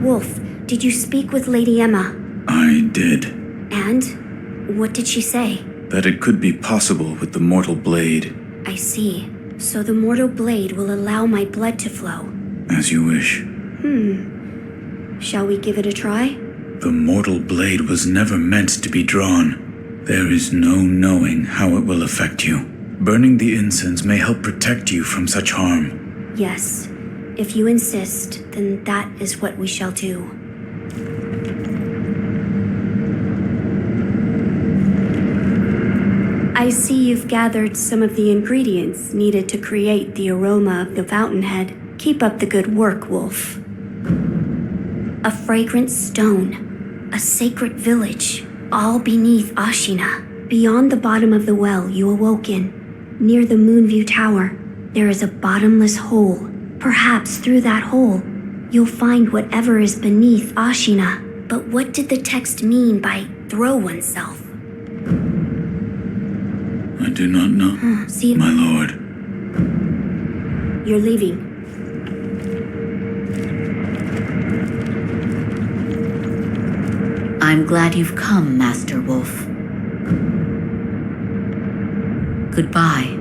Wolf, did you speak with Lady Emma? I did. And? What did she say? That it could be possible with the mortal blade. I see. So the mortal blade will allow my blood to flow. As you wish. Shall we give it a try? The mortal blade was never meant to be drawn. There is no knowing how it will affect you. Burning the incense may help protect you from such harm. Yes. If you insist, then that is what we shall do. I see you've gathered some of the ingredients needed to create the aroma of the fountainhead. Keep up the good work, Wolf. A fragrant stone, a sacred village, all beneath Ashina. Beyond the bottom of the well you awoke in, near the Moonview Tower, there is a bottomless hole. Perhaps through that hole, you'll find whatever is beneath Ashina. But what did the text mean by throw oneself? I do not know, See, my lord. You're leaving. I'm glad you've come, Master Wolf. Goodbye.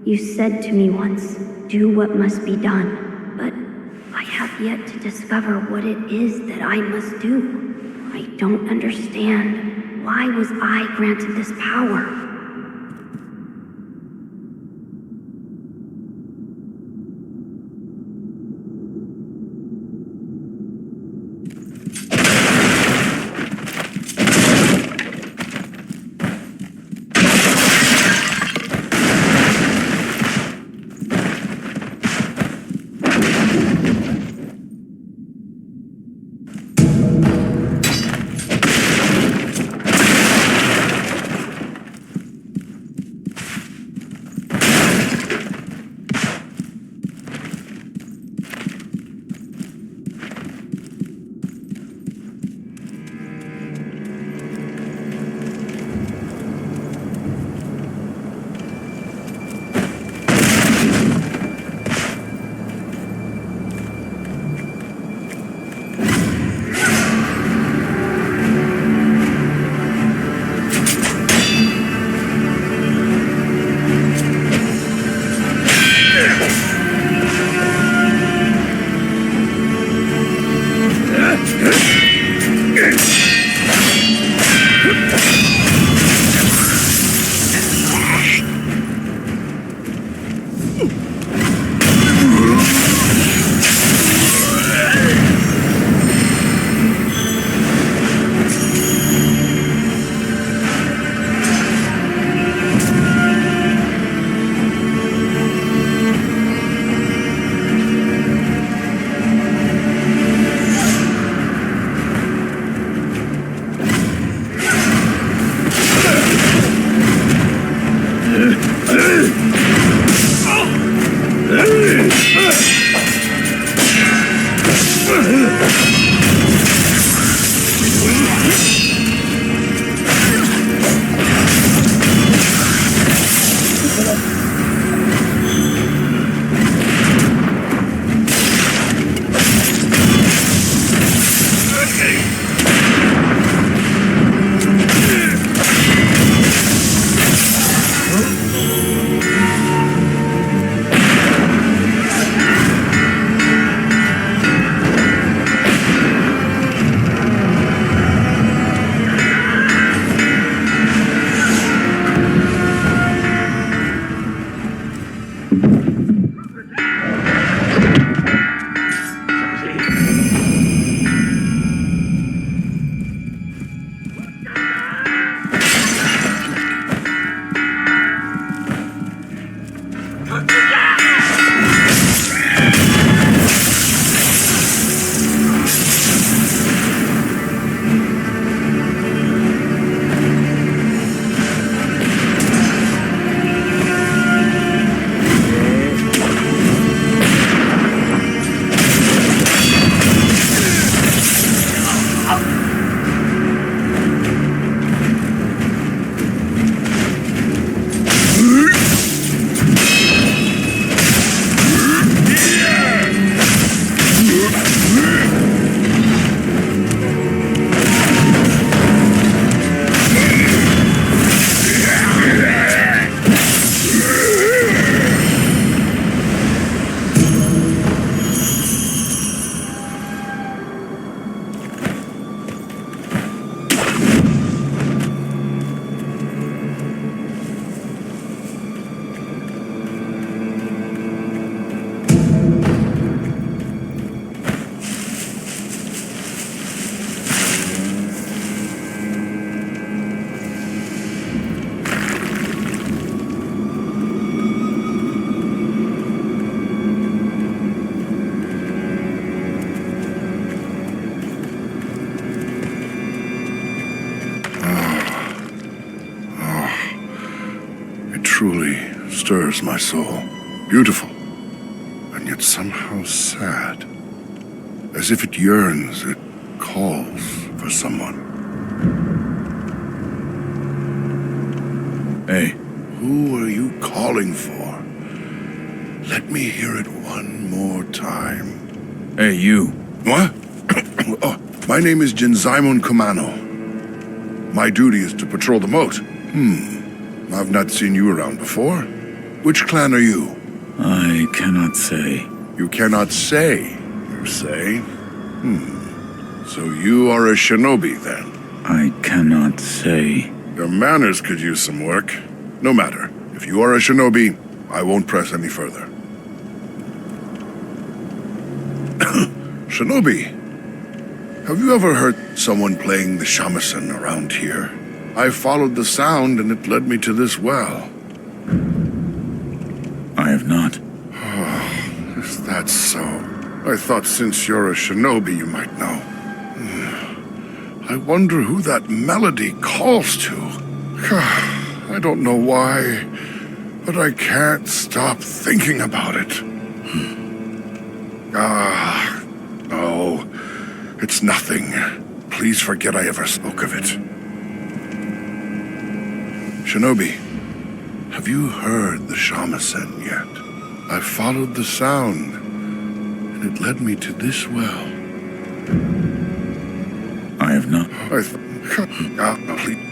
You said to me once, do what must be done, but I have yet to discover what it is that I must do. I don't understand. Why was I granted this power? truly stirs my soul. Beautiful, and yet somehow sad. As if it yearns, it calls for someone. Hey. Who are you calling for? Let me hear it one more time. Hey, you. What? Oh, my name is Jinzaimon Kumano. My duty is to patrol the moat. I've not seen you around before. Which clan are you? I cannot say. You cannot say, you say? So you are a shinobi, then? I cannot say. Your manners could use some work. No matter. If you are a shinobi, I won't press any further. Shinobi, have you ever heard someone playing the shamisen around here? I followed the sound and it led me to this well. I have not. Is that so? I thought since you're a shinobi you might know. I wonder who that melody calls to. I don't know why, but I can't stop thinking about it. No, it's nothing. Please forget I ever spoke of it. Shinobi, have you heard the shamisen yet? I followed the sound, and it led me to this well. I have not. Please.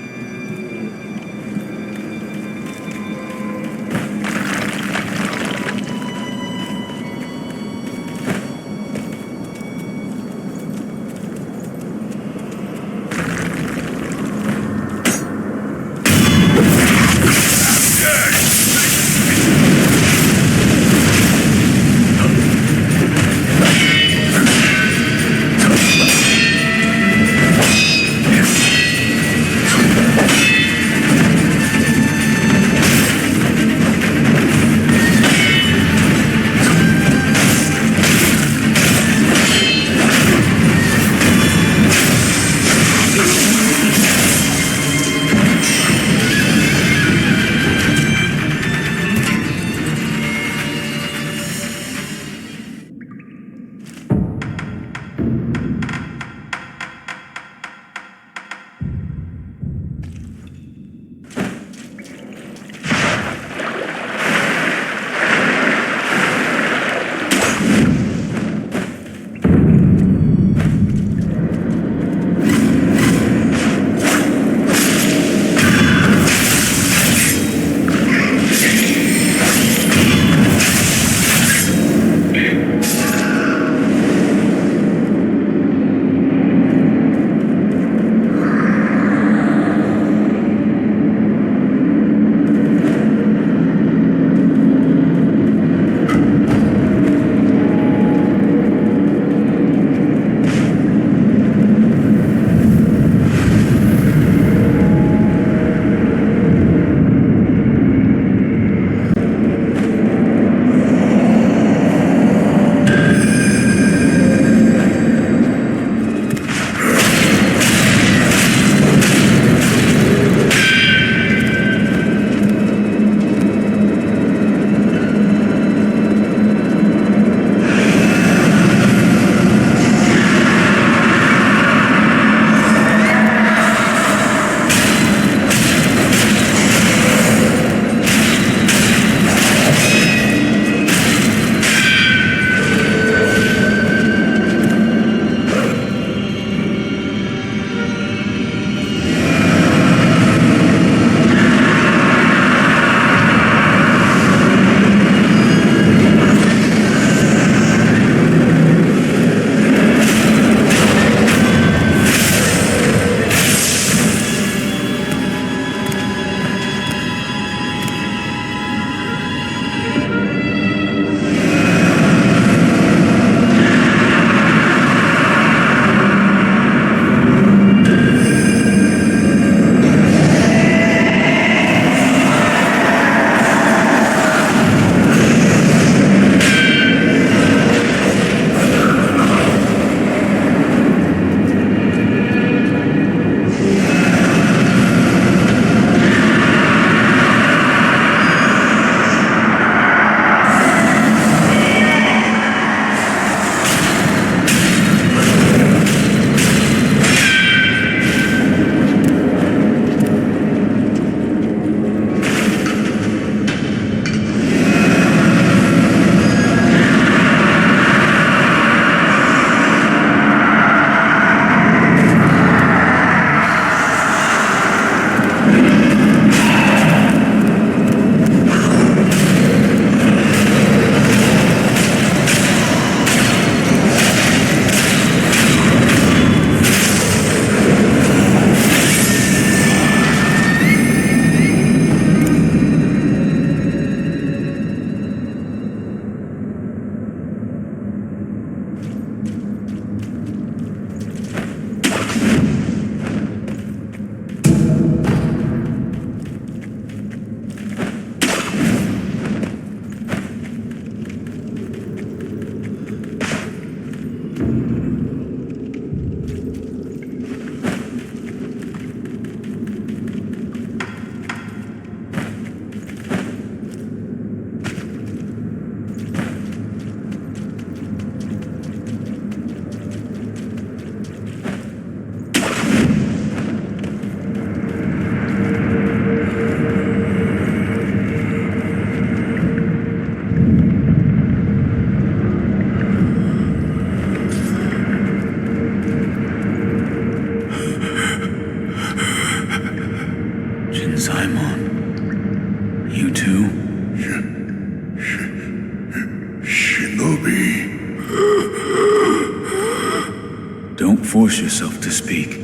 force yourself to speak.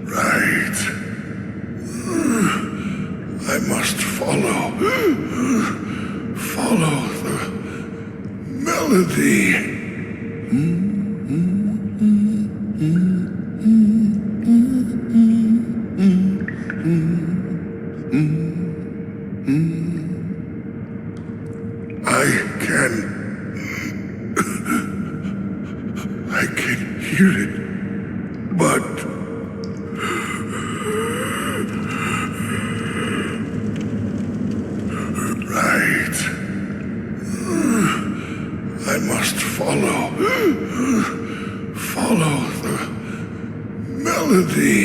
Right. I must follow the melody. I can hear it, but right. I must follow the melody.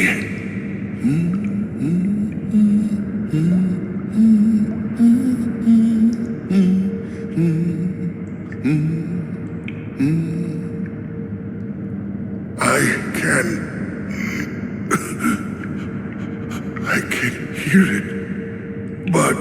I can hear it, but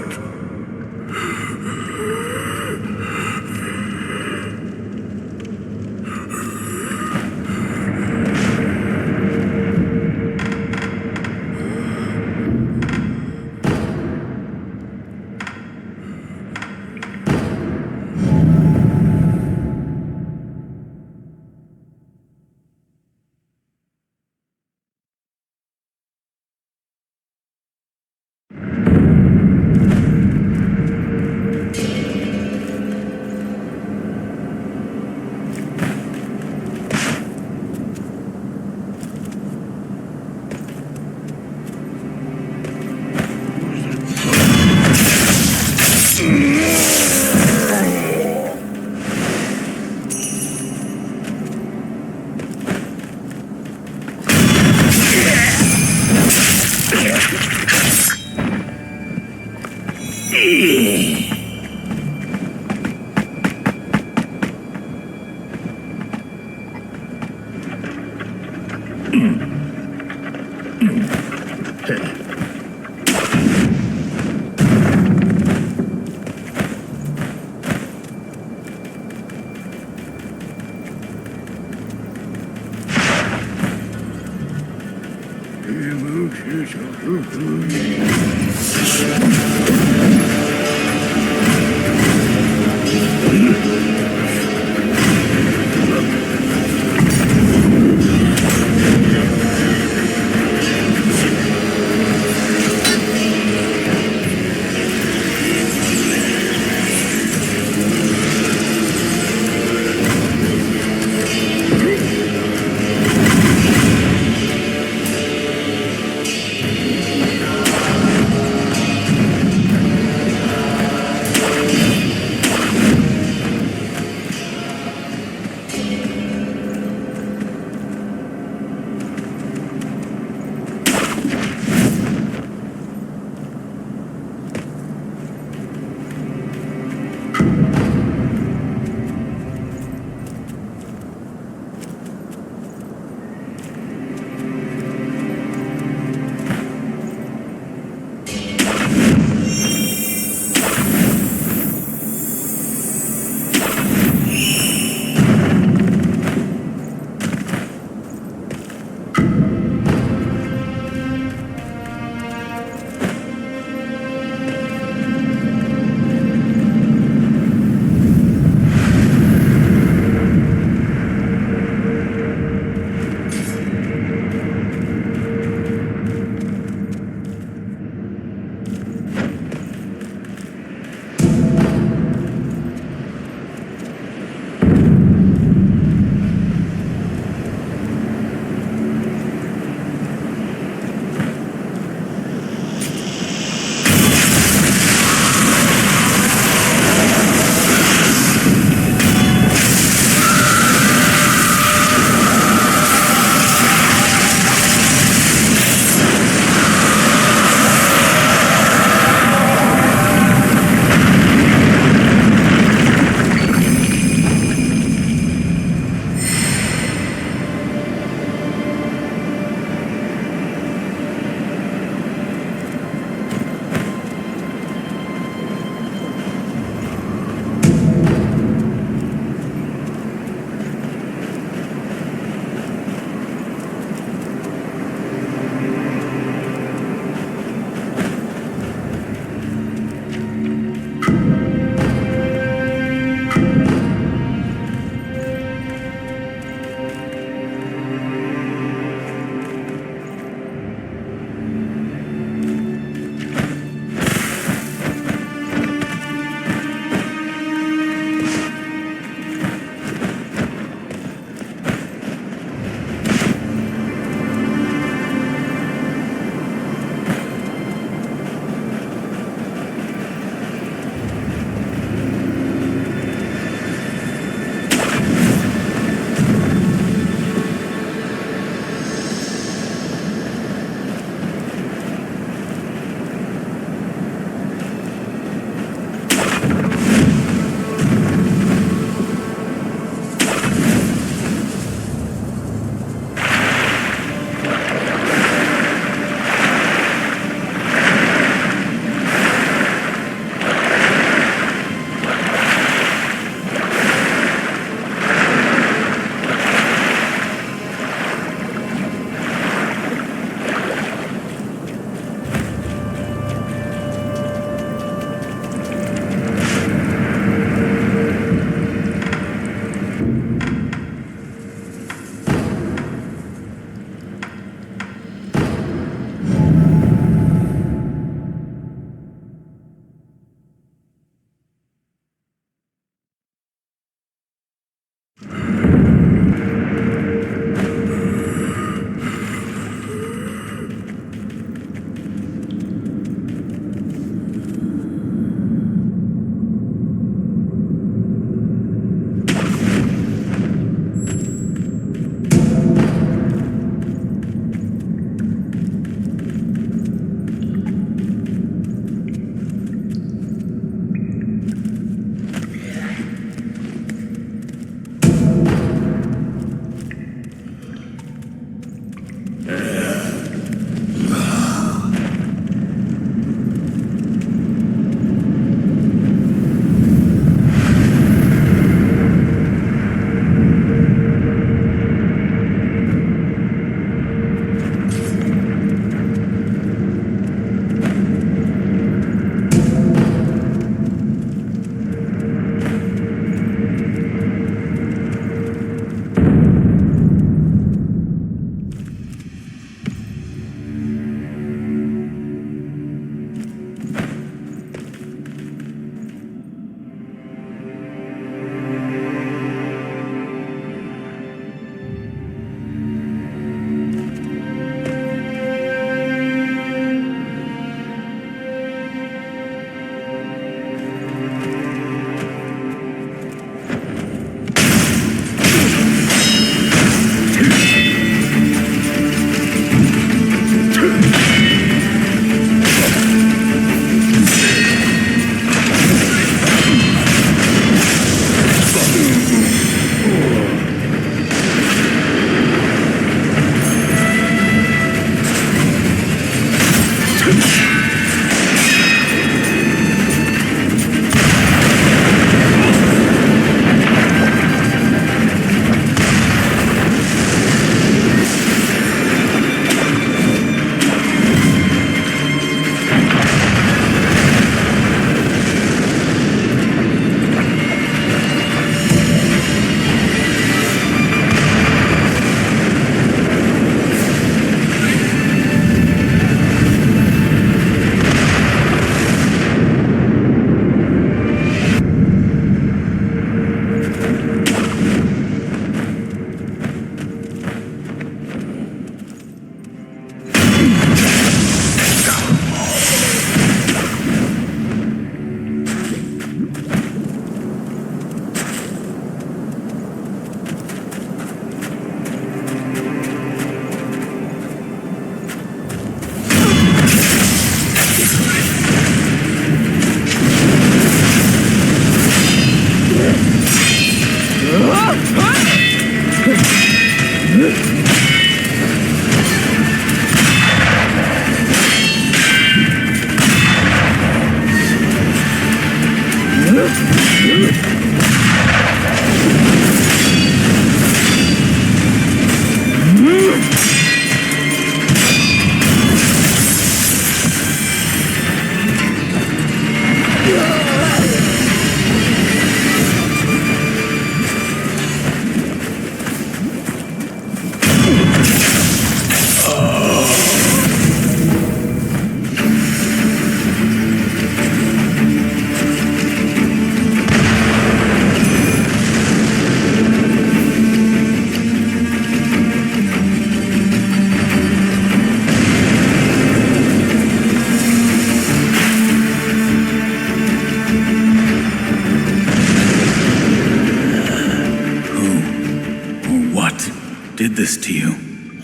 did this to you?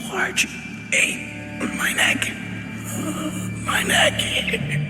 Large ape on my neck. My neck.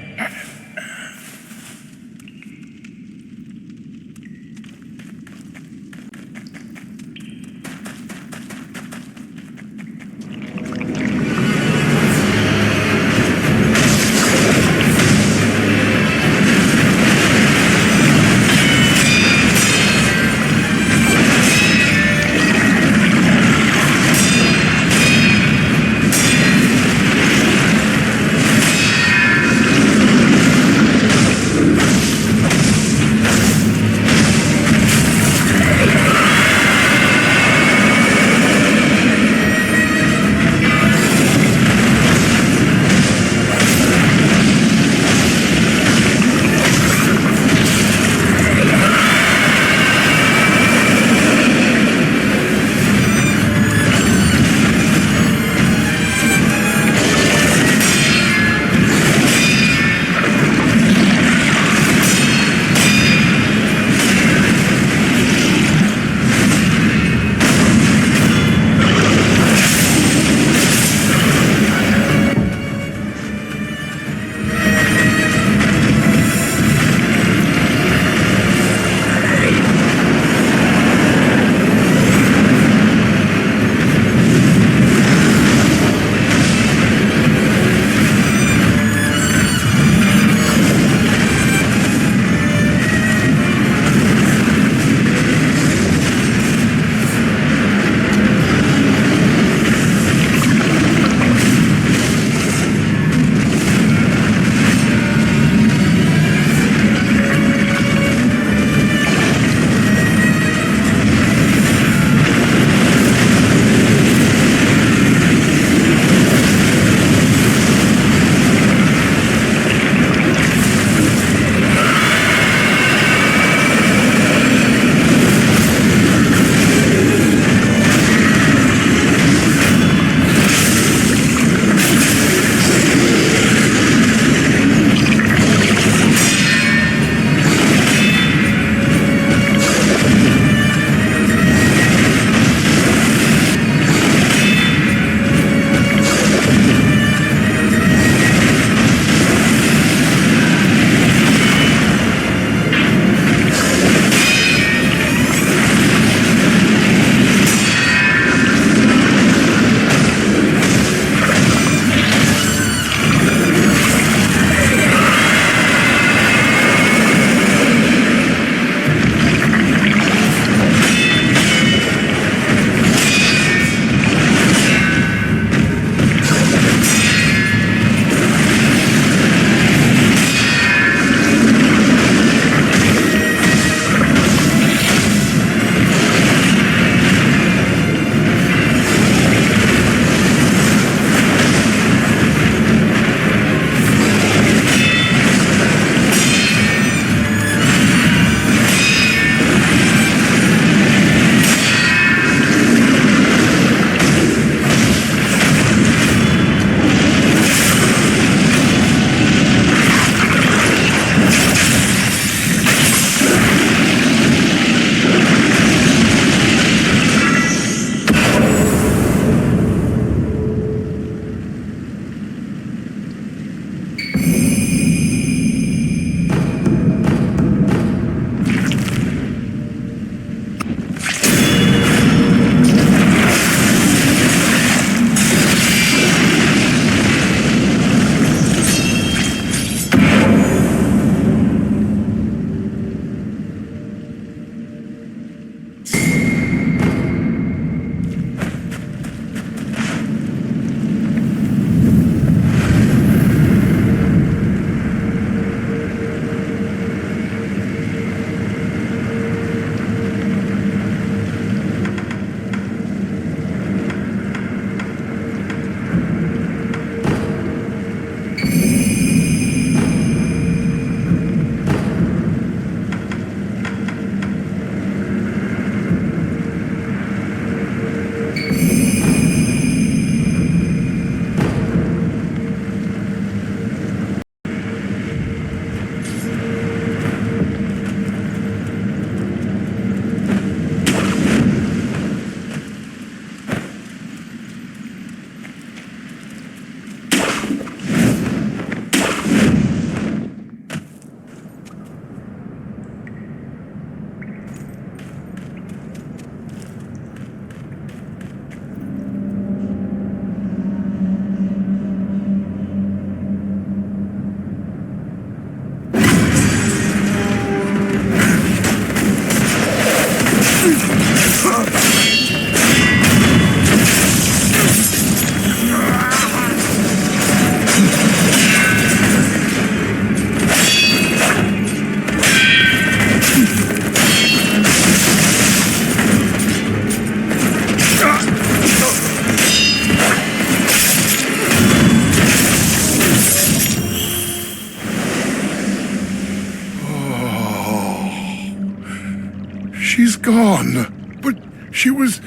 gone. But she was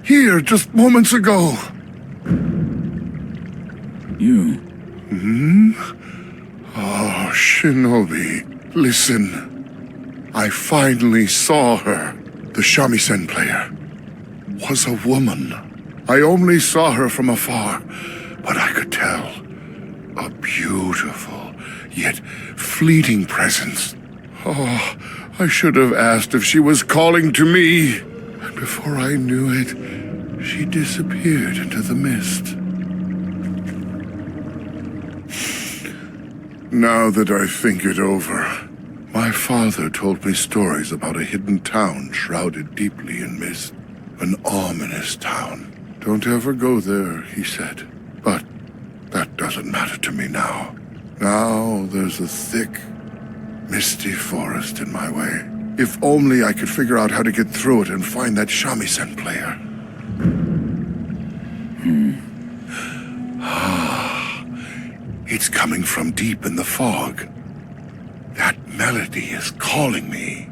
here just moments ago. You? Oh, Shinobi, listen. I finally saw her. The shamisen player was a woman. I only saw her from afar, but I could tell. A beautiful, yet fleeting presence. Oh, I should have asked if she was calling to me. And before I knew it, she disappeared into the mist. Now that I think it over, my father told me stories about a hidden town shrouded deeply in mist. An ominous town. Don't ever go there, he said. But that doesn't matter to me now. Now there's a thick, misty forest in my way. If only I could figure out how to get through it and find that shamisen player. It's coming from deep in the fog. That melody is calling me.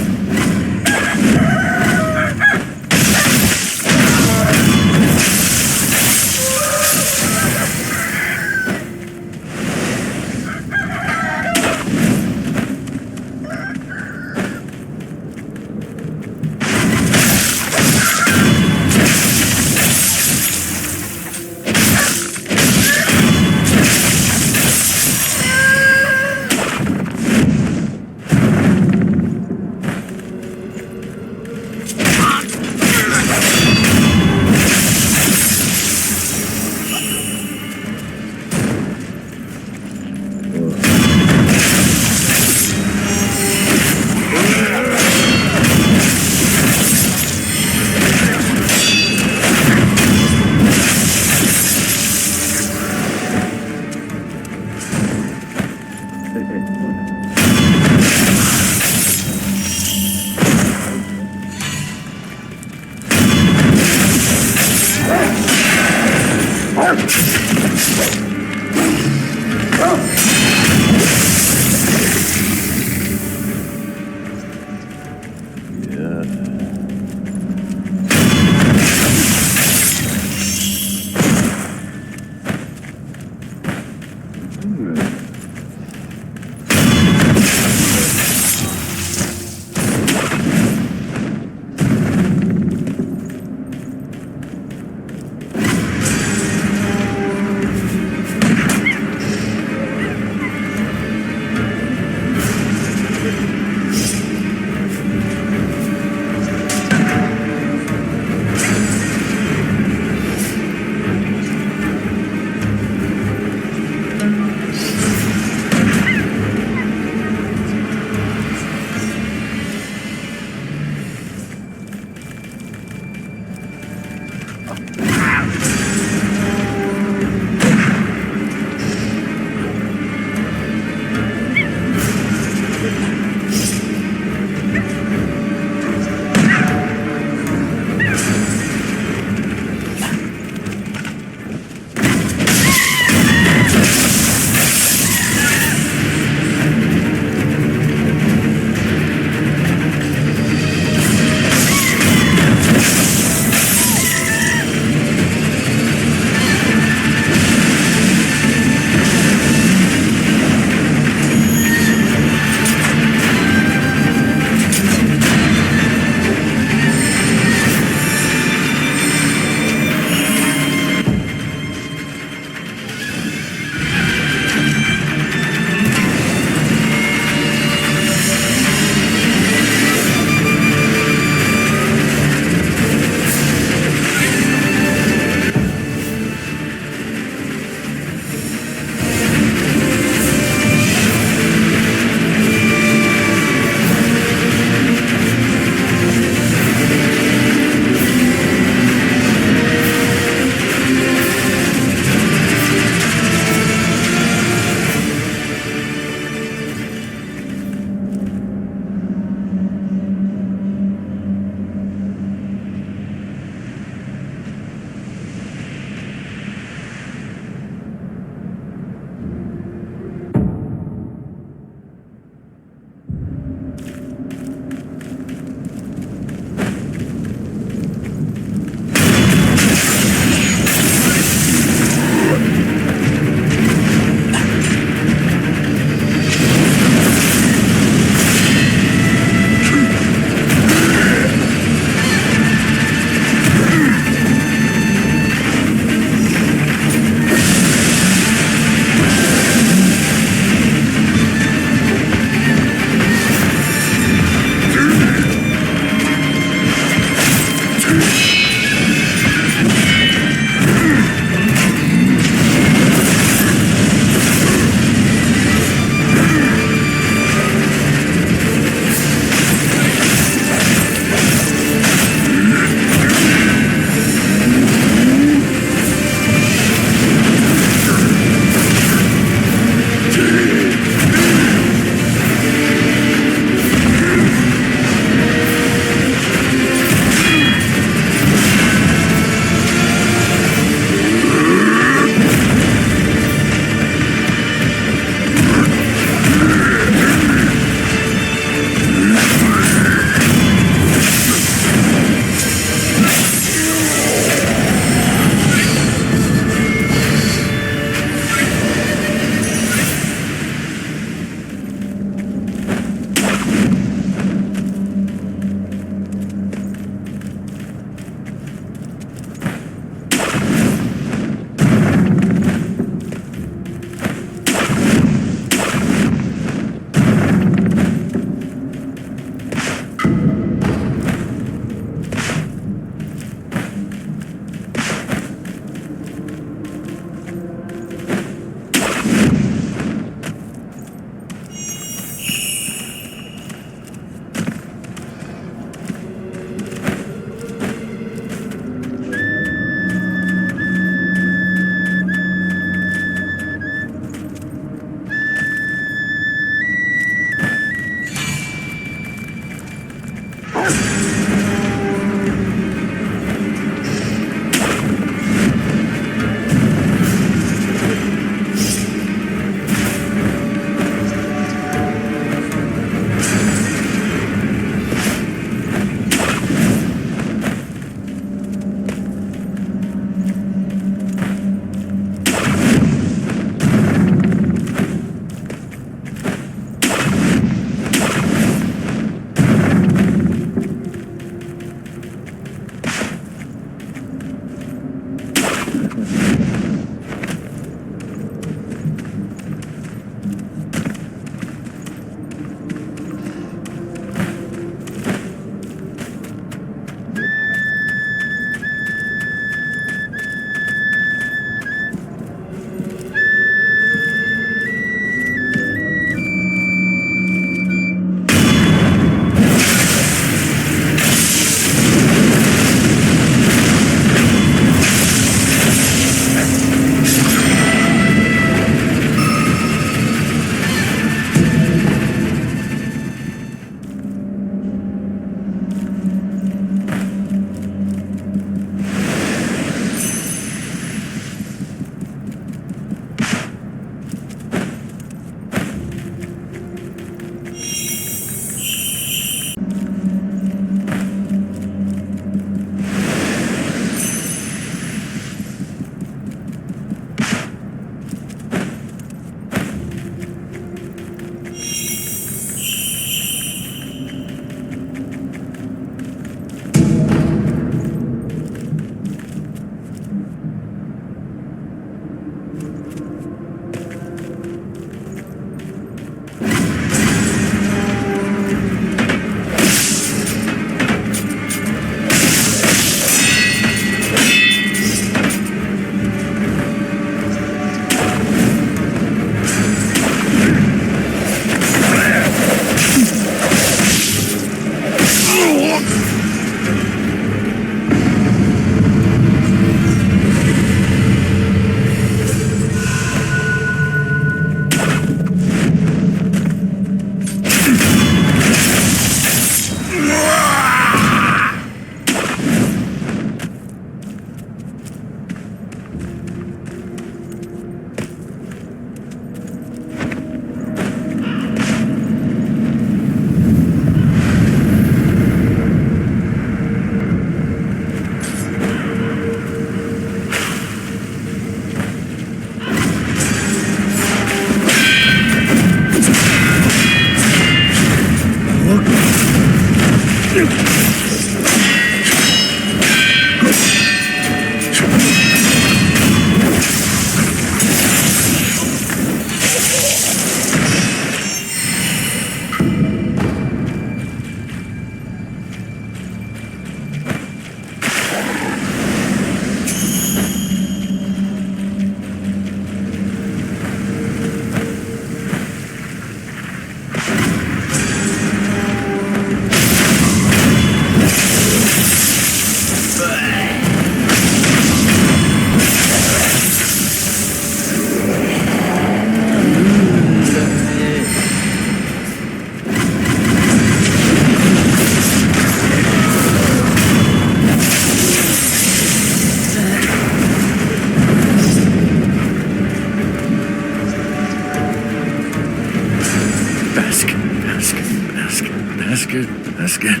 Basket.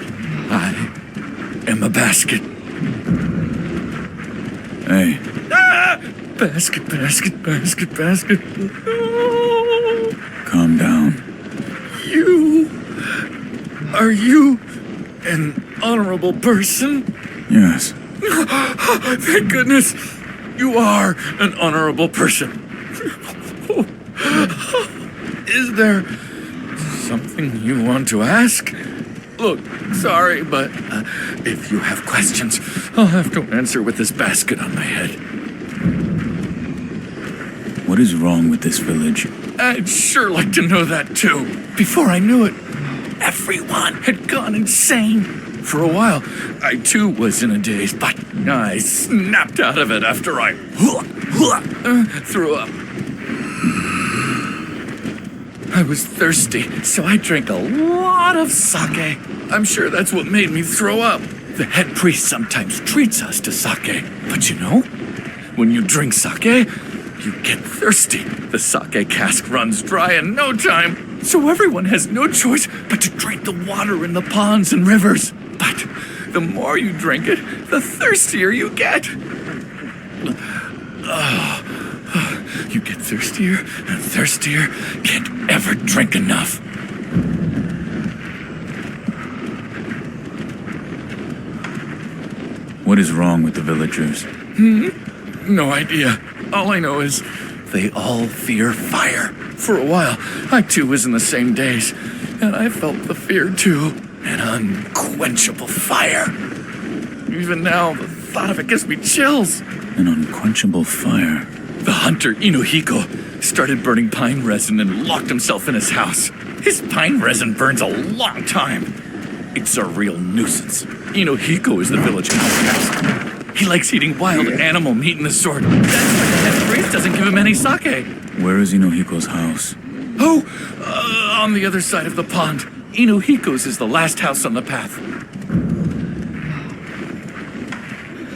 I am a basket. Hey. Ah! Basket. No! Calm down. Are you an honorable person? Yes. Thank goodness. You are an honorable person. Is there something you want to ask? Look, sorry, but if you have questions, I'll have to answer with this basket on my head. What is wrong with this village? I'd sure like to know that too. Before I knew it, everyone had gone insane. For a while, I too was in a daze, but I snapped out of it after I threw up. I was thirsty, so I drank a lot of sake. I'm sure that's what made me throw up. The head priest sometimes treats us to sake, but you know, when you drink sake, you get thirsty. The sake cask runs dry in no time, so everyone has no choice but to drink the water in the ponds and rivers. But the more you drink it, the thirstier you get. You get thirstier and thirstier, can't ever drink enough. What is wrong with the villagers? No idea. All I know is they all fear fire. For a while, I too was in the same daze, and I felt the fear too. An unquenchable fire. Even now, the thought of it gives me chills. An unquenchable fire. The hunter, Inuhiko, started burning pine resin and locked himself in his house. His pine resin burns a long time. It's a real nuisance. Inuhiko is the village outcast. He likes eating wild animal meat and the sort. That's why the head priest doesn't give him any sake. Where is Inuhiko's house? Oh, on the other side of the pond. Inuhiko's is the last house on the path.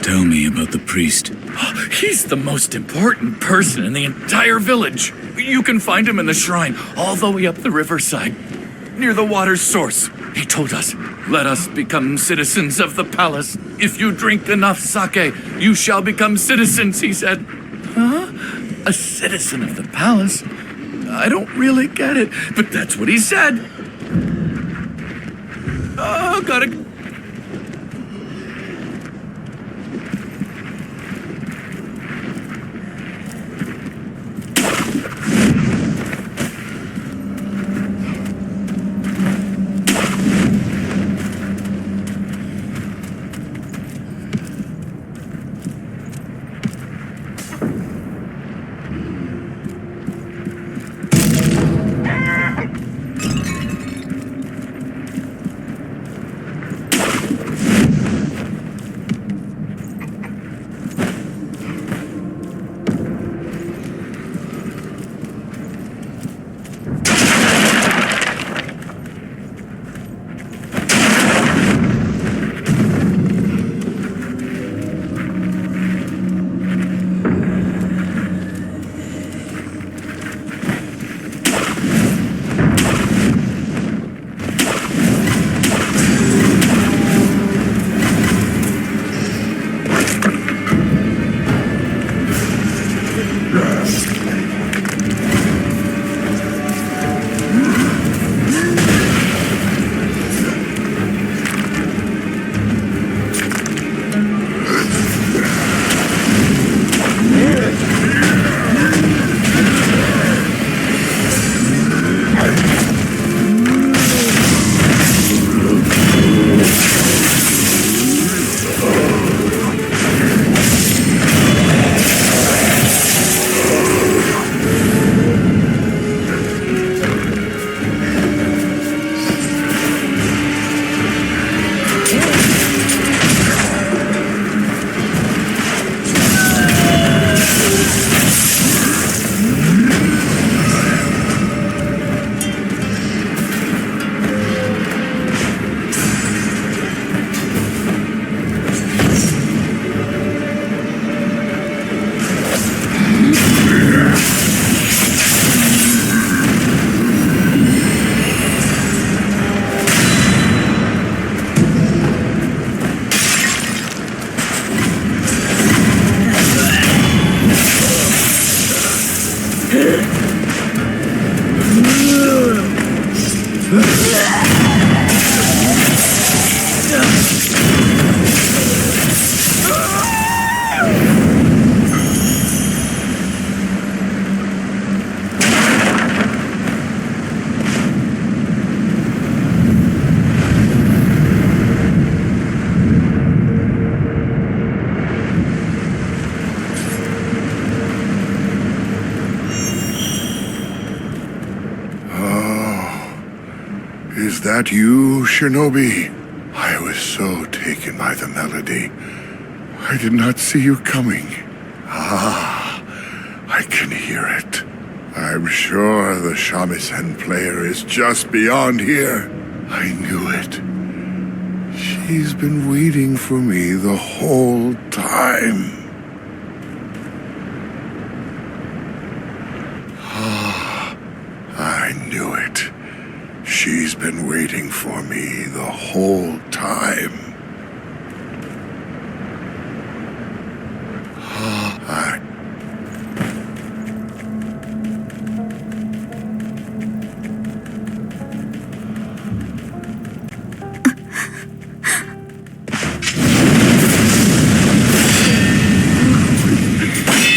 Tell me about the priest. He's the most important person in the entire village. You can find him in the shrine, all the way up the riverside, near the water's source. He told us, let us become citizens of the palace. If you drink enough sake, you shall become citizens, he said. Huh? A citizen of the palace? I don't really get it, but that's what he said. Oh, gotta... Is that you, Shinobi? I was so taken by the melody. I did not see you coming. Ah, I can hear it. I'm sure the shamisen player is just beyond here. I knew it. She's been waiting for me the whole time. I knew it. She's been waiting for me the whole time.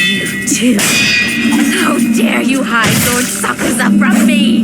You two! How dare you hide Lord Sakuza from me!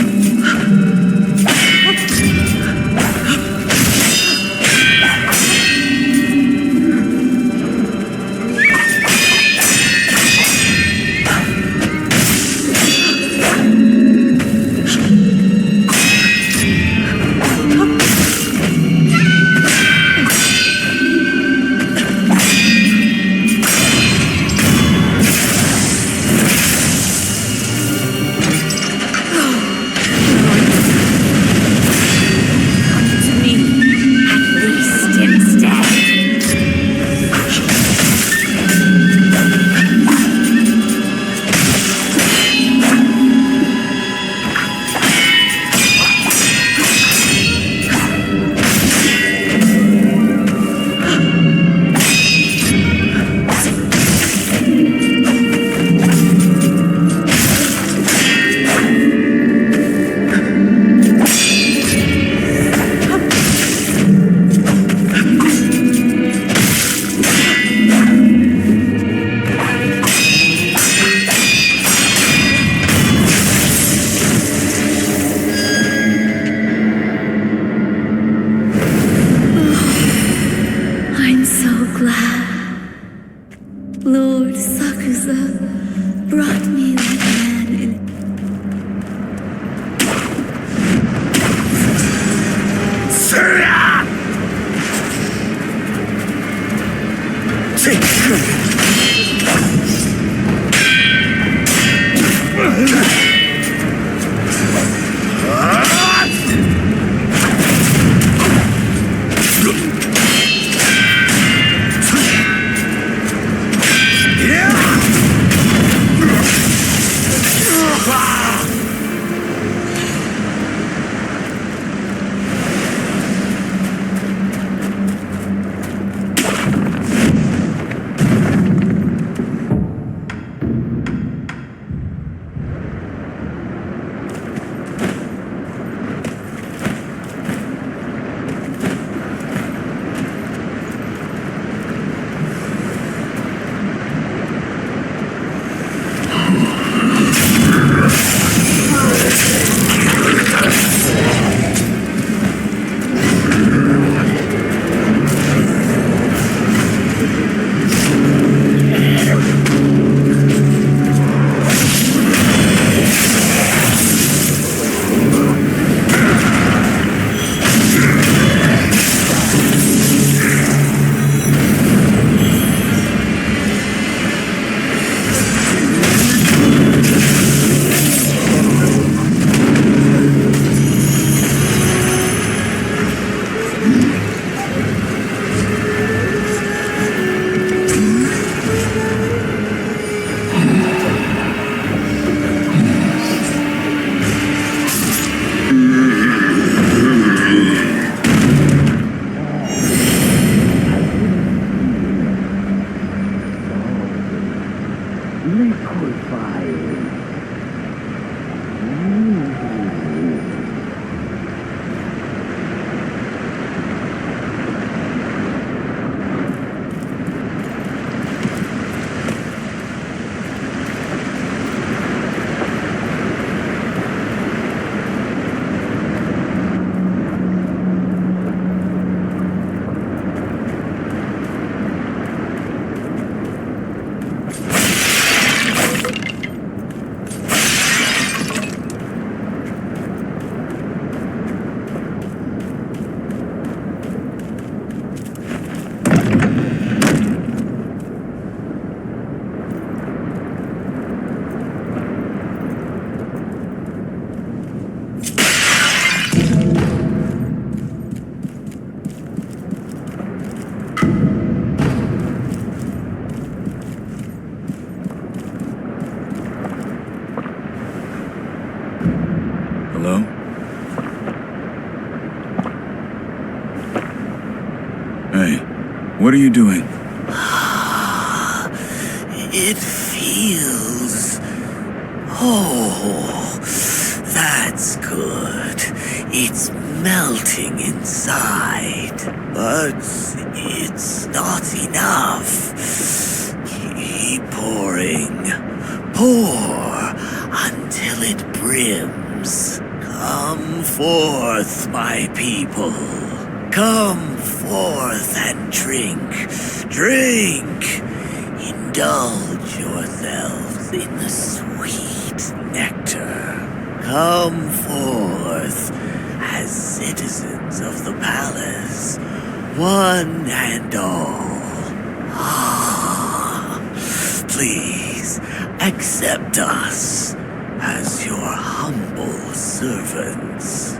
Lord Sakuza brought me that man in... Shura! What are you doing? It feels... Oh, that's good. It's melting inside. But it's not enough. Keep pouring. Pour until it brims. Come forth, my people. Come forth and drink. Drink. Indulge yourselves in the sweet nectar. Come forth as citizens of the palace, one and all. Please accept us as your humble servants.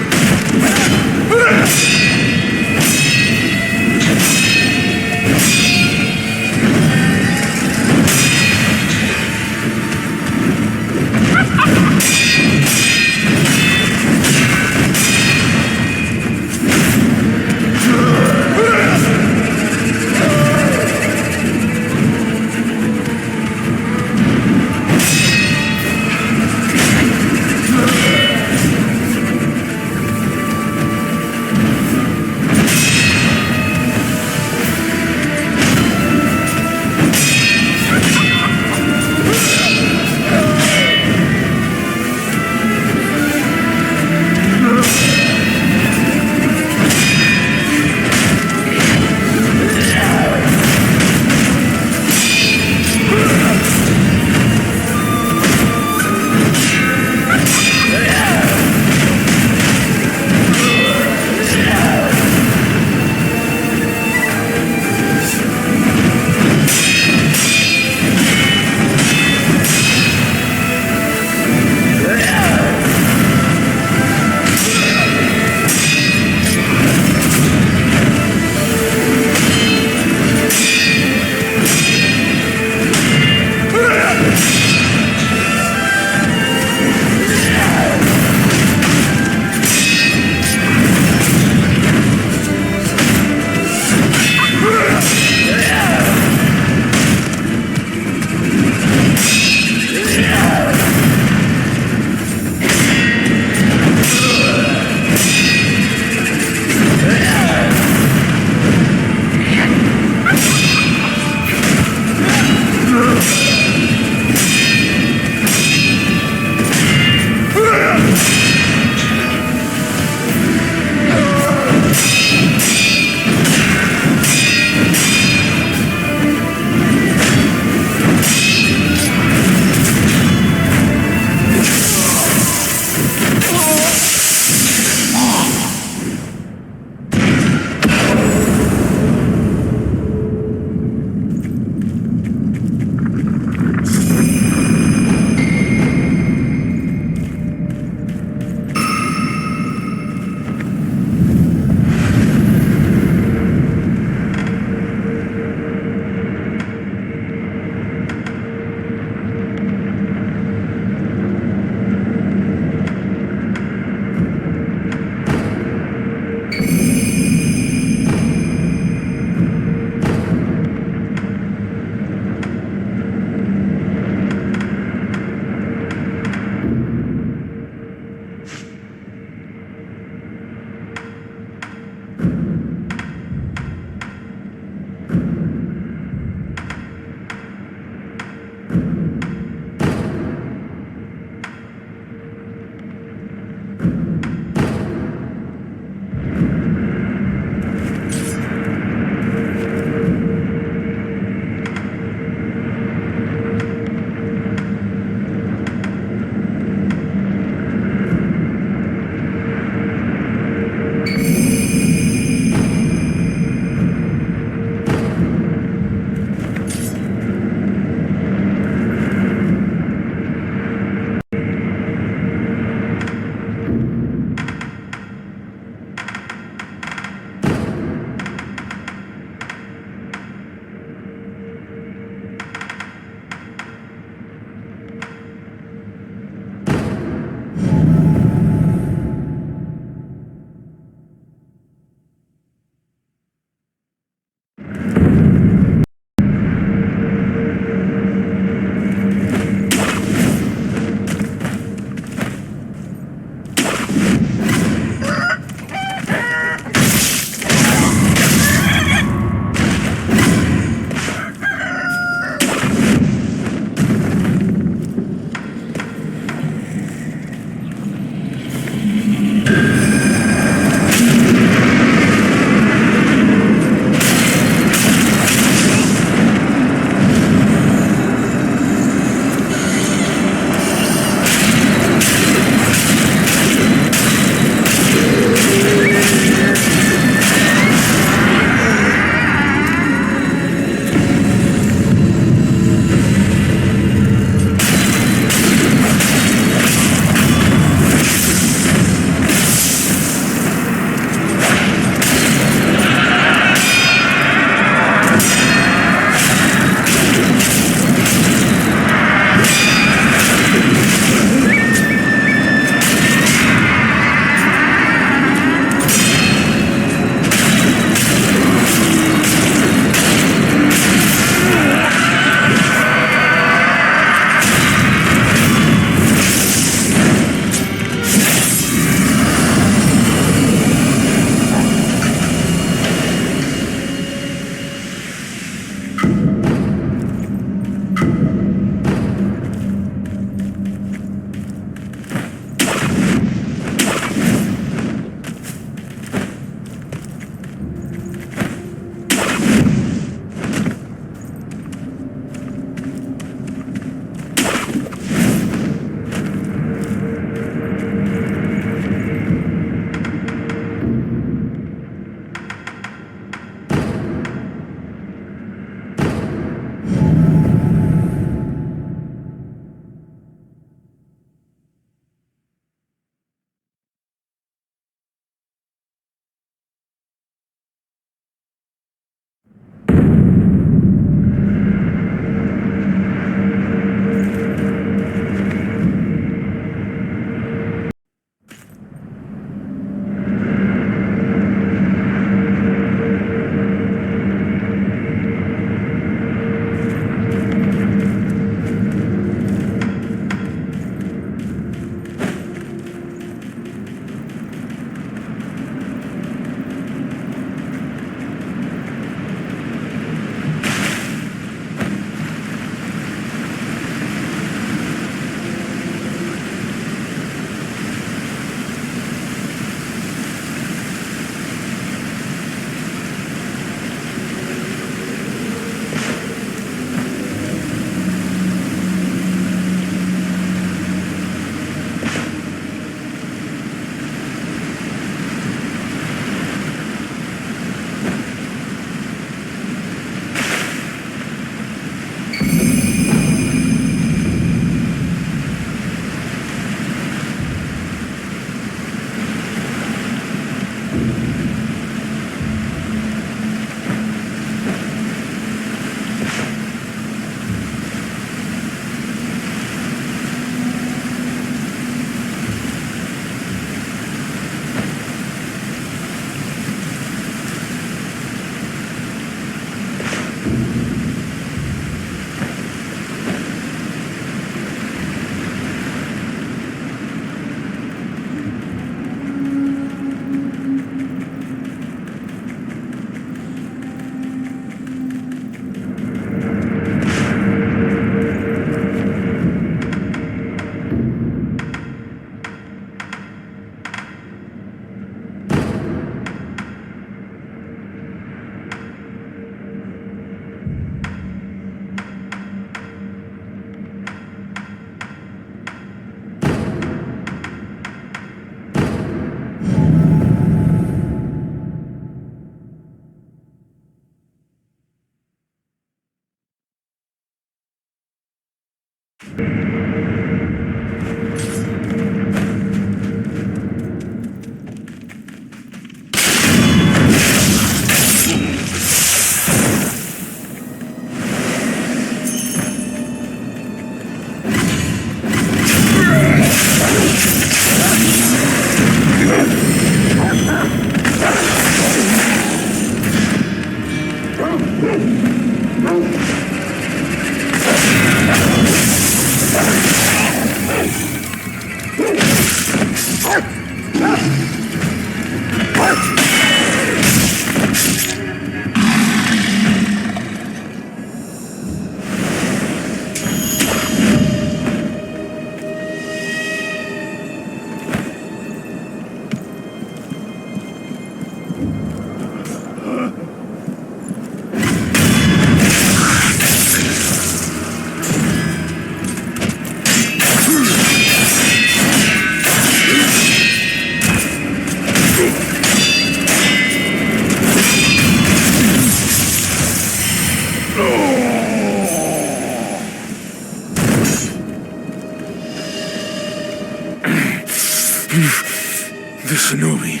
The Shinobi.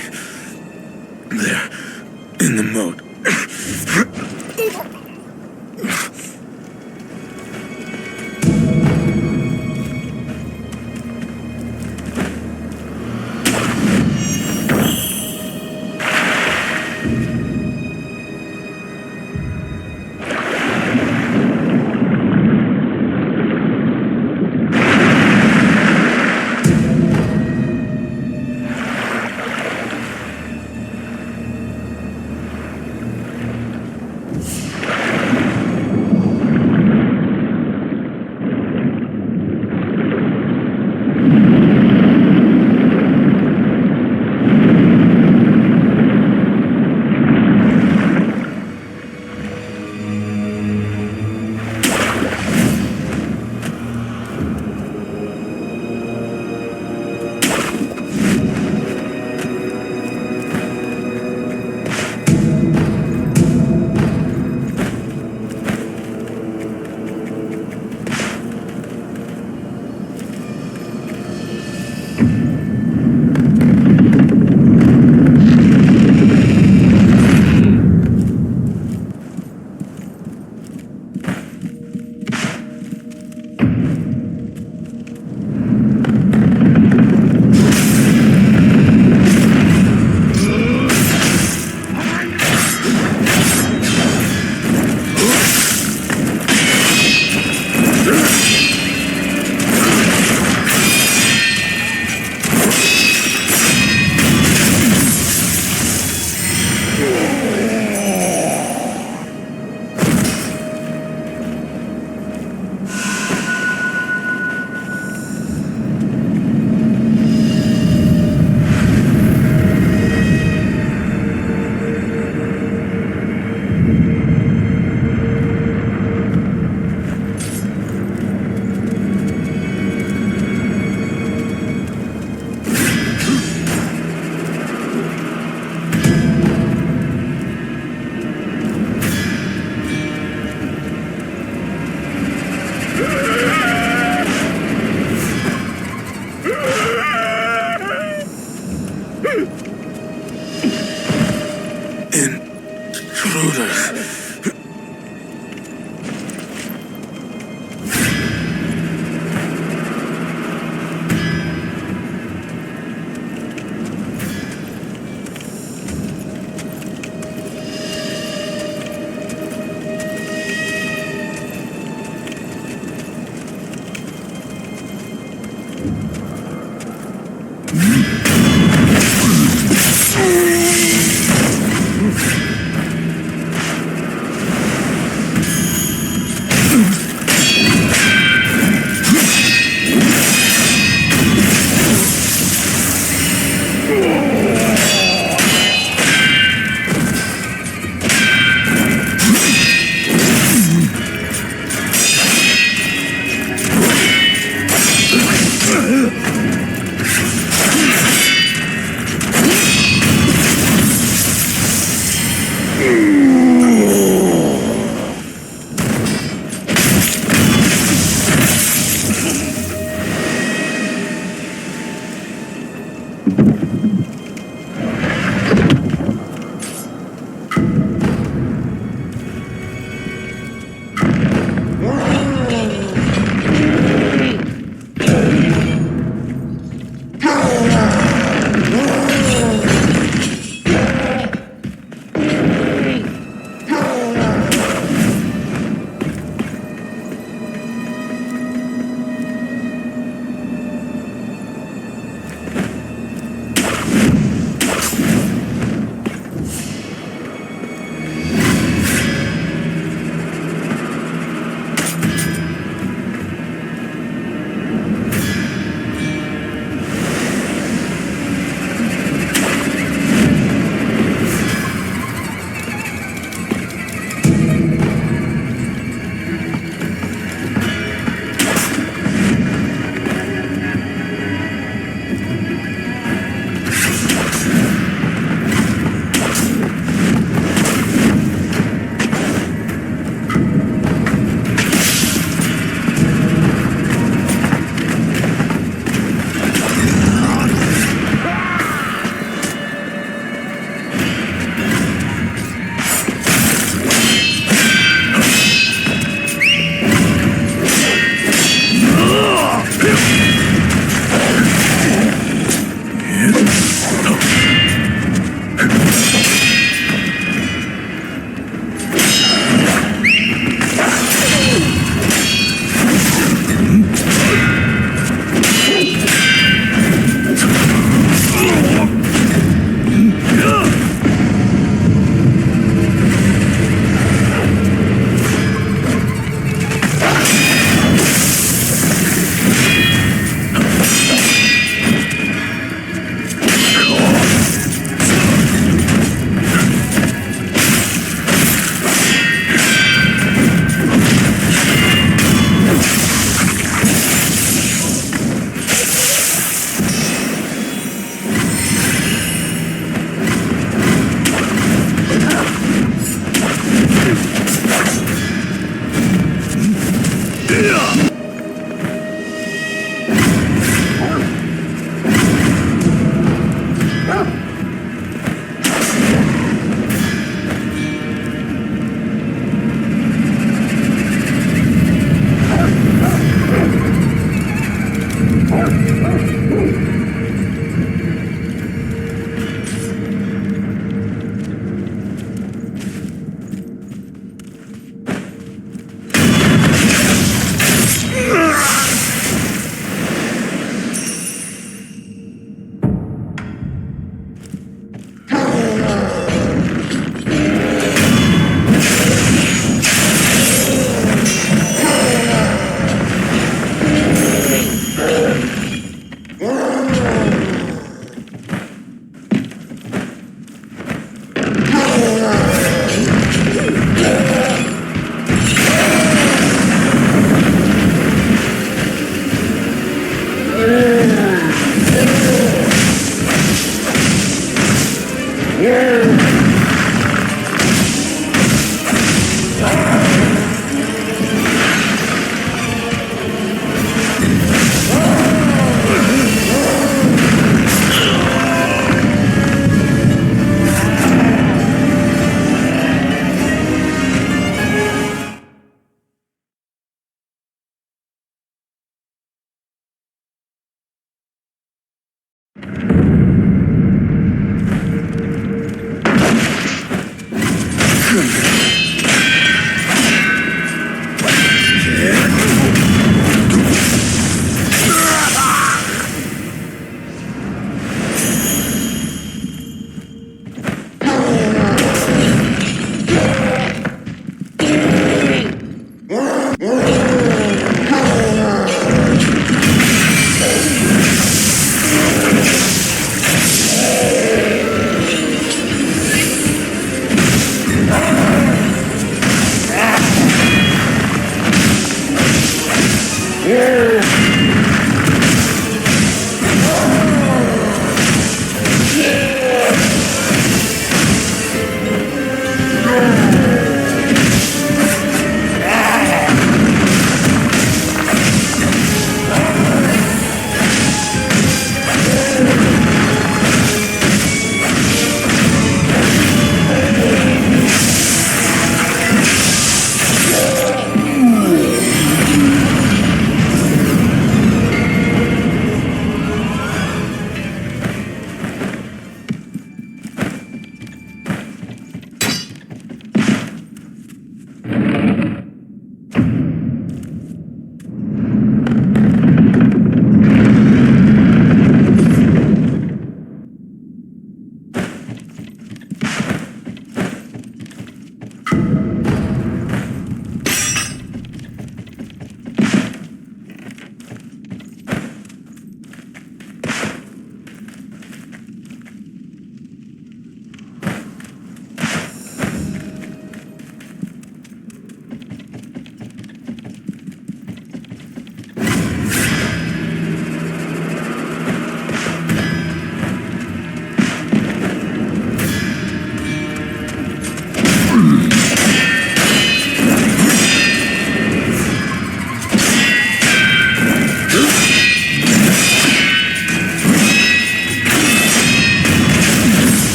There, in the moat.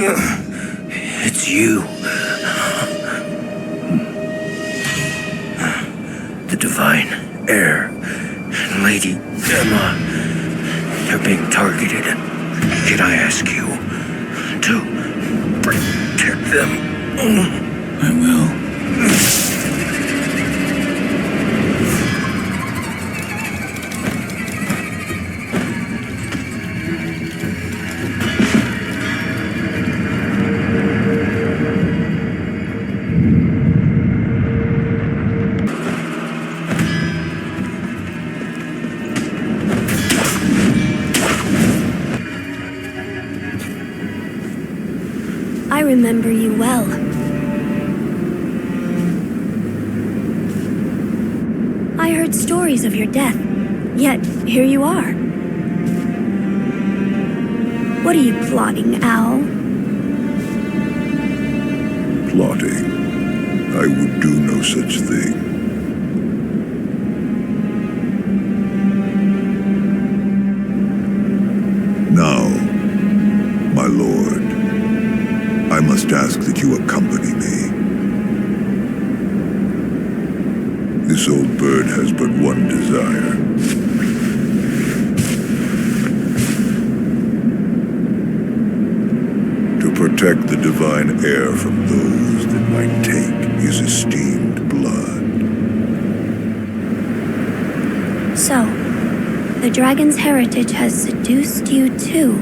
It's you. The Divine Heir and Lady Emma. They're being targeted. Can I ask you to protect them? I will. I remember you well. I heard stories of your death, yet here you are. What are you plotting, Owl? Plotting? I would do no such thing. Now, my lord, I must ask that you accompany me. This old bird has but one desire. To protect the Divine Heir from those that might take his esteemed blood. So, the dragon's heritage has seduced you too.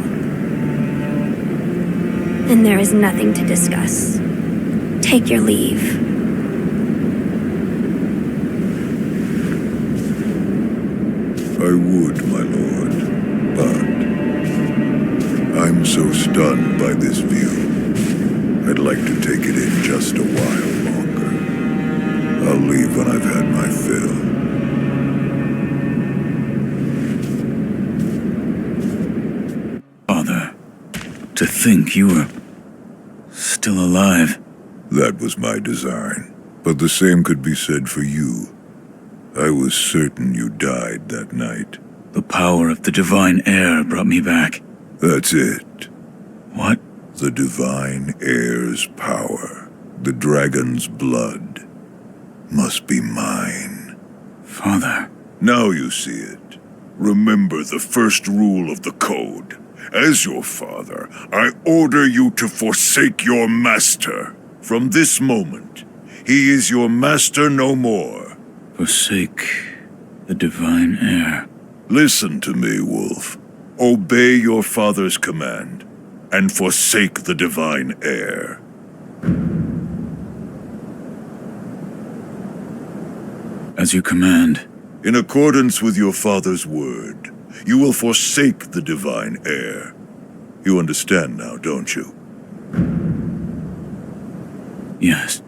And there is nothing to discuss. Take your leave. I would, my lord, but I'm so stunned by this view. I'd like to take it in just a while longer. I'll leave when I've had my fill. Father, to think you were still alive. That was my design, but the same could be said for you. I was certain you died that night. The power of the Divine Heir brought me back. That's it. What? The Divine Heir's power, the dragon's blood, must be mine. Father. Now you see it. Remember the first rule of the Code. As your father, I order you to forsake your master. From this moment, he is your master no more. Forsake the Divine Heir. Listen to me, Wolf. Obey your father's command, and forsake the Divine Heir. As you command. In accordance with your father's word, you will forsake the Divine Heir. You understand now, don't you? Yes.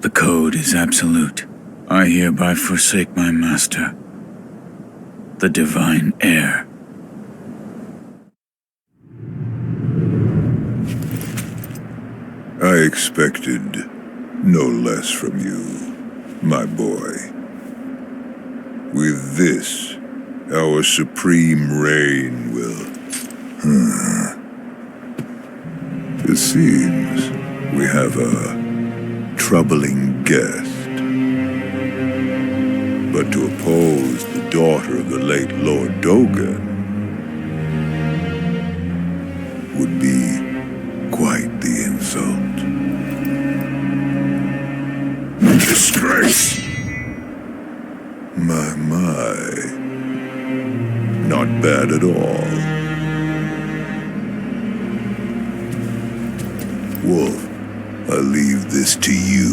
The Code is absolute. I hereby forsake my master, the Divine Heir. I expected no less from you, my boy. With this, our supreme reign will... It seems we have a troubling guest. But to oppose the daughter of the late Lord Dogen would be quite the insult. Disgrace! My. Not bad at all. Wolf, I leave this to you.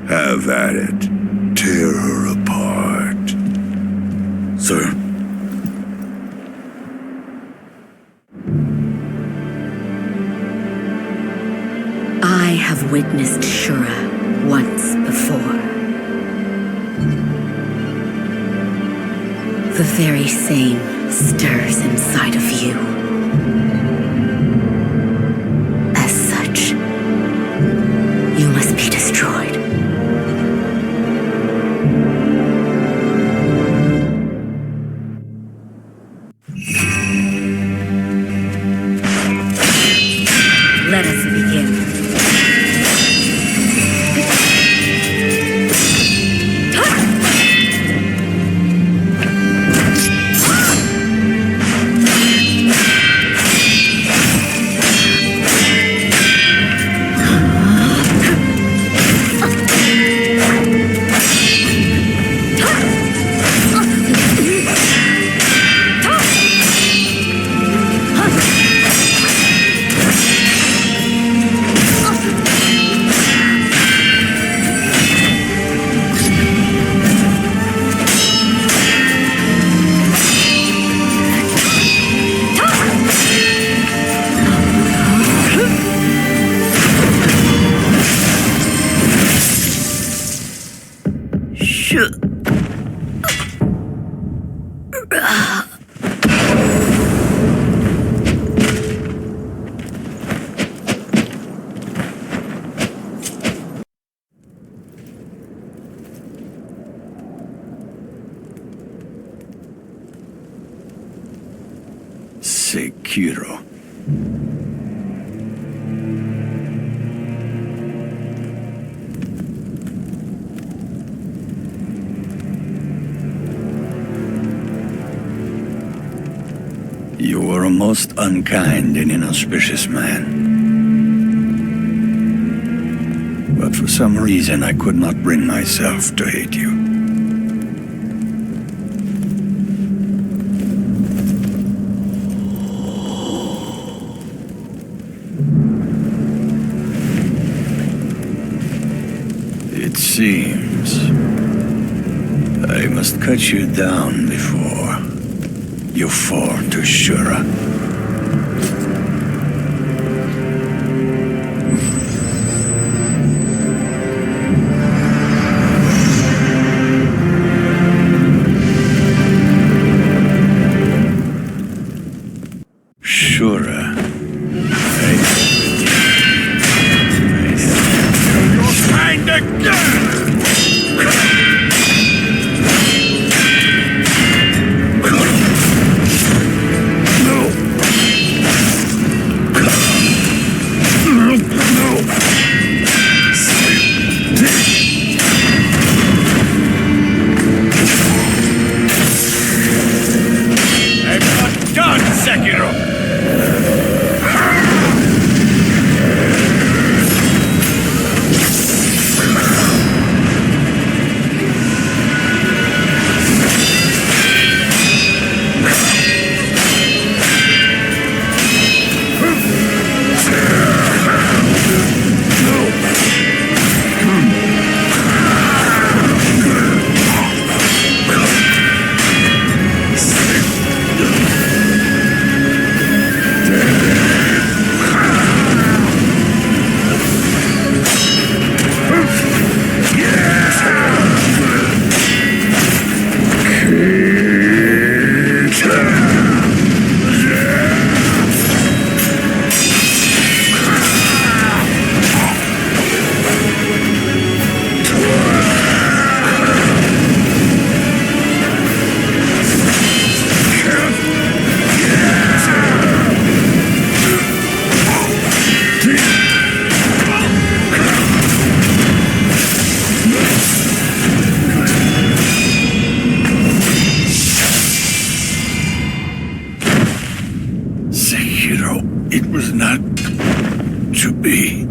Have at it. Tear her apart. Sir. I have witnessed Shura once before. The very same stirs inside of you. As such, you must be destroyed. Sekiro. You were a most unkind and inauspicious man. But for some reason I could not bring myself to hate you. It seems I must cut you down before you fall to Shura. Shura. You'll find again! Sekiro! It was not to be.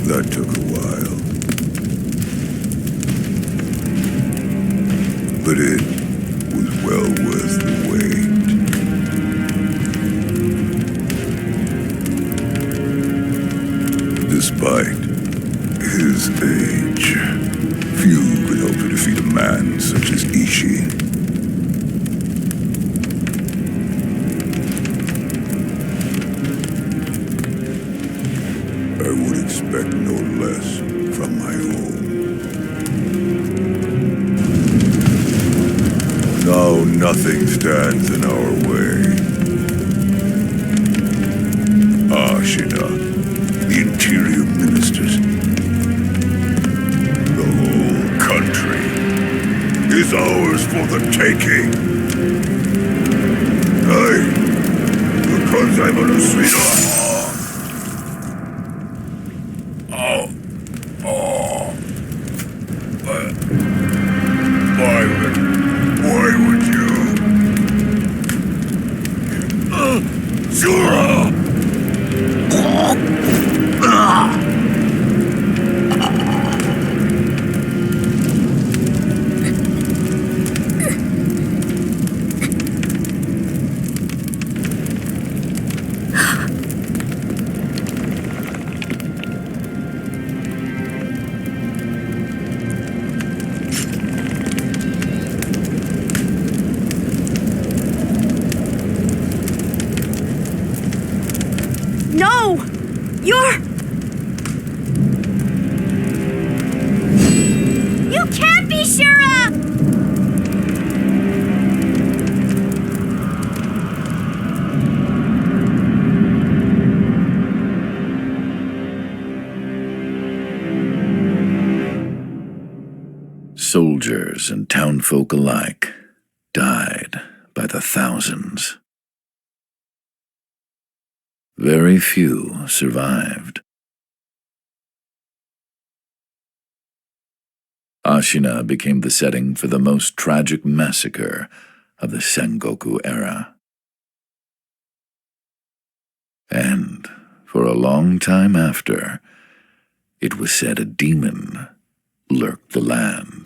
That took a while. But it was well worth the wait. Despite his age, few could hope to defeat a man such as Isshin. I would expect no less from my home. Now nothing stands in our way. Ashina, the interior ministers, the whole country is ours for the taking. Because I'm an Ashina. Why would you? Shura! Soldiers and townfolk alike died by the thousands. Very few survived. Ashina became the setting for the most tragic massacre of the Sengoku era. And for a long time after, it was said a demon lurked the land.